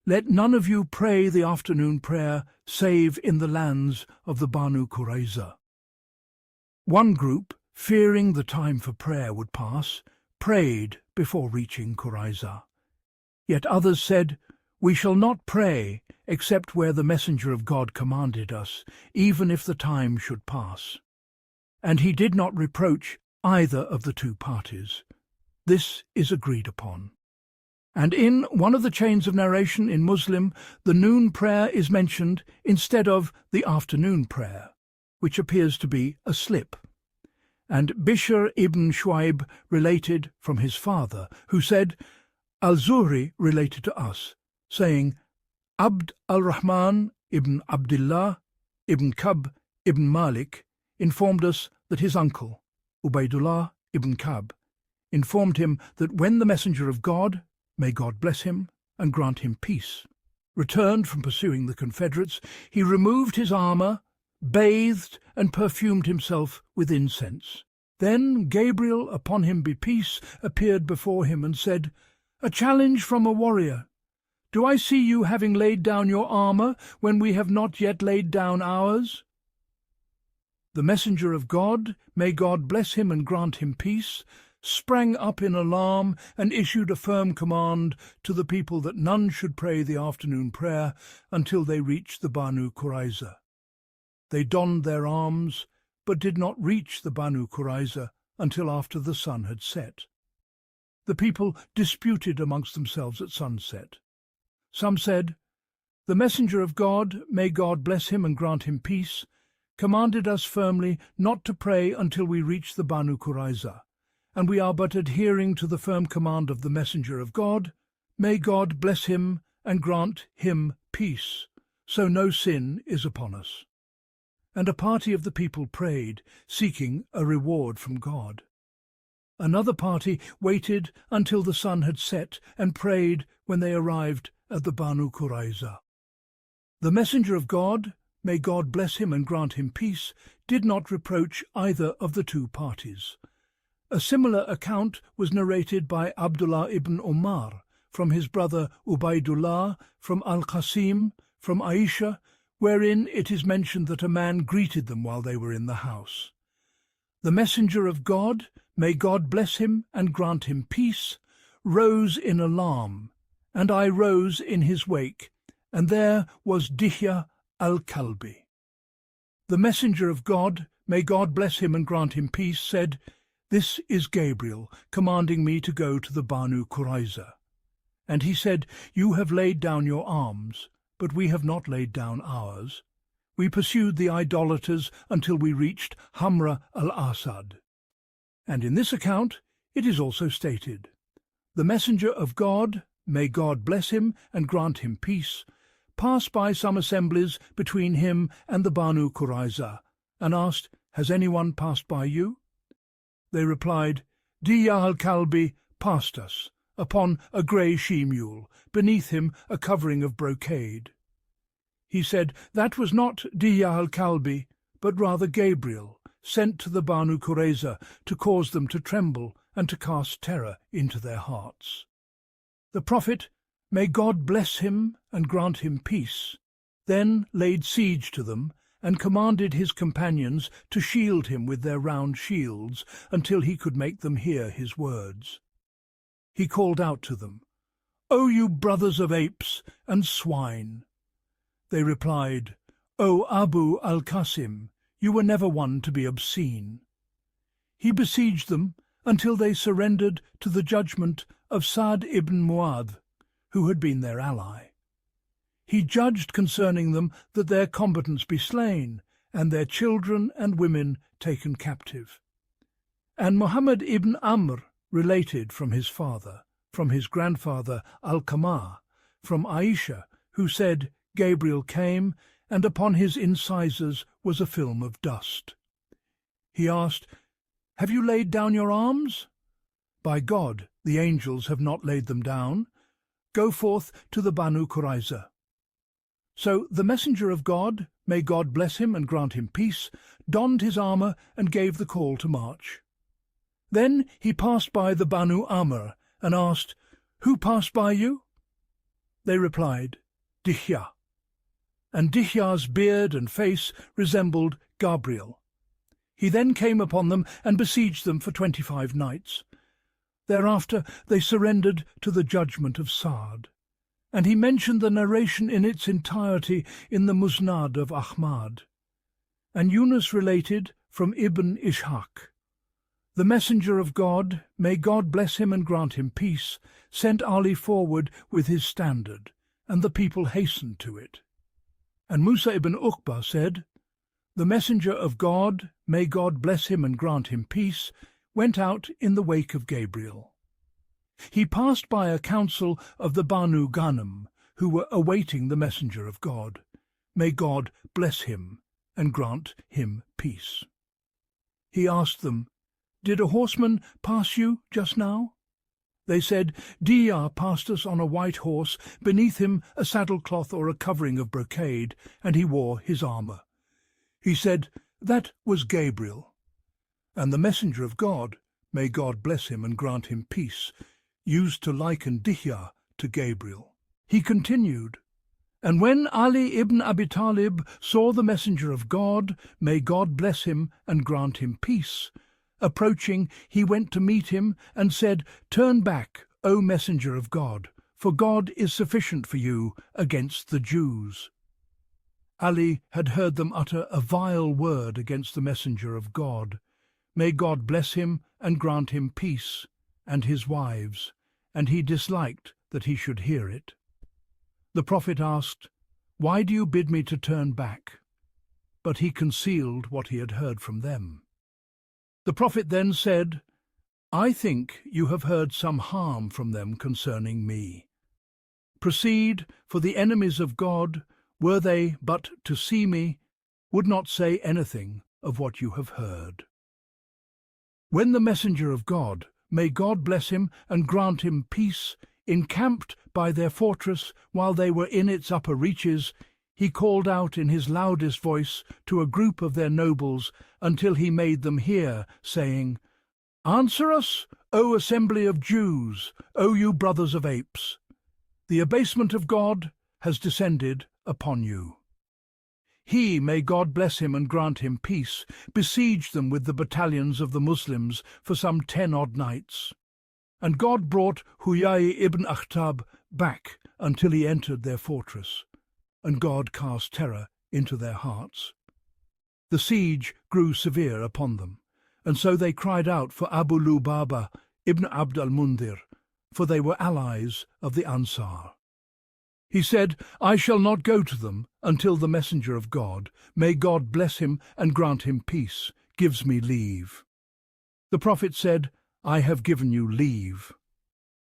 'Let none of you pray the afternoon prayer save in the lands of the Banu Qurayza.'" One group, fearing the time for prayer would pass, prayed before reaching Qurayza. Yet others said, "We shall not pray except where the messenger of God commanded us, even if the time should pass." And he did not reproach either of the 2 parties. This is agreed upon. And in one of the chains of narration in Muslim, the noon prayer is mentioned instead of the afternoon prayer, which appears to be a slip. And Bishr ibn Shuaib related from his father, who said, Al-Zuhri related to us, saying, "Abd al-Rahman ibn Abdullah ibn Kab ibn Malik informed us that his uncle, Ubaydullah ibn Kab, informed him that when the messenger of God, may God bless him and grant him peace, returned from pursuing the Confederates, he removed his armour, bathed and perfumed himself with incense. Then Gabriel, upon him be peace, appeared before him and said, 'A challenge from a warrior. Do I see you having laid down your armour when we have not yet laid down ours?' The messenger of God, may God bless him and grant him peace, sprang up in alarm and issued a firm command to the people that none should pray the afternoon prayer until they reached the Banu Qurayza. They donned their arms, but did not reach the Banu Qurayza until after the sun had set. The people disputed amongst themselves at sunset. Some said, "The messenger of God, may God bless him and grant him peace, commanded us firmly not to pray until we reach the Banu Qurayza, and we are but adhering to the firm command of the messenger of God, may God bless him and grant him peace, so no sin is upon us." And a party of the people prayed, seeking a reward from God. Another party waited until the sun had set and prayed when they arrived at the Banu Qurayza. The messenger of God, may God bless him and grant him peace, did not reproach either of the two parties. A similar account was narrated by Abdullah ibn Umar, from his brother Ubaydullah, from Al-Qasim, from Aisha, wherein it is mentioned that a man greeted them while they were in the house. The messenger of God, may God bless him and grant him peace, rose in alarm, and I rose in his wake, and there was Dihya al-Kalbi. The messenger of God, may God bless him and grant him peace, said, "This is Gabriel, commanding me to go to the Banu Qurayza." And he said, "You have laid down your arms, but we have not laid down ours. We pursued the idolaters until we reached Hamra al-Asad." And in this account it is also stated, "The messenger of God, may God bless him and grant him peace, passed by some assemblies between him and the Banu Qurayza, and asked, 'Has anyone passed by you?' They replied, 'Dihya al-Kalbi passed us, upon a grey she-mule, beneath him a covering of brocade.' He said, 'That was not Dihya al-Kalbi, but rather Gabriel, sent to the Banu Qurayza to cause them to tremble and to cast terror into their hearts.' The Prophet, may God bless him and grant him peace, then laid siege to them and commanded his companions to shield him with their round shields until he could make them hear his words. He called out to them, 'O you brothers of apes and swine!' They replied, 'O Abu al-Qasim, you were never one to be obscene.' He besieged them until they surrendered to the judgment of Sa'd ibn Mu'adh, who had been their ally. He judged concerning them that their combatants be slain, and their children and women taken captive. And Muḥammad ibn Amr related from his father, from his grandfather Al-Qamah, from Aisha, who said, Gabriel came, and upon his incisors was a film of dust. He asked, 'Have you laid down your arms?' 'By God, the angels have not laid them down. Go forth to the Banu Qurayza.' So the messenger of God, may God bless him and grant him peace, donned his armour and gave the call to march. Then he passed by the Banu Amr and asked, 'Who passed by you?' They replied, 'Dihya.' And Dihya's beard and face resembled Gabriel. He then came upon them and besieged them for 25 nights. Thereafter they surrendered to the judgment of Sa'd. And he mentioned the narration in its entirety in the Musnad of Aḥmad. And Yunus related from Ibn Ishaq, "The messenger of God, may God bless him and grant him peace, sent Ali forward with his standard, and the people hastened to it." And Musa ibn Uqba said, "The messenger of God, may God bless him and grant him peace, went out in the wake of Gabriel. He passed by a council of the Banu Ghanem, who were awaiting the messenger of God. May God bless him and grant him peace. He asked them, 'Did a horseman pass you just now?' They said, 'Diyar passed us on a white horse, beneath him a saddlecloth or a covering of brocade, and he wore his armour.' He said, 'That was Gabriel.' And the messenger of God, may God bless him and grant him peace, used to liken Dihya to Gabriel. He continued, 'And when Ali ibn Abi Talib saw the messenger of God, may God bless him and grant him peace, approaching, he went to meet him and said, 'Turn back, O messenger of God, for God is sufficient for you against the Jews.' Ali had heard them utter a vile word against the messenger of God, may God bless him and grant him peace, and his wives, and he disliked that he should hear it. The Prophet asked, "Why do you bid me to turn back?" But he concealed what he had heard from them. The Prophet then said, "I think you have heard some harm from them concerning me. Proceed, for the enemies of God, were they but to see me, would not say anything of what you have heard." When the messenger of God, may God bless him and grant him peace, encamped by their fortress while they were in its upper reaches, he called out in his loudest voice to a group of their nobles until he made them hear, saying, "Answer us, O assembly of Jews, O you brothers of apes! The abasement of God has descended upon you. He, may God bless him and grant him peace, besieged them with the battalions of the Muslims for some 10 odd nights. And God brought Huyai ibn Akhtab back until he entered their fortress, and God cast terror into their hearts. The siege grew severe upon them, and so they cried out for Abu Lubaba ibn Abd al-Mundhir, for they were allies of the Ansar. He said, "I shall not go to them until the messenger of God, may God bless him and grant him peace, gives me leave." The Prophet said, "I have given you leave."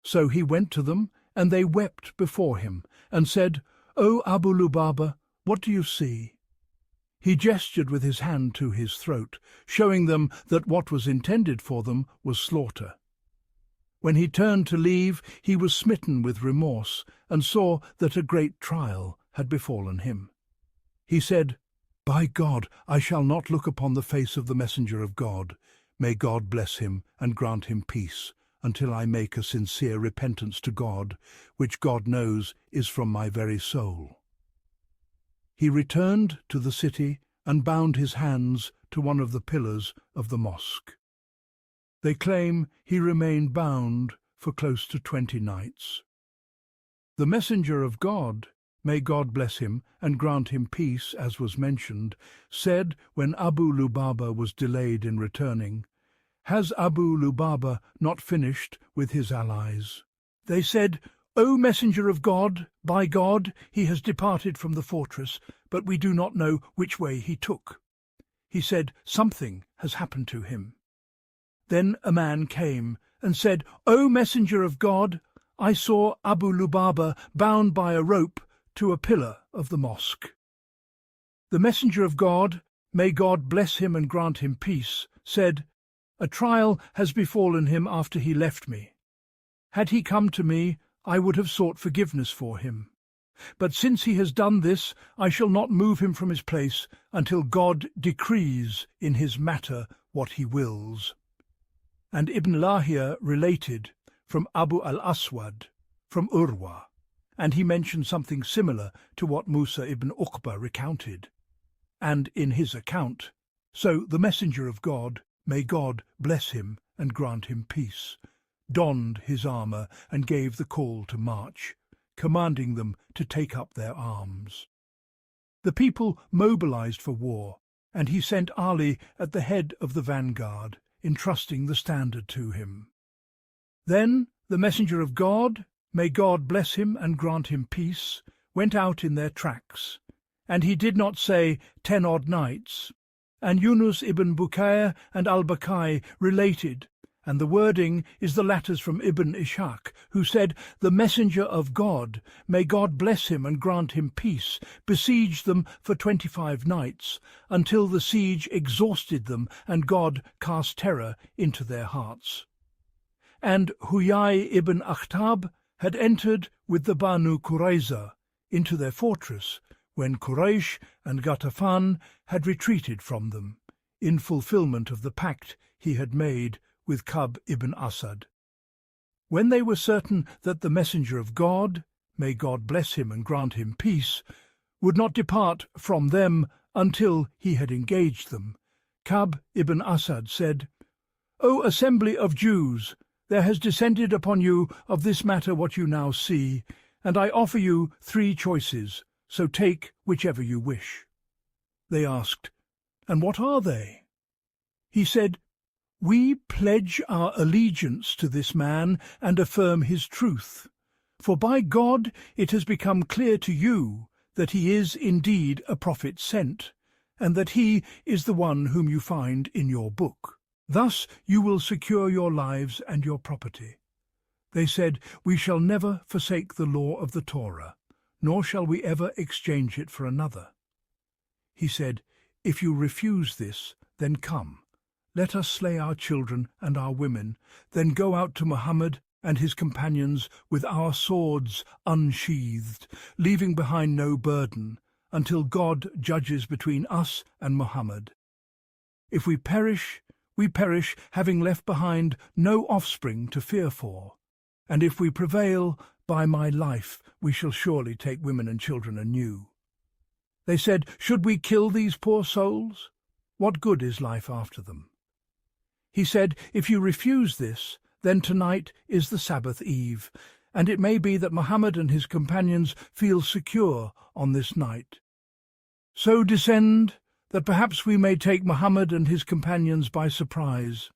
So he went to them, and they wept before him, and said, "O Abu Lubaba, what do you see?" He gestured with his hand to his throat, showing them that what was intended for them was slaughter. When he turned to leave, he was smitten with remorse, and saw that a great trial had befallen him. He said, "By God, I shall not look upon the face of the messenger of God, may God bless him and grant him peace, until I make a sincere repentance to God, which God knows is from my very soul." He returned to the city and bound his hands to one of the pillars of the mosque. They claim he remained bound for close to 20 nights. The messenger of God, may God bless him and grant him peace, as was mentioned, said when Abu Lubaba was delayed in returning, "Has Abu Lubaba not finished with his allies?" They said, "O messenger of God, by God, he has departed from the fortress, but we do not know which way he took." He said, "Something has happened to him." Then a man came and said, "O messenger of God, I saw Abu Lubaba bound by a rope to a pillar of the mosque." The messenger of God, may God bless him and grant him peace, said, "A trial has befallen him after he left me. Had he come to me, I would have sought forgiveness for him. But since he has done this, I shall not move him from his place until God decrees in his matter what he wills." And Ibn Lahia related from Abu al-Aswad, from Urwa, and he mentioned something similar to what Musa ibn Uqba recounted. And in his account, so the messenger of God, may God bless him and grant him peace, donned his armour and gave the call to march, commanding them to take up their arms. The people mobilized for war, and he sent Ali at the head of the vanguard, entrusting the standard to him. Then the messenger of God, may God bless him and grant him peace, went out in their tracks, and he did not say 10 odd nights. And Yunus ibn Bukayr and al-Bakai related, and the wording is the latter's from Ibn Ishaq, who said, "The messenger of God, may God bless him and grant him peace, besieged them for 25 nights, until the siege exhausted them, and God cast terror into their hearts." And Huyai ibn Akhtab had entered with the Banu Qurayza into their fortress, when Quraysh and Ghatafan had retreated from them, in fulfillment of the pact he had made with Ka'b ibn Asad. When they were certain that the messenger of God, may God bless him and grant him peace, would not depart from them until he had engaged them, Ka'b ibn Asad said, "O assembly of Jews, there has descended upon you of this matter what you now see, and I offer you 3 choices, so take whichever you wish." They asked, "And what are they?" He said, "We pledge our allegiance to this man and affirm his truth. For by God it has become clear to you that he is indeed a prophet sent, and that he is the one whom you find in your book. Thus you will secure your lives and your property." They said, "We shall never forsake the law of the Torah, nor shall we ever exchange it for another." He said, "If you refuse this, then come. Let us slay our children and our women, then go out to Muhammad and his companions with our swords unsheathed, leaving behind no burden, until God judges between us and Muhammad. If we perish, having left behind no offspring to fear for. And if we prevail, by my life, we shall surely take women and children anew." They said, "Should we kill these poor souls? What good is life after them?" He said, "If you refuse this, then tonight is the Sabbath eve, and it may be that Muhammad and his companions feel secure on this night. So descend, that perhaps we may take Muhammad and his companions by surprise."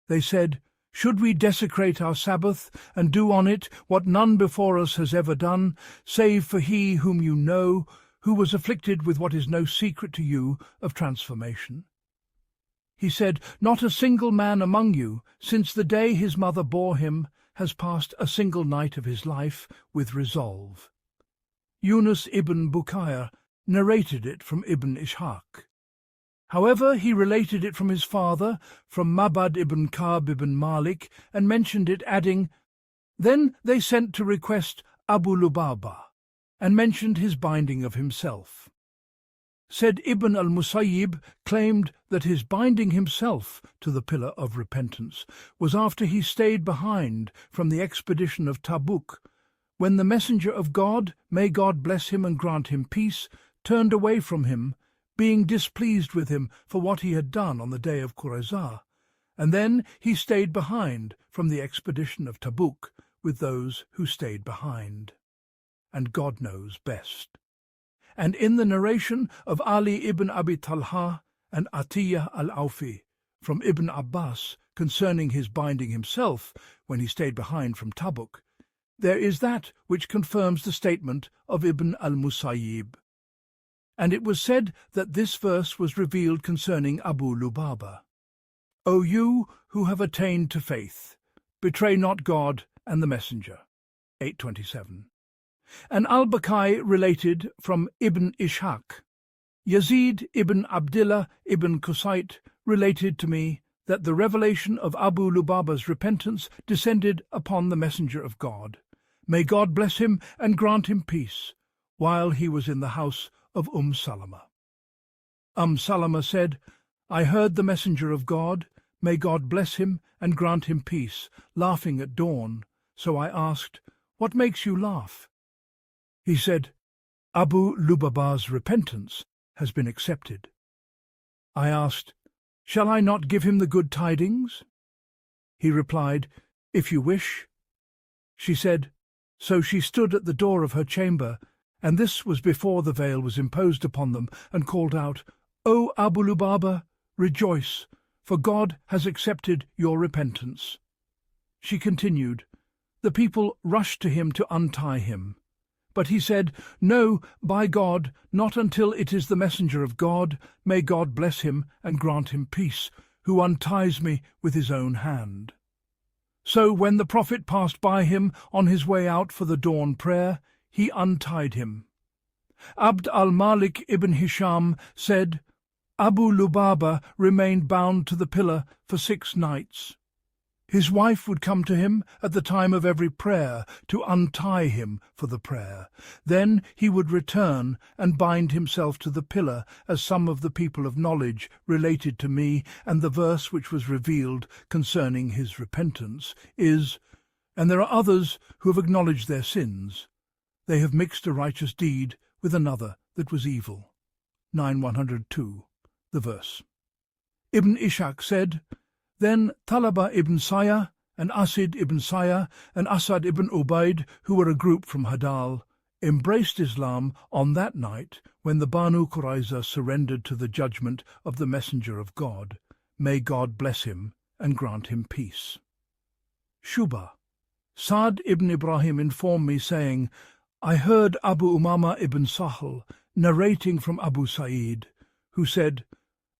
They said, "Should we desecrate our Sabbath and do on it what none before us has ever done, save for he whom you know, who was afflicted with what is no secret to you of transformation?" He said, "Not a single man among you, since the day his mother bore him, has passed a single night of his life with resolve." Yunus ibn Bukayr narrated it from Ibn Ishaq. However, he related it from his father, from Mabad ibn Ka'b ibn Malik, and mentioned it, adding, "Then they sent to request Abu Lubaba, and mentioned his binding of himself." Said Ibn al-Musayyib claimed that his binding himself to the pillar of repentance was after he stayed behind from the expedition of Tabuk, when the messenger of God, may God bless him and grant him peace, turned away from him, being displeased with him for what he had done on the day of Qurayza, and then he stayed behind from the expedition of Tabuk with those who stayed behind. And God knows best. And in the narration of Ali ibn Abi Talha and Atiyah al-Awfi from Ibn Abbas concerning his binding himself when he stayed behind from Tabuk, there is that which confirms the statement of Ibn al-Musayyib. And it was said that this verse was revealed concerning Abu Lubaba. "O you who have attained to faith, betray not God and the Messenger." 827. And al-Baqai related from Ibn Ishaq, "Yazid ibn Abdillah ibn Qusayt related to me that the revelation of Abu Lubaba's repentance descended upon the Messenger of God, may God bless him and grant him peace, while he was in the house of Salama. Salama said, "I heard the Messenger of God, may God bless him and grant him peace, laughing at dawn, so I asked, 'What makes you laugh?' He said, 'Abu Lubaba's repentance has been accepted.' I asked, 'Shall I not give him the good tidings?' He replied, 'If you wish.' She said, so she stood at the door of her chamber, and this was before the veil was imposed upon them, and called out, 'O Abu Lubaba, rejoice, for God has accepted your repentance.' She continued, 'The people rushed to him to untie him. But he said, 'No, by God, not until it is the Messenger of God, may God bless him and grant him peace, who unties me with his own hand.' So when the Prophet passed by him on his way out for the dawn prayer, he untied him. Abd al-Malik ibn Hisham said, 'Abu Lubaba remained bound to the pillar for 6 nights. His wife would come to him at the time of every prayer to untie him for the prayer. Then he would return and bind himself to the pillar, as some of the people of knowledge related to me, and the verse which was revealed concerning his repentance is, 'And there are others who have acknowledged their sins. They have mixed a righteous deed with another that was evil.' 9:102, the verse. Ibn Ishaq said, Then Talaba ibn Saya and Asid ibn Saya and Asad ibn Ubaid, who were a group from Hadal, embraced Islam on that night when the Banu Qurayza surrendered to the judgment of the Messenger of God, may God bless him and grant him peace. Shuba. Sa'd ibn Ibrahim informed me, saying, I heard Abu Umama ibn Sahal narrating from Abu Sa'id, who said,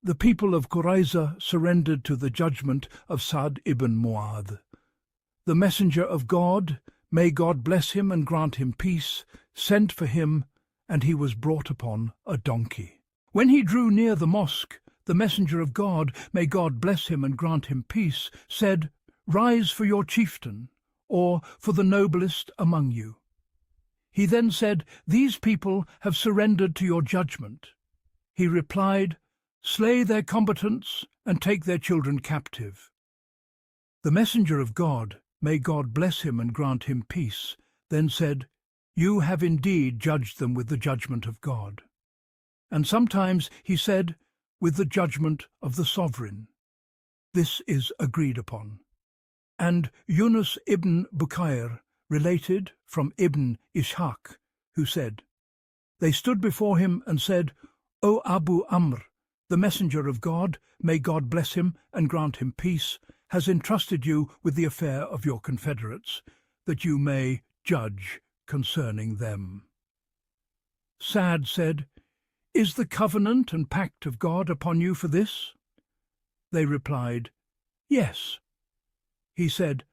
the people of Qurayza surrendered to the judgment of Sa'd ibn Mu'adh. The messenger of God, may God bless him and grant him peace, sent for him, and he was brought upon a donkey. When he drew near the mosque, the messenger of God, may God bless him and grant him peace, said, Rise for your chieftain, or for the noblest among you. He then said, These people have surrendered to your judgment. He replied, Slay their combatants and take their children captive. The messenger of God, may God bless him and grant him peace, then said, You have indeed judged them with the judgment of God. And sometimes he said, with the judgment of the sovereign. This is agreed upon. And Yunus ibn Bukayr related from Ibn Ishaq, who said, They stood before him and said, O Abu Amr, the messenger of God, may God bless him and grant him peace, has entrusted you with the affair of your confederates, that you may judge concerning them. Sa'd said, Is the covenant and pact of God upon you for this? They replied, Yes. He said,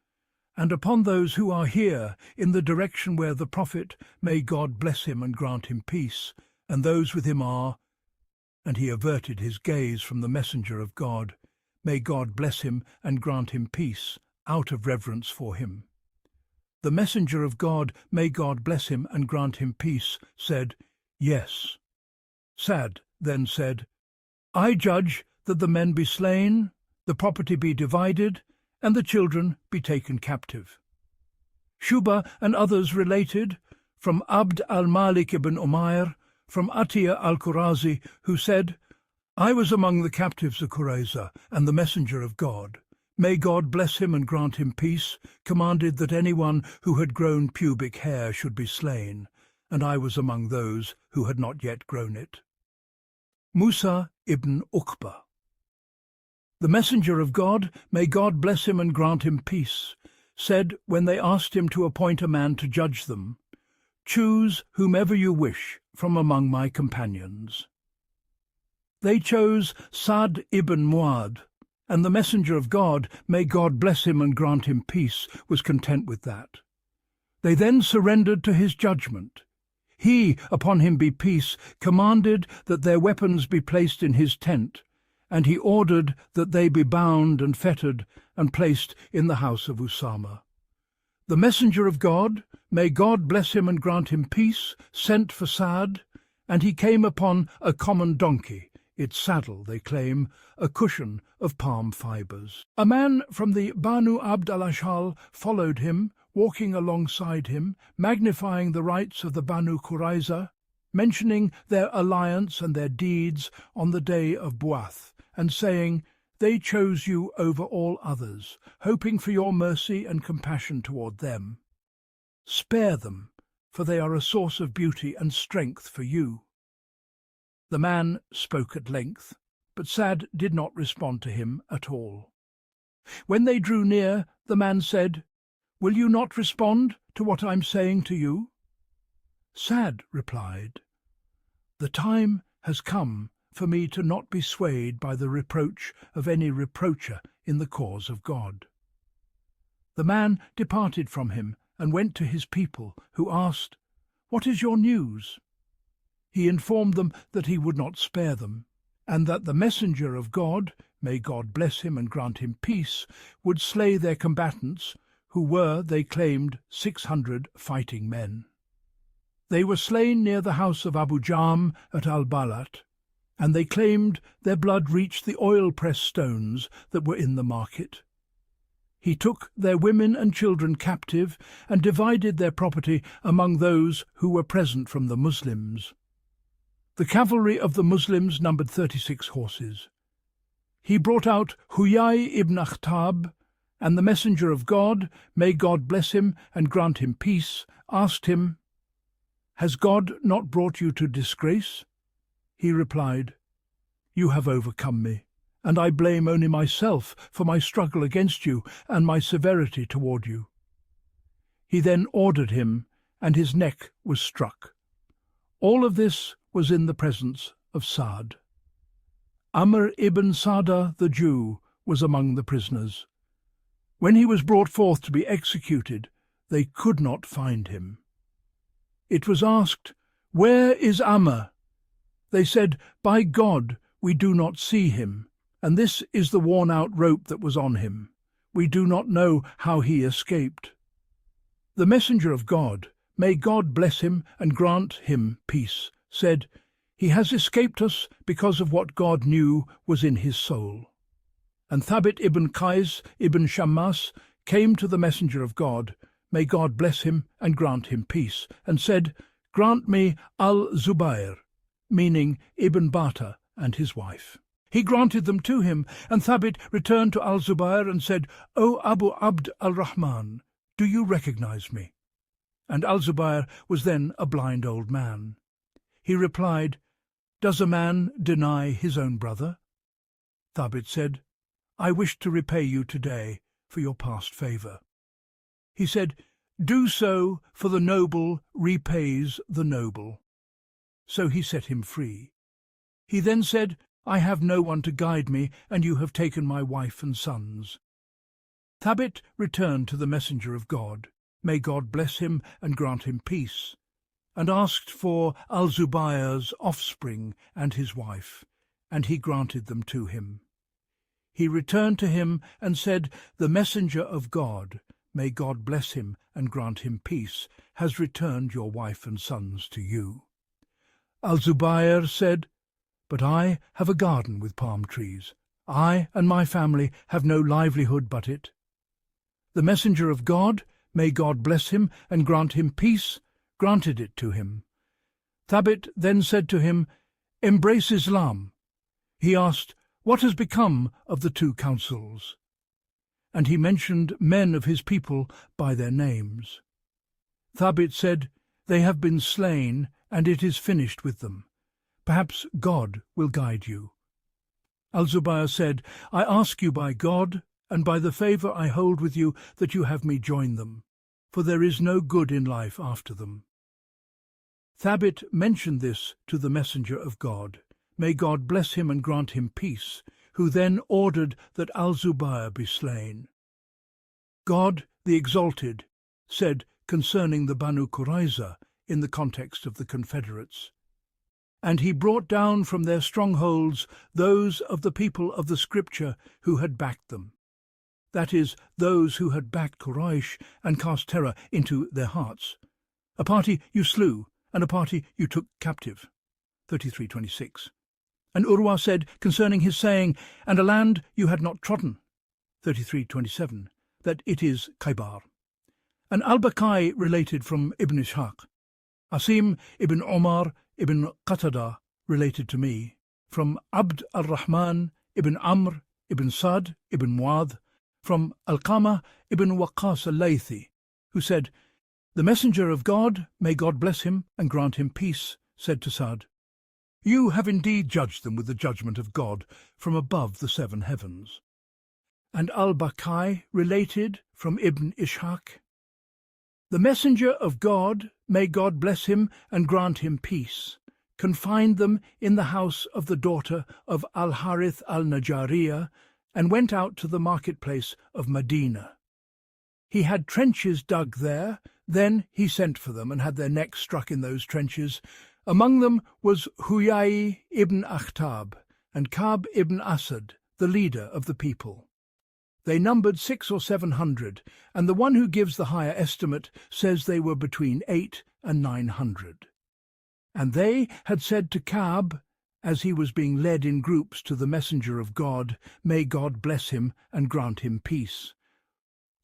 And upon those who are here in the direction where the Prophet, may God bless him and grant him peace, and those with him are, and he averted his gaze from the messenger of God, may God bless him and grant him peace, out of reverence for him. The messenger of God, may God bless him and grant him peace, said, Yes. Sa'd then said, I judge that the men be slain, the property be divided, and the children be taken captive. Shuba and others related from Abd al-Malik ibn Umayr, from Atiyah al-Qurazi, who said, I was among the captives of Qurayza, and the messenger of God, may God bless him and grant him peace, commanded that anyone who had grown pubic hair should be slain, and I was among those who had not yet grown it. Musa ibn Uqba. The messenger of God, may God bless him and grant him peace, said when they asked him to appoint a man to judge them, Choose whomever you wish from among my companions. They chose Sa'd ibn Mu'adh, and the messenger of God, may God bless him and grant him peace, was content with that. They then surrendered to his judgment. He, upon him be peace, commanded that their weapons be placed in his tent, and he ordered that they be bound and fettered and placed in the house of Usama. The messenger of God, may God bless him and grant him peace, sent for Sa'd, and he came upon a common donkey, its saddle, they claim, a cushion of palm fibres. A man from the Banu Abd al-Ashhal followed him, walking alongside him, magnifying the rights of the Banu Qurayza, mentioning their alliance and their deeds on the day of Bu'ath, and saying, They chose you over all others, hoping for your mercy and compassion toward them. Spare them, for they are a source of beauty and strength for you. The man spoke at length, but Sa'd did not respond to him at all. When they drew near, the man said, Will you not respond to what I'm saying to you? Sa'd replied, The time has come for me to not be swayed by the reproach of any reproacher in the cause of God. The man departed from him and went to his people, who asked, What is your news? He informed them that he would not spare them, and that the messenger of God, may God bless him and grant him peace, would slay their combatants, who were, they claimed, 600 fighting men. They were slain near the house of Abu Jam at Al-Balat, and they claimed their blood reached the oil-press stones that were in the market. He took their women and children captive and divided their property among those who were present from the Muslims. The cavalry of the Muslims numbered 36 horses. He brought out Huyay ibn Akhtab, and the messenger of God, may God bless him and grant him peace, asked him, Has God not brought you to disgrace? He replied, You have overcome me, and I blame only myself for my struggle against you and my severity toward you." He then ordered him, and his neck was struck. All of this was in the presence of Sa'd. Amr ibn Sada the Jew was among the prisoners. When he was brought forth to be executed, they could not find him. It was asked, "Where is Amr?" They said, "By God, we do not see him, and this is the worn-out rope that was on him. We do not know how he escaped." The messenger of God, may God bless him and grant him peace, said, "He has escaped us because of what God knew was in his soul." And Thabit ibn Qais ibn Shammas came to the messenger of God, may God bless him and grant him peace, and said, "Grant me al-Zubayr," meaning Ibn Bata and his wife. He granted them to him, and Thabit returned to al-Zubayr and said, "O Abu Abd al-Rahman, do you recognize me?" And al-Zubayr was then a blind old man. He replied, "Does a man deny his own brother?" Thabit said, "I wish to repay you today for your past favour." He said, "Do so, for the noble repays the noble." So he set him free. He then said, "I have no one to guide me, and you have taken my wife and sons." Thabit returned to the messenger of God, may God bless him and grant him peace, and asked for al-Zubayr's offspring and his wife, and he granted them to him. He returned to him and said, "The messenger of God, may God bless him and grant him peace, has returned your wife and sons to you." Al-Zubayr said, "But I have a garden with palm trees. I and my family have no livelihood but it." The messenger of God, may God bless him and grant him peace, granted it to him. Thabit then said to him, "Embrace Islam." He asked, "What has become of the two councils?" And he mentioned men of his people by their names. Thabit said, "They have been slain, and it is finished with them. Perhaps God will guide you." Al-Zubayr said, "I ask you by God, and by the favour I hold with you, that you have me join them, for there is no good in life after them." Thabit mentioned this to the messenger of God, may God bless him and grant him peace, who then ordered that Al-Zubayr be slain. God, the Exalted, said concerning the Banu Qurayza in the context of the Confederates, "And he brought down from their strongholds those of the people of the Scripture who had backed them," that is, those who had backed Quraysh and cast terror into their hearts. "A party you slew, and a party you took captive." 33:26. And Urwa said concerning his saying, "And a land you had not trodden," 33:27, that it is Khaybar. And al-Bakai related from Ibn Ishaq. Asim ibn Omar ibn Qatada related to me, from Abd al-Rahman ibn Amr ibn Sad ibn Muadh, from Alqamah ibn Waqqas al-Laythi, who said, "The messenger of God, may God bless him and grant him peace, said to Sa'd, 'You have indeed judged them with the judgment of God from above the 7 heavens.'" And al-Bakai related from Ibn Ishaq, "The messenger of God, may God bless him and grant him peace, confined them in the house of the daughter of al-Harith al-Najariya, and went out to the marketplace of Medina. He had trenches dug there, then he sent for them and had their necks struck in those trenches. Among them was Huyai ibn Akhtab and Ka'b ibn Asad, the leader of the people. They numbered 600 or 700, and the one who gives the higher estimate says they were between 800 and 900. And they had said to Ka'b, as he was being led in groups to the messenger of God, may God bless him and grant him peace,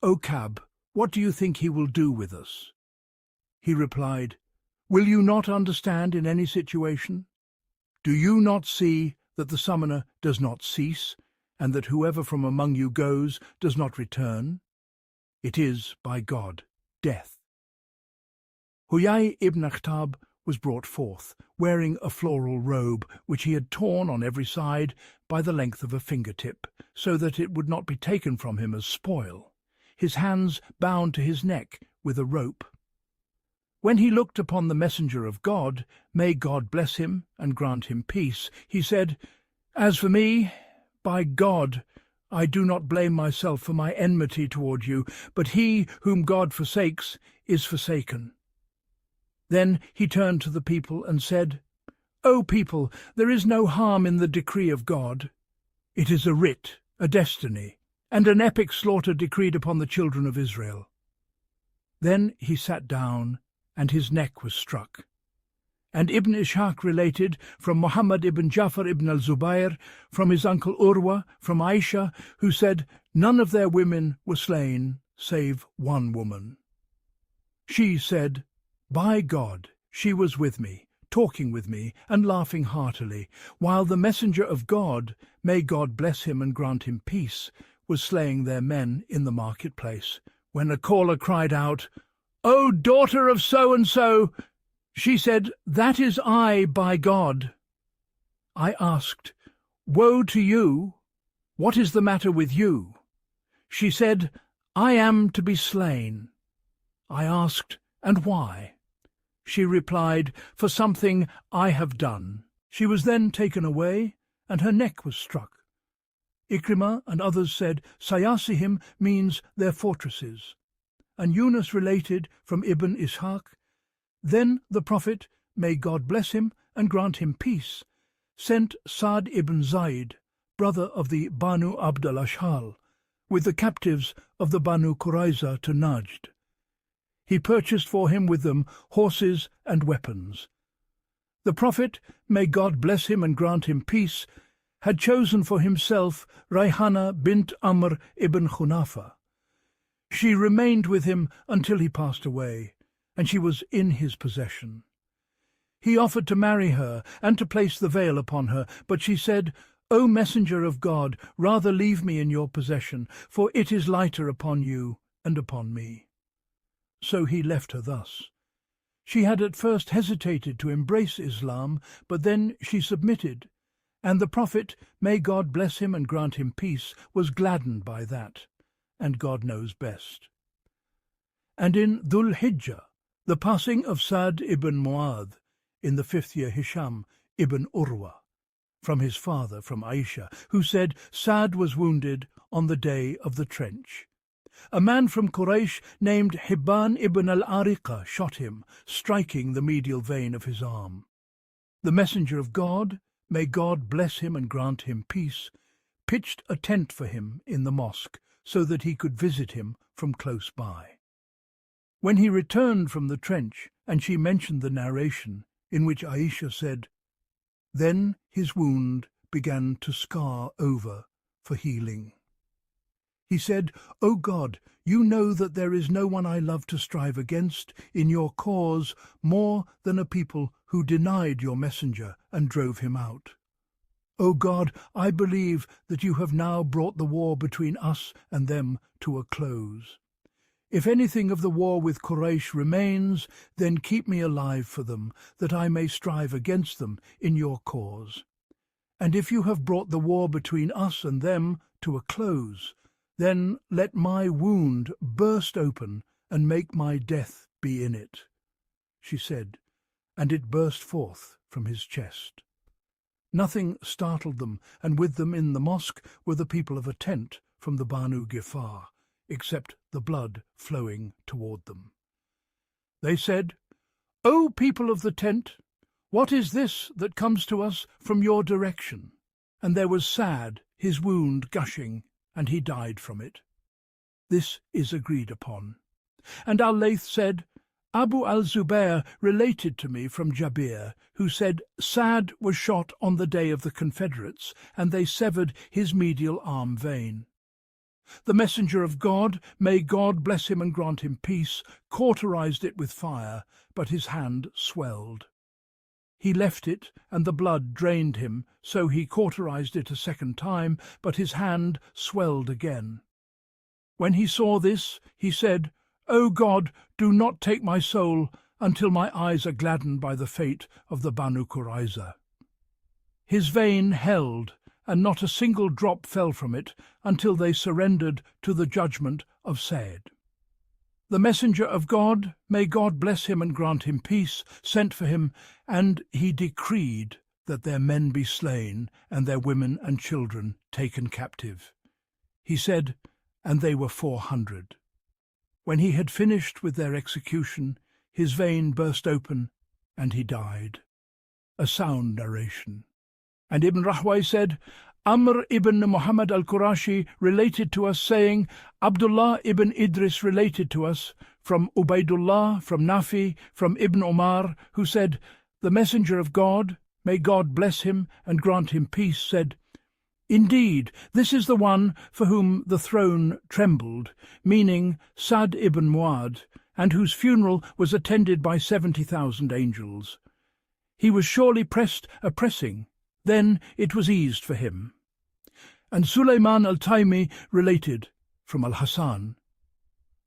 "O Ka'b, what do you think he will do with us?" He replied, "Will you not understand in any situation? Do you not see that the summoner does not cease, and that whoever from among you goes does not return? It is, by God, death." Huyai ibn Akhtab was brought forth, wearing a floral robe which he had torn on every side by the length of a fingertip, so that it would not be taken from him as spoil, his hands bound to his neck with a rope. When he looked upon the messenger of God, may God bless him and grant him peace, he said, "As for me, by God, I do not blame myself for my enmity toward you, but he whom God forsakes is forsaken." Then he turned to the people and said, "O people, there is no harm in the decree of God. It is a writ, a destiny, and an epic slaughter decreed upon the children of Israel." Then he sat down, and his neck was struck. And Ibn Ishaq related from Muḥammad ibn Ja'far ibn al-Zubayr, from his uncle Urwa, from Aisha, who said, "None of their women were slain, save one woman. She said, 'By God, she was with me, talking with me, and laughing heartily, while the messenger of God, may God bless him and grant him peace, was slaying their men in the marketplace, when a caller cried out, "O daughter of so-and-so!" She said, "That is I, by God." I asked, "Woe to you! What is the matter with you?" She said, "I am to be slain." I asked, "And why?" She replied, "For something I have done." She was then taken away, and her neck was struck. Ikrimah and others said, "Sayasihim" means their fortresses. And Yunus related from Ibn Ishaq, "Then the Prophet, may God bless him and grant him peace, sent Sa'd ibn Zayd, brother of the Banu Abd al-Ashhal, with the captives of the Banu Qurayza to Najd. He purchased for him with them horses and weapons. The Prophet, may God bless him and grant him peace, had chosen for himself Rayhana bint Amr ibn Khunafa. She remained with him until he passed away, and she was in his possession. He offered to marry her and to place the veil upon her, but she said, "O messenger of God, rather leave me in your possession, for it is lighter upon you and upon me." So he left her thus. She had at first hesitated to embrace Islam, but then she submitted, and the Prophet, may God bless him and grant him peace, was gladdened by that, and God knows best. And in Dhul Hijjah, the passing of Sa'd ibn Mu'adh, in the 5th year Hisham ibn Urwa, from his father, from Aisha, who said Sa'd was wounded on the day of the trench. A man from Quraysh named Hibban ibn al-Ariqa shot him, striking the medial vein of his arm. The messenger of God, may God bless him and grant him peace, pitched a tent for him in the mosque, so that he could visit him from close by. When he returned from the trench, and she mentioned the narration, in which Aisha said, "Then his wound began to scar over for healing. He said, 'O God, you know that there is no one I love to strive against in your cause more than a people who denied your messenger and drove him out. O God, I believe that you have now brought the war between us and them to a close. If anything of the war with Quraysh remains, then keep me alive for them, that I may strive against them in your cause. And if you have brought the war between us and them to a close, then let my wound burst open and make my death be in it." She said, and it burst forth from his chest. Nothing startled them, and with them in the mosque were the people of a tent from the Banu Gifar, except the blood flowing toward them. They said, "O people of the tent, what is this that comes to us from your direction?" And there was Sa'd, his wound gushing, and he died from it. This is agreed upon. And Al-Layth said, "Abu al-Zubayr related to me from Jabir, who said Sa'd was shot on the day of the Confederates, and they severed his medial arm vein. The messenger of God, may God bless him and grant him peace, cauterized it with fire, but his hand swelled. He left it, and the blood drained him, so he cauterized it a second time, but his hand swelled again. When he saw this, he said, O God, do not take my soul until my eyes are gladdened by the fate of the Banu Qurayza. His vein held, and not a single drop fell from it until they surrendered to the judgment of Said. The messenger of God, may God bless him and grant him peace, sent for him, and he decreed that their men be slain and their women and children taken captive. He said, and they were 400. When he had finished with their execution, his vein burst open, and he died. A sound narration. And Ibn Rahway said, Amr ibn Muḥammad al-Qurashi related to us, saying, Abdullah ibn Idris related to us, from Ubaydullah, from Nafi, from Ibn Umar, who said, the messenger of God, may God bless him and grant him peace, said, Indeed, this is the one for whom the throne trembled, meaning Sa'd ibn Mu'adh, and whose funeral was attended by 70,000 angels. He was surely pressed oppressing, then it was eased for him. And Sulayman al-Taymi related from Al-Hasan,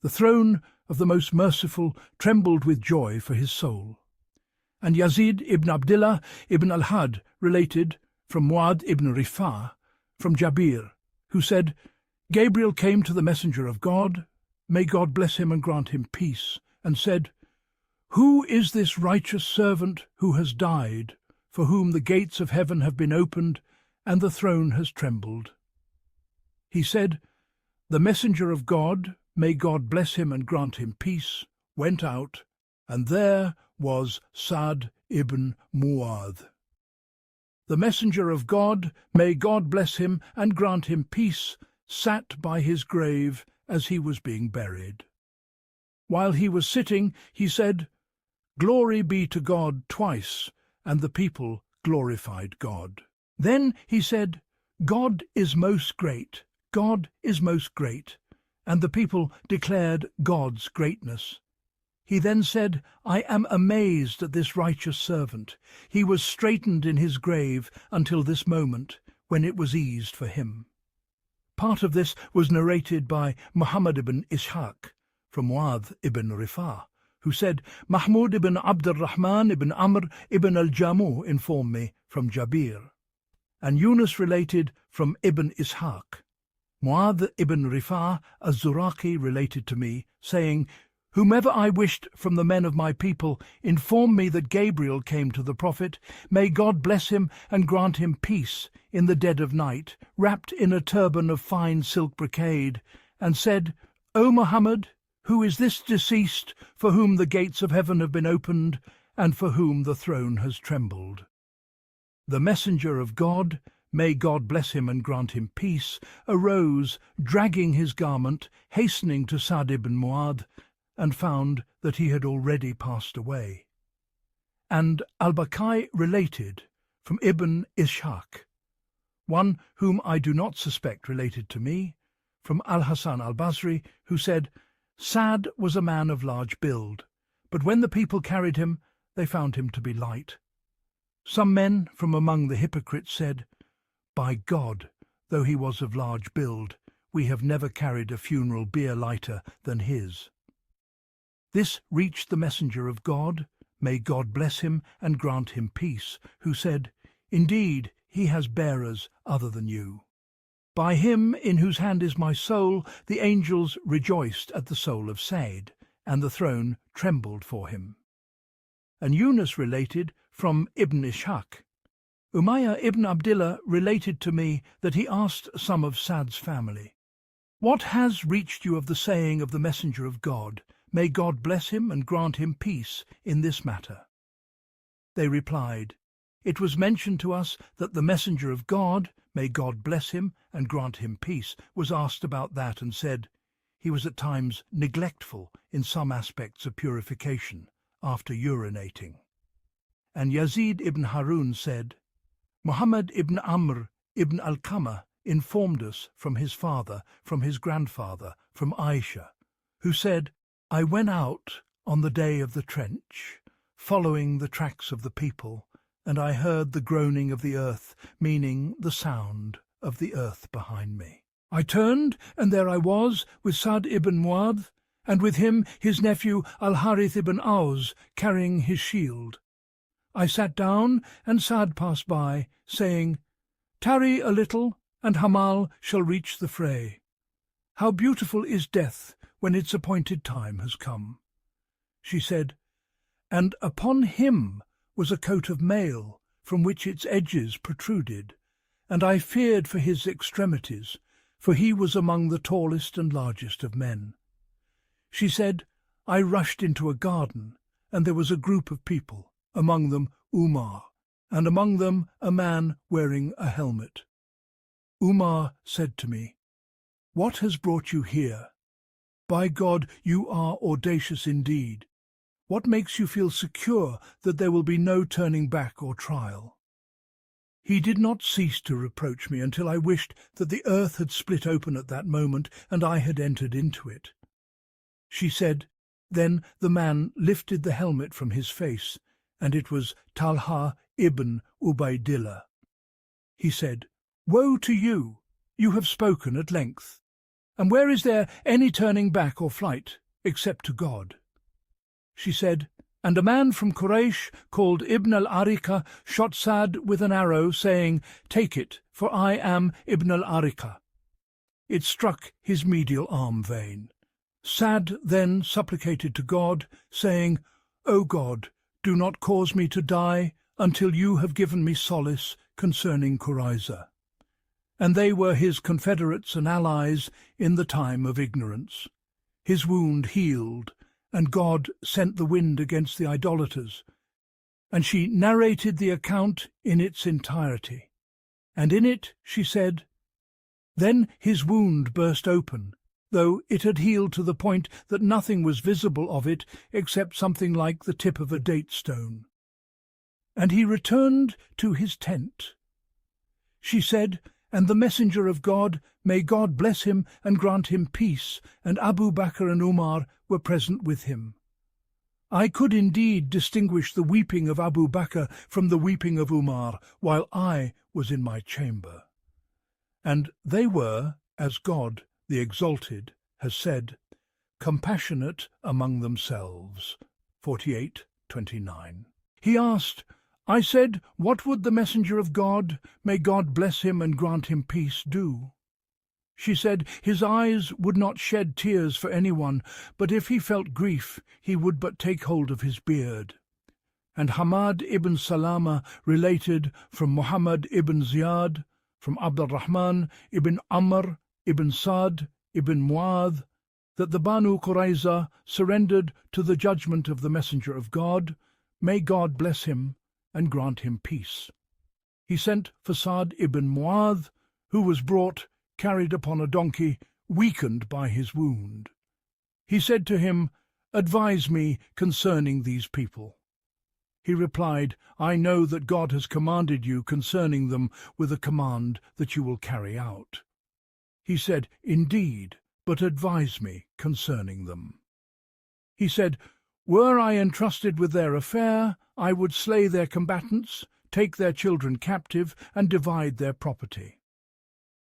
the throne of the Most Merciful trembled with joy for his soul. And Yazid ibn Abdullah ibn al-Had related from Mu'adh ibn Rifah, from Jabir, who said, Gabriel came to the messenger of God, may God bless him and grant him peace, and said, Who is this righteous servant who has died, for whom the gates of heaven have been opened, and the throne has trembled? He said, The messenger of God, may God bless him and grant him peace, went out, and there was Sa'd ibn Mu'adh. The messenger of God, may God bless him and grant him peace, sat by his grave as he was being buried. While he was sitting, he said, Glory be to God twice, and the people glorified God. Then he said, God is most great, God is most great, and the people declared God's greatness. He then said, I am amazed at this righteous servant. He was straightened in his grave until this moment, when it was eased for him. Part of this was narrated by Muḥammad ibn Ishaq, from Mu'adh ibn Rifah, who said, Mahmud ibn Abd al-Rahman ibn Amr ibn al-Jamu informed me from Jabir. And Yunus related from Ibn Ishaq. Mu'adh ibn Rifah az-Zuraqi related to me, saying, Whomever I wished from the men of my people informed me that Gabriel came to the Prophet, may God bless him and grant him peace, in the dead of night, wrapped in a turban of fine silk brocade, and said, O Muhammad, who is this deceased for whom the gates of heaven have been opened, and for whom the throne has trembled? The messenger of God, may God bless him and grant him peace, arose, dragging his garment, hastening to Sa'd ibn Mu'adh, and found that he had already passed away. And al-Baqai related from Ibn Ishaq, one whom I do not suspect related to me, from Al-Hasan al-Basri, who said, Sa'd was a man of large build, but when the people carried him, they found him to be light. Some men from among the hypocrites said, By God, though he was of large build, we have never carried a funeral bier lighter than his. This reached the messenger of God, may God bless him and grant him peace, who said, Indeed, he has bearers other than you. By him in whose hand is my soul, the angels rejoiced at the soul of Said, and the throne trembled for him. And Yunus related from Ibn Ishaq. Umayyah ibn Abdullah related to me that he asked some of Sa'd's family, What has reached you of the saying of the messenger of God? May God bless him and grant him peace in this matter. They replied, It was mentioned to us that the messenger of God, may God bless him and grant him peace, was asked about that and said, He was at times neglectful in some aspects of purification after urinating. And Yazid ibn Harun said, Muhammad ibn Amr ibn al-Qama informed us from his father, from his grandfather, from Aisha, who said, I went out on the day of the trench, following the tracks of the people, and I heard the groaning of the earth, meaning the sound of the earth behind me. I turned, and there I was with Sa'd ibn Mu'adh, and with him his nephew Al-Harith ibn Aus carrying his shield. I sat down, and Sa'd passed by, saying, "Tarry a little, and Hamal shall reach the fray. How beautiful is death when its appointed time has come." She said, "And upon him was a coat of mail, from which its edges protruded, and I feared for his extremities, for he was among the tallest and largest of men." She said, "I rushed into a garden, and there was a group of people, among them Umar, and among them a man wearing a helmet. Umar said to me, 'What has brought you here? By God, you are audacious indeed. What makes you feel secure that there will be no turning back or trial?' He did not cease to reproach me until I wished that the earth had split open at that moment and I had entered into it." She said, "Then the man lifted the helmet from his face, and it was Talha ibn Ubaydillah. He said, 'Woe to you! You have spoken at length. And where is there any turning back or flight, except to God?' She said, "And a man from Quraysh called Ibn al-Arika shot Sa'd with an arrow, saying, 'Take it, for I am Ibn al-Arika.' It struck his medial arm vein. Sa'd then supplicated to God, saying, 'O God, do not cause me to die until you have given me solace concerning Qurayza.' And they were his confederates and allies in the time of ignorance. His wound healed, and God sent the wind against the idolaters." And she narrated the account in its entirety. And in it she said, "Then his wound burst open, though it had healed to the point that nothing was visible of it except something like the tip of a date stone. And he returned to his tent." She said, "And the messenger of God, may God bless him and grant him peace, and Abu Bakr and Umar were present with him. I could indeed distinguish the weeping of Abu Bakr from the weeping of Umar, while I was in my chamber. And they were, as God, the Exalted, has said, compassionate among themselves." 48:29. He asked, I said, "What would the messenger of God, may God bless him and grant him peace, do?" She said, "His eyes would not shed tears for anyone, but if he felt grief, he would but take hold of his beard." And Aḥmad ibn Salama related from Muḥammad ibn Ziyad, from Abdurrahman ibn Amr ibn Sa'd ibn Mu'adh, that the Banu Qurayza surrendered to the judgment of the messenger of God, may God bless him and grant him peace. He sent for Sa'd ibn Mu'adh, who was brought, carried upon a donkey, weakened by his wound. He said to him, "Advise me concerning these people." He replied, "I know that God has commanded you concerning them with a command that you will carry out." He said, "Indeed, but advise me concerning them." He said, "Were I entrusted with their affair, I would slay their combatants, take their children captive, and divide their property."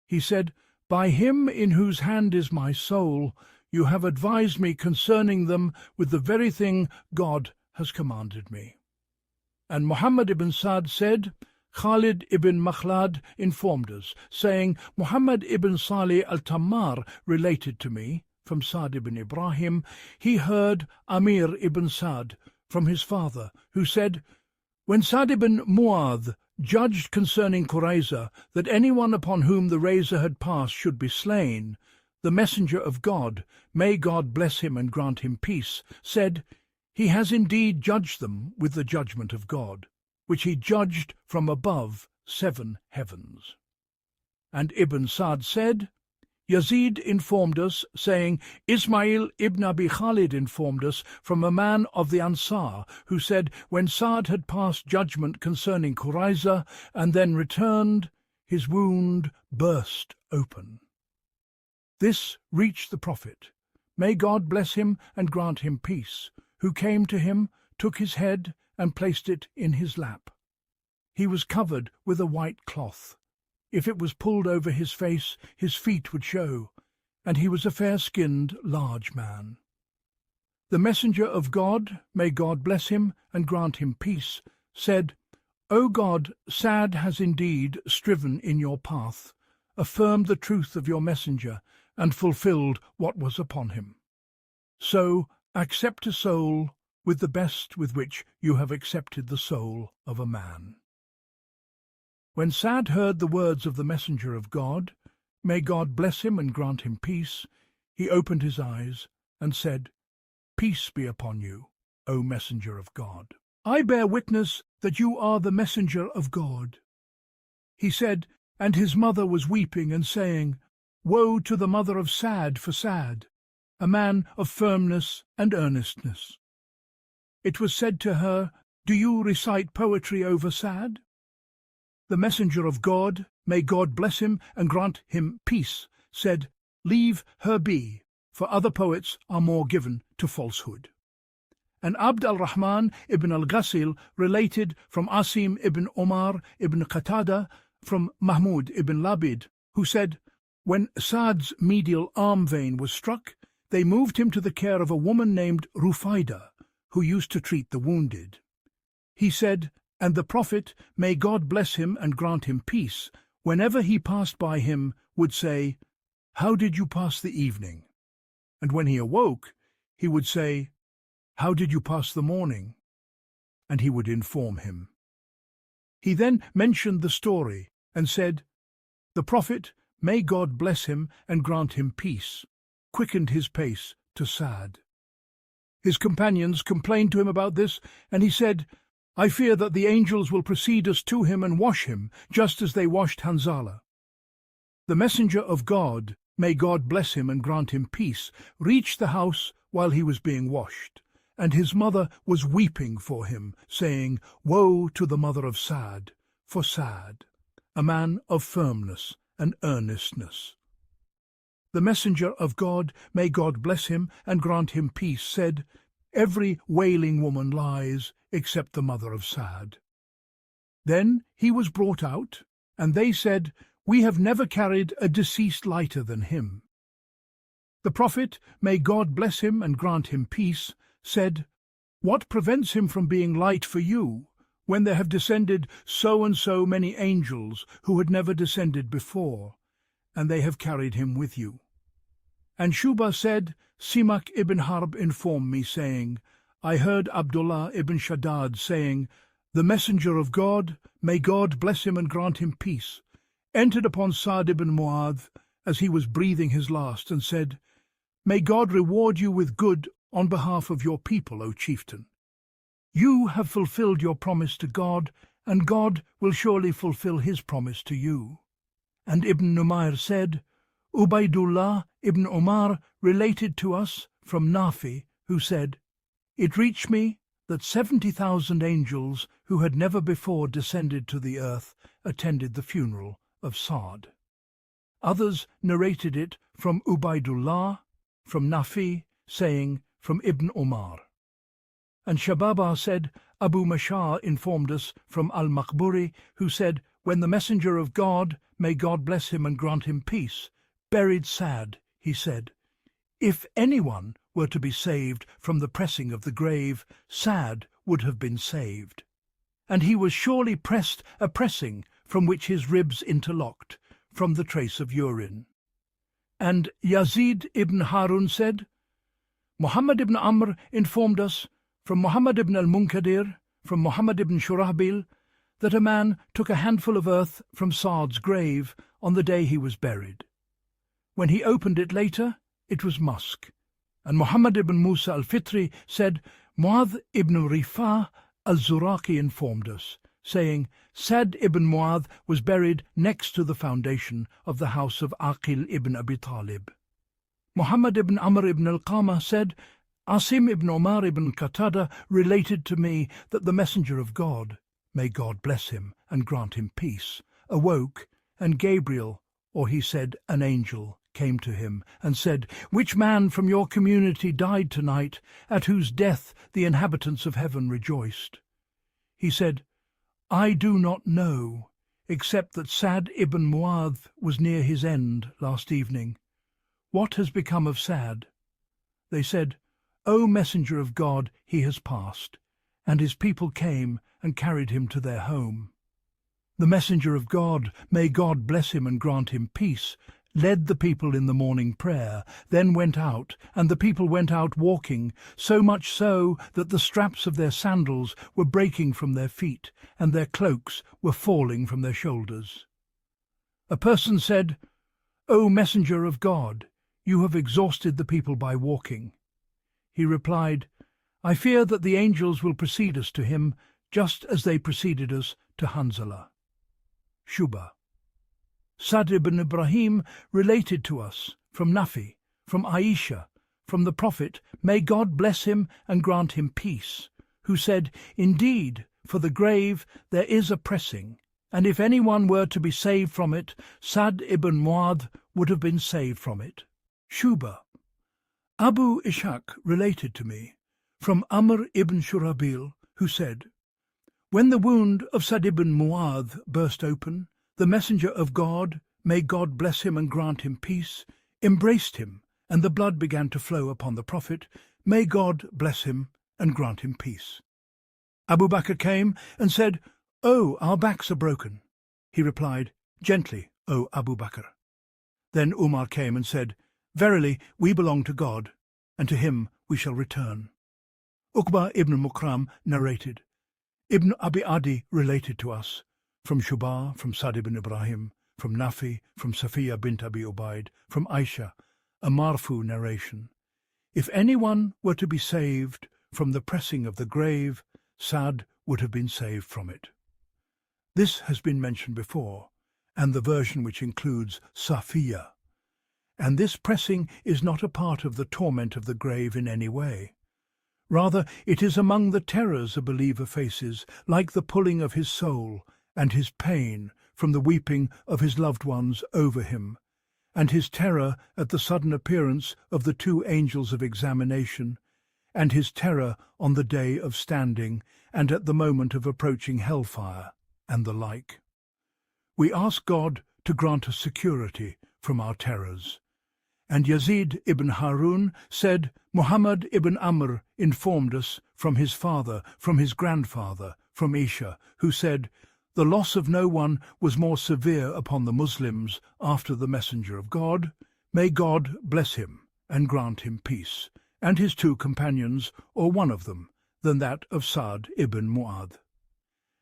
He said, "By him in whose hand is my soul, you have advised me concerning them with the very thing God has commanded me." And Muḥammad ibn Sa'd said, Khalid ibn Makhlad informed us, saying, "Muḥammad ibn Salih al-Tammar related to me, from Sa'd ibn Ibrahim, he heard Amir ibn Sa'd from his father, who said, when Sa'd ibn Mu'adh judged concerning Qurayza that anyone upon whom the razor had passed should be slain, the messenger of God, may God bless him and grant him peace, said, he has indeed judged them with the judgment of God, which he judged from above 7 heavens. And Ibn Sa'd said, Yazid informed us, saying, Ismail ibn Abi Khalid informed us from a man of the Ansar, who said, when Sa'd had passed judgment concerning Qurayza, and then returned, his wound burst open. This reached the Prophet, may God bless him and grant him peace, who came to him, took his head, and placed it in his lap. He was covered with a white cloth. If it was pulled over his face, his feet would show, and he was a fair-skinned, large man. The messenger of God, may God bless him and grant him peace, said, O God, Sa'd has indeed striven in your path, affirmed the truth of your messenger, and fulfilled what was upon him. So accept a soul with the best with which you have accepted the soul of a man. When Sa'd heard the words of the messenger of God, may God bless him and grant him peace, he opened his eyes and said, Peace be upon you, O messenger of God. I bear witness that you are the messenger of God. He said, and his mother was weeping and saying, Woe to the mother of Sa'd for Sa'd, a man of firmness and earnestness. It was said to her, Do you recite poetry over Sa'd? The messenger of God, may God bless him and grant him peace, said, Leave her be, for other poets are more given to falsehood. And Abd al-Rahman ibn al-Ghazali related from Asim ibn Omar ibn Qatada from Mahmud ibn Labid, who said, When Sa'd's medial arm vein was struck, they moved him to the care of a woman named Rufaida, who used to treat the wounded. He said, and the Prophet, may God bless him and grant him peace, whenever he passed by him, would say, How did you pass the evening? And when he awoke, he would say, How did you pass the morning? And he would inform him. He then mentioned the story and said, The Prophet, may God bless him and grant him peace, quickened his pace to Sa'd. His companions complained to him about this, and he said, I fear that the angels will precede us to him and wash him, just as they washed Hanzala. The messenger of God, may God bless him and grant him peace, reached the house while he was being washed, and his mother was weeping for him, saying, Woe to the mother of Sa'd, for Sa'd, a man of firmness and earnestness. The messenger of God, may God bless him and grant him peace, said, Every wailing woman lies, except the mother of Sa'd. Then he was brought out, and they said, We have never carried a deceased lighter than him. The Prophet, may God bless him and grant him peace, said, What prevents him from being light for you, when there have descended so and so many angels who had never descended before, and they have carried him with you? And Shuba said, Simak ibn Harb informed me, saying, I heard Abdullah ibn Shaddad saying, The messenger of God, may God bless him and grant him peace, entered upon Sa'd ibn Mu'adh as he was breathing his last, and said, May God reward you with good on behalf of your people, O chieftain. You have fulfilled your promise to God, and God will surely fulfill his promise to you. And Ibn Numayr said, Ubaydullah ibn Umar related to us from Nafi, who said, It reached me that 70,000 angels who had never before descended to the earth attended the funeral of Sa'd. Others narrated it from Ubaydullah, from Nafi, saying, from Ibn Umar. And Shababa said, Abu Mashar informed us from Al-Maqburi, who said, When the messenger of God, may God bless him and grant him peace, buried Sa'd, he said, If anyone were to be saved from the pressing of the grave, Sa'd would have been saved. And he was surely pressed a pressing from which his ribs interlocked, from the trace of urine. And Yazid ibn Harun said, Muḥammad ibn Amr informed us, from Muḥammad ibn al-Munkadir, from Muḥammad ibn Shurahbil, that a man took a handful of earth from Sa'd's grave on the day he was buried. When he opened it later, it was musk. And Muḥammad ibn Musa al-Fitri said, Mu'adh ibn Rifah al-Zuraqi informed us, saying, Sa'd ibn Mu'adh was buried next to the foundation of the house of Aqil ibn Abi Talib. Muḥammad ibn Amr ibn al-Qama said, Asim ibn Omar ibn Qatada related to me that the messenger of God, may God bless him and grant him peace, awoke, and Gabriel, or he said an angel, came to him and said, Which man from your community died tonight, at whose death the inhabitants of heaven rejoiced? He said, I do not know, except that Sa'd ibn Mu'adh was near his end last evening. What has become of Sa'd? They said, "O Messenger of God, he has passed." And his people came and carried him to their home. The Messenger of God, may God bless him and grant him peace, led the people in the morning prayer, then went out, and the people went out walking, so much so that the straps of their sandals were breaking from their feet, and their cloaks were falling from their shoulders. A person said, "O Messenger of God, you have exhausted the people by walking." He replied, "I fear that the angels will precede us to him, just as they preceded us to Hanzala." Shubha. Sa'd ibn Ibrahim related to us from Nafi, from Aisha, from the Prophet, may God bless him and grant him peace, who said, "Indeed, for the grave there is a pressing, and if anyone were to be saved from it, Sa'd ibn Mu'adh would have been saved from it." Shubha. Abu Ishaq related to me from Amr ibn Shurabil, who said, "When the wound of Sa'd ibn Mu'adh burst open, the Messenger of God, may God bless him and grant him peace, embraced him, and the blood began to flow upon the Prophet, may God bless him and grant him peace. Abu Bakr came and said, "Oh, our backs are broken." He replied, "Gently, O Abu Bakr." Then Umar came and said, "Verily, we belong to God, and to him we shall return." Uqba ibn Mukram narrated. Ibn Abi Adi related to us, from Shubha, from Sa'd ibn Ibrahim, from Nafi, from Safiya bint Abi Ubaid, from Aisha, a marfu narration. If anyone were to be saved from the pressing of the grave, Sa'd would have been saved from it. This has been mentioned before, and the version which includes Safiya. And this pressing is not a part of the torment of the grave in any way. Rather, it is among the terrors a believer faces, like the pulling of his soul, and his pain from the weeping of his loved ones over him, and his terror at the sudden appearance of the two angels of examination, and his terror on the day of standing, and at the moment of approaching hellfire, and the like. We ask God to grant us security from our terrors. And Yazid ibn Harun said, Muḥammad ibn Amr informed us from his father, from his grandfather, from Isha, who said, "The loss of no one was more severe upon the Muslims after the Messenger of God, may God bless him and grant him peace, and his two companions, or one of them, than that of Sa'd ibn Mu'adh."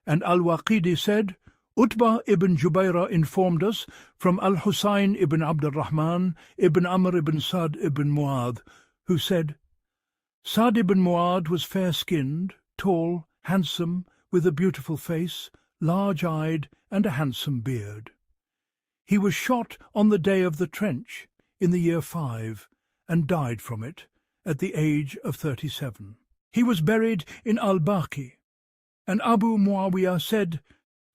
And Al-Waqidi said, Utbah ibn Jubayra informed us from Al-Husayn ibn Abd al-Rahman ibn Amr ibn Sa'd ibn Mu'adh, who said, Sa'd ibn Mu'adh was fair-skinned, tall, handsome, with a beautiful face, large-eyed, and a handsome beard. He was shot on the day of the trench, in the year 5, and died from it, at the age of 37. He was buried in Al-Baqi. And Abu Muawiyah said,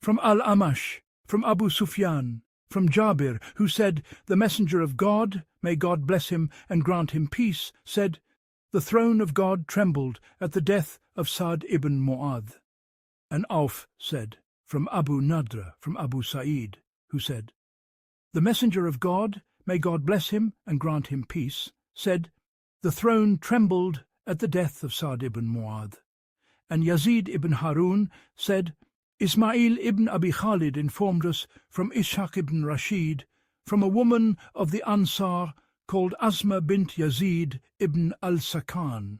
from Al-Amash, from Abu Sufyan, from Jabir, who said, the Messenger of God, may God bless him and grant him peace, said, the throne of God trembled at the death of Sa'd ibn Mu'adh. And Auf said, from Abu Nadra, from Abu Sa'id, who said, the Messenger of God, may God bless him and grant him peace, said, the throne trembled at the death of Sa'd ibn Mu'adh. And Yazid ibn Harun said, Ismail ibn Abi Khalid informed us from Ishaq ibn Rashid, from a woman of the Ansar called Asma bint Yazid ibn al-Sakan,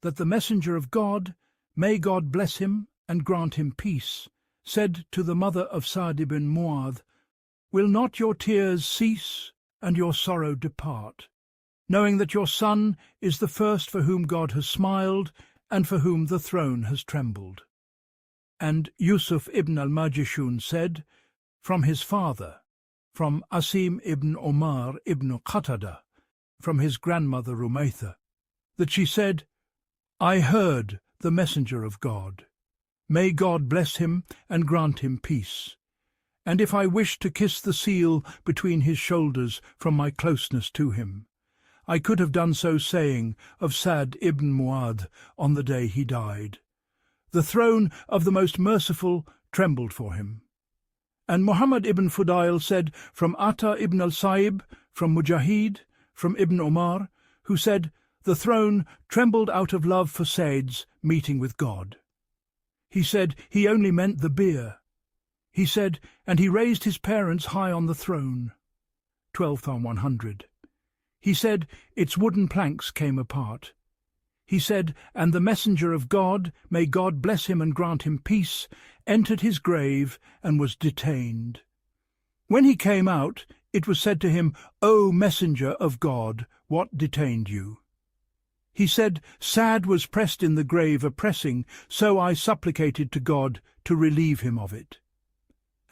that the Messenger of God, may God bless him and grant him peace, said to the mother of Sa'd ibn Mu'adh, will not your tears cease and your sorrow depart, knowing that your son is the first for whom God has smiled and for whom the throne has trembled. And Yusuf ibn al-Majishun said, from his father, from Asim ibn Omar ibn Qatada, from his grandmother Rumaytha, that she said, I heard the Messenger of God. May God bless him and grant him peace. And if I wished to kiss the seal between his shoulders from my closeness to him, I could have done so, saying of Sa'd ibn Mu'adh on the day he died, the throne of the Most Merciful trembled for him. And Muḥammad ibn Fudail said from Ata ibn al-Sa'ib, from Mujahid, from Ibn Omar, who said, The throne trembled out of love for Said's meeting with God. He said he only meant the beer. He said, and he raised his parents high on the throne. 12th on 100. He said, its wooden planks came apart. He said, and the messenger of God, may God bless him and grant him peace, entered his grave and was detained. When he came out, it was said to him, O messenger of God, what detained you? He said, Sad was pressed in the grave oppressing, so I supplicated to God to relieve him of it.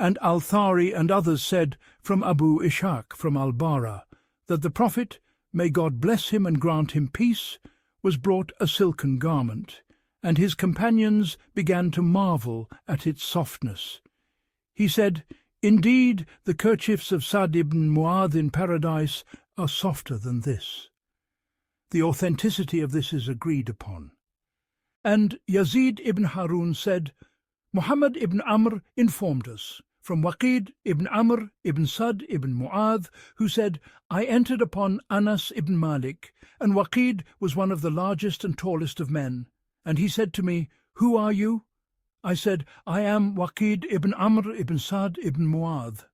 And Al-Thari and others said, from Abu Ishaq from Al-Bara, that the Prophet, may God bless him and grant him peace, was brought a silken garment, and his companions began to marvel at its softness. He said, Indeed, the kerchiefs of Sa'd ibn Mu'adh in paradise are softer than this. The authenticity of this is agreed upon. And Yazid ibn Harun said, Muḥammad ibn Amr informed us, from Waqid ibn Amr ibn Sa'd ibn Mu'adh, who said, I entered upon Anas ibn Malik, and Waqid was one of the largest and tallest of men, and he said to me, Who are you? I said, I am Waqid ibn Amr ibn Sa'd ibn Mu'adh.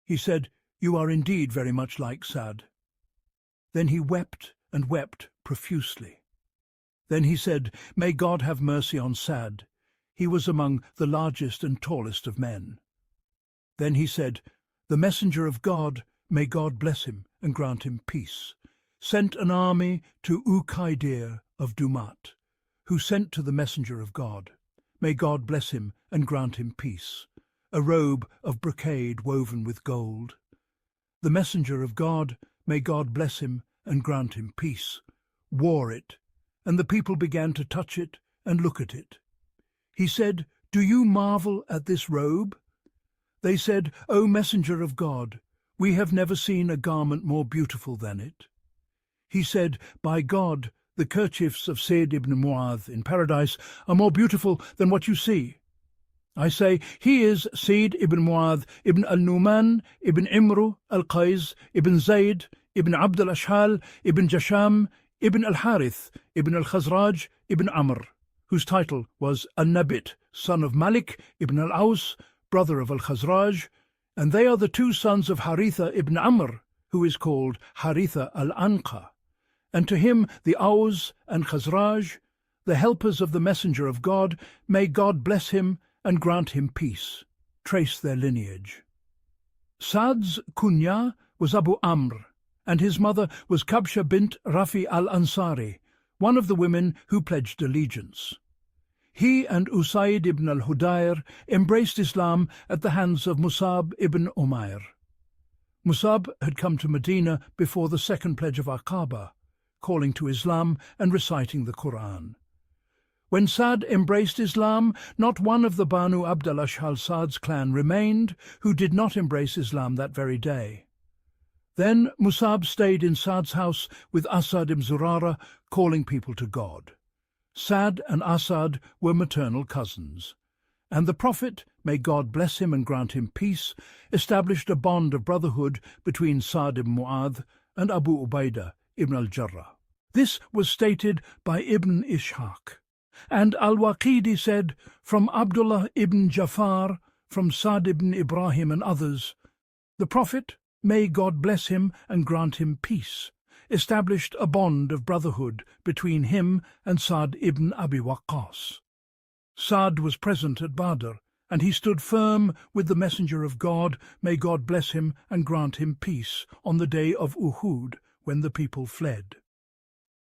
He said, You are indeed very much like Sa'd. Then he wept and wept profusely. Then he said, May God have mercy on Sa'd. He was among the largest and tallest of men. Then he said, The messenger of God, may God bless him and grant him peace, sent an army to Uqaydir of Dumat, who sent to the messenger of God, may God bless him and grant him peace, a robe of brocade woven with gold. The messenger of God, may God bless him and grant him peace, wore it, and the people began to touch it and look at it. He said, Do you marvel at this robe? They said, O messenger of God, we have never seen a garment more beautiful than it. He said, By God, the kerchiefs of Sa'd ibn Mu'adh in paradise are more beautiful than what you see. I say, he is Sa'd ibn Mu'adh ibn al-Numan ibn Imru al-Qays ibn Zayd ibn Abd al-Ashhal ibn Jasham ibn al-Harith ibn al-Khazraj ibn Amr, whose title was An-Nabit, son of Malik ibn al-Aus, brother of al-Khazraj, and they are the two sons of Haritha ibn Amr, who is called Haritha al-Anqa. And to him the Aus and Khazraj, the helpers of the messenger of God, may God bless him and grant him peace, trace their lineage. Sa'd's kunya was Abu Amr, and his mother was Kabsha bint Rafi al-Ansari, one of the women who pledged allegiance. He and Usaid ibn al-Hudayr embraced Islam at the hands of Musab ibn Umair. Musab had come to Medina before the second pledge of Aqaba, calling to Islam and reciting the Qur'an. When Sa'd embraced Islam, not one of the Banu Abd al-Ashhal Sa'd's clan remained who did not embrace Islam that very day. Then Musab stayed in Sa'd's house with Asad ibn Zurara, calling people to God. Sa'd and Asad were maternal cousins, and the Prophet, may God bless him and grant him peace, established a bond of brotherhood between Sa'd ibn Mu'adh and Abu Ubaidah ibn al-Jarrah. This was stated by Ibn Ishaq, and al-Waqidi said, from Abdullah ibn Jafar, from Sa'd ibn Ibrahim and others, the Prophet, may God bless him and grant him peace, established a bond of brotherhood between him and Sa'd ibn Abi Waqqas. Sa'd was present at Badr, and he stood firm with the messenger of God, may God bless him and grant him peace, on the day of Uhud, when the people fled.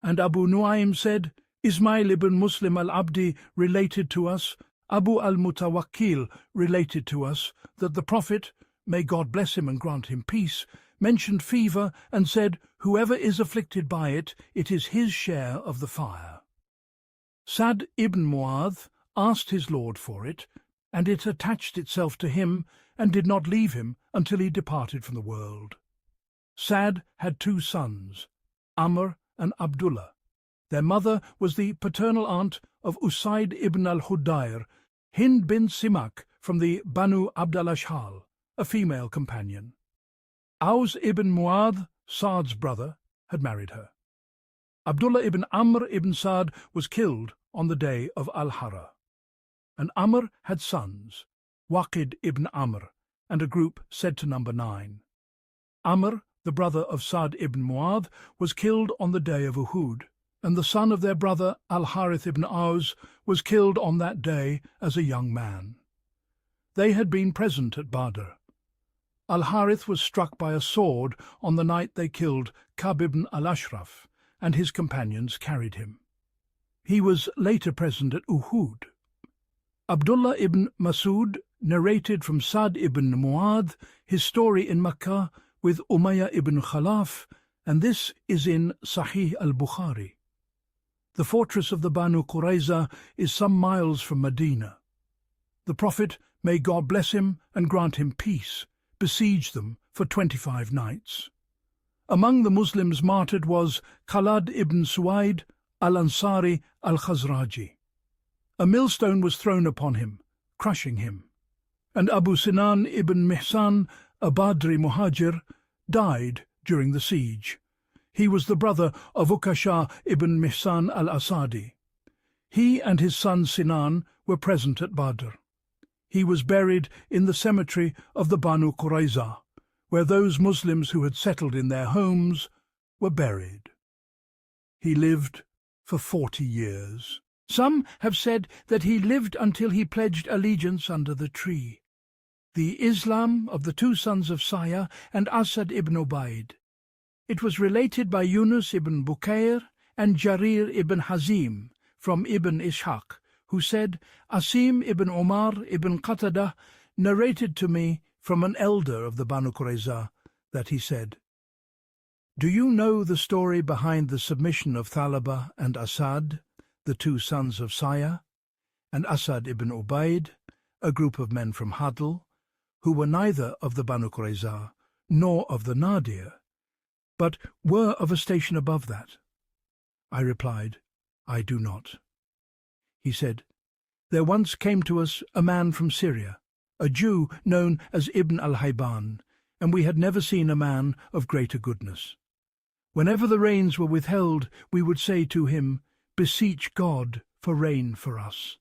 And Abu Nu'aym said, Ismail ibn Muslim al-Abdi related to us, Abu al-Mutawakkil related to us, that the Prophet, may God bless him and grant him peace, mentioned fever and said, whoever is afflicted by it, it is his share of the fire. Sa'd ibn Mu'adh asked his Lord for it, and it attached itself to him and did not leave him until he departed from the world. Sa'd had two sons, Amr and Abdullah. Their mother was the paternal aunt of Usaid ibn al-Hudayr, Hind bin Simak from the Banu Abd al-Ashhal, a female companion. Aus ibn Mu'adh, Sa'd's brother, had married her. Abdullah ibn Amr ibn Sa'd was killed on the day of Al-Harra. And Amr had sons, Waqid ibn Amr, and a group said to number 9. Amr, the brother of Sa'd ibn Mu'adh, was killed on the day of Uhud, and the son of their brother Al-Harith ibn Aus was killed on that day as a young man. They had been present at Badr. Al-Harith was struck by a sword on the night they killed Ka'b ibn al-Ashraf, and his companions carried him. He was later present at Uhud. Abdullah ibn Masud narrated from Sa'd ibn Mu'adh his story in Makkah with Umayyah ibn Khalaf, and this is in Sahih al-Bukhari. The fortress of the Banu Qurayza is some miles from Medina. The Prophet, may God bless him and grant him peace, besieged them for 25 nights. Among the Muslims martyred was Khalad ibn Suwaid al-Ansari al-Khazraji. A millstone was thrown upon him, crushing him, and Abu Sinan ibn Mihsan, a Badri Muhajir, died during the siege. He was the brother of Ukasha ibn Mihsan al-Asadi. He and his son Sinan were present at Badr. He was buried in the cemetery of the Banu Qurayza, where those Muslims who had settled in their homes were buried. He lived for 40 years. Some have said that he lived until he pledged allegiance under the tree. The Islam of the two sons of Saya and Asad ibn Ubaid. It was related by Yunus ibn Bukayr and Jarir ibn Hazim from Ibn Ishaq, who said, Asim ibn Umar ibn Qatadah narrated to me from an elder of the Banu Qurayza that he said, Do you know the story behind the submission of Thalaba and Asad, the two sons of Saya, and Asad ibn Ubaid, a group of men from Hadl, who were neither of the Banu Qurayza nor of the Nadir, but were of a station above that? I replied, I do not. He said, There once came to us a man from Syria, a Jew known as Ibn al-Hayban, and we had never seen a man of greater goodness. Whenever the rains were withheld, we would say to him, Beseech God for rain for us.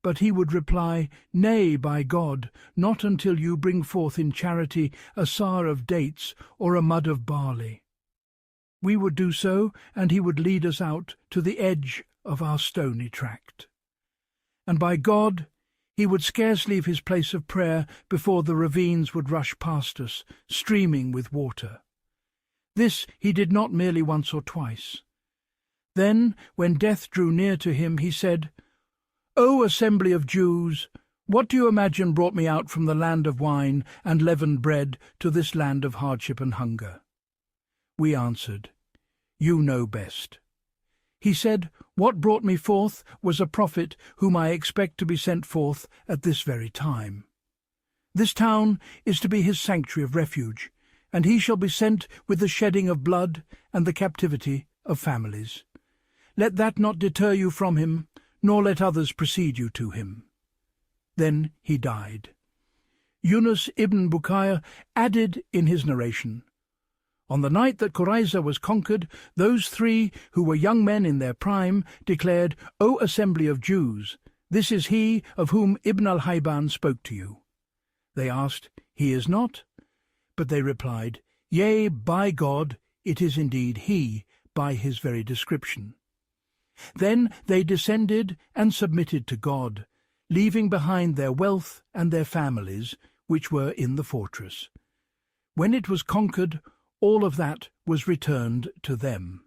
But he would reply, Nay, by God, not until you bring forth in charity a sar of dates or a mud of barley. We would do so, and he would lead us out to the edge of our stony tract. And by God, he would scarce leave his place of prayer before the ravines would rush past us, streaming with water. This he did not merely once or twice. Then, when death drew near to him, he said, O assembly of Jews, what do you imagine brought me out from the land of wine and leavened bread to this land of hardship and hunger? We answered, You know best. He said, What brought me forth was a prophet whom I expect to be sent forth at this very time. This town is to be his sanctuary of refuge, and he shall be sent with the shedding of blood and the captivity of families. Let that not deter you from him, nor let others precede you to him. Then he died. Yunus ibn Bukayr added in his narration, On the night that Qurayza was conquered, those three, who were young men in their prime, declared, O assembly of Jews, this is he of whom Ibn al-Hayban spoke to you. They asked, He is not? But they replied, Yea, by God, it is indeed he, by his very description. Then they descended and submitted to God, leaving behind their wealth and their families, which were in the fortress. When it was conquered, all of that was returned to them.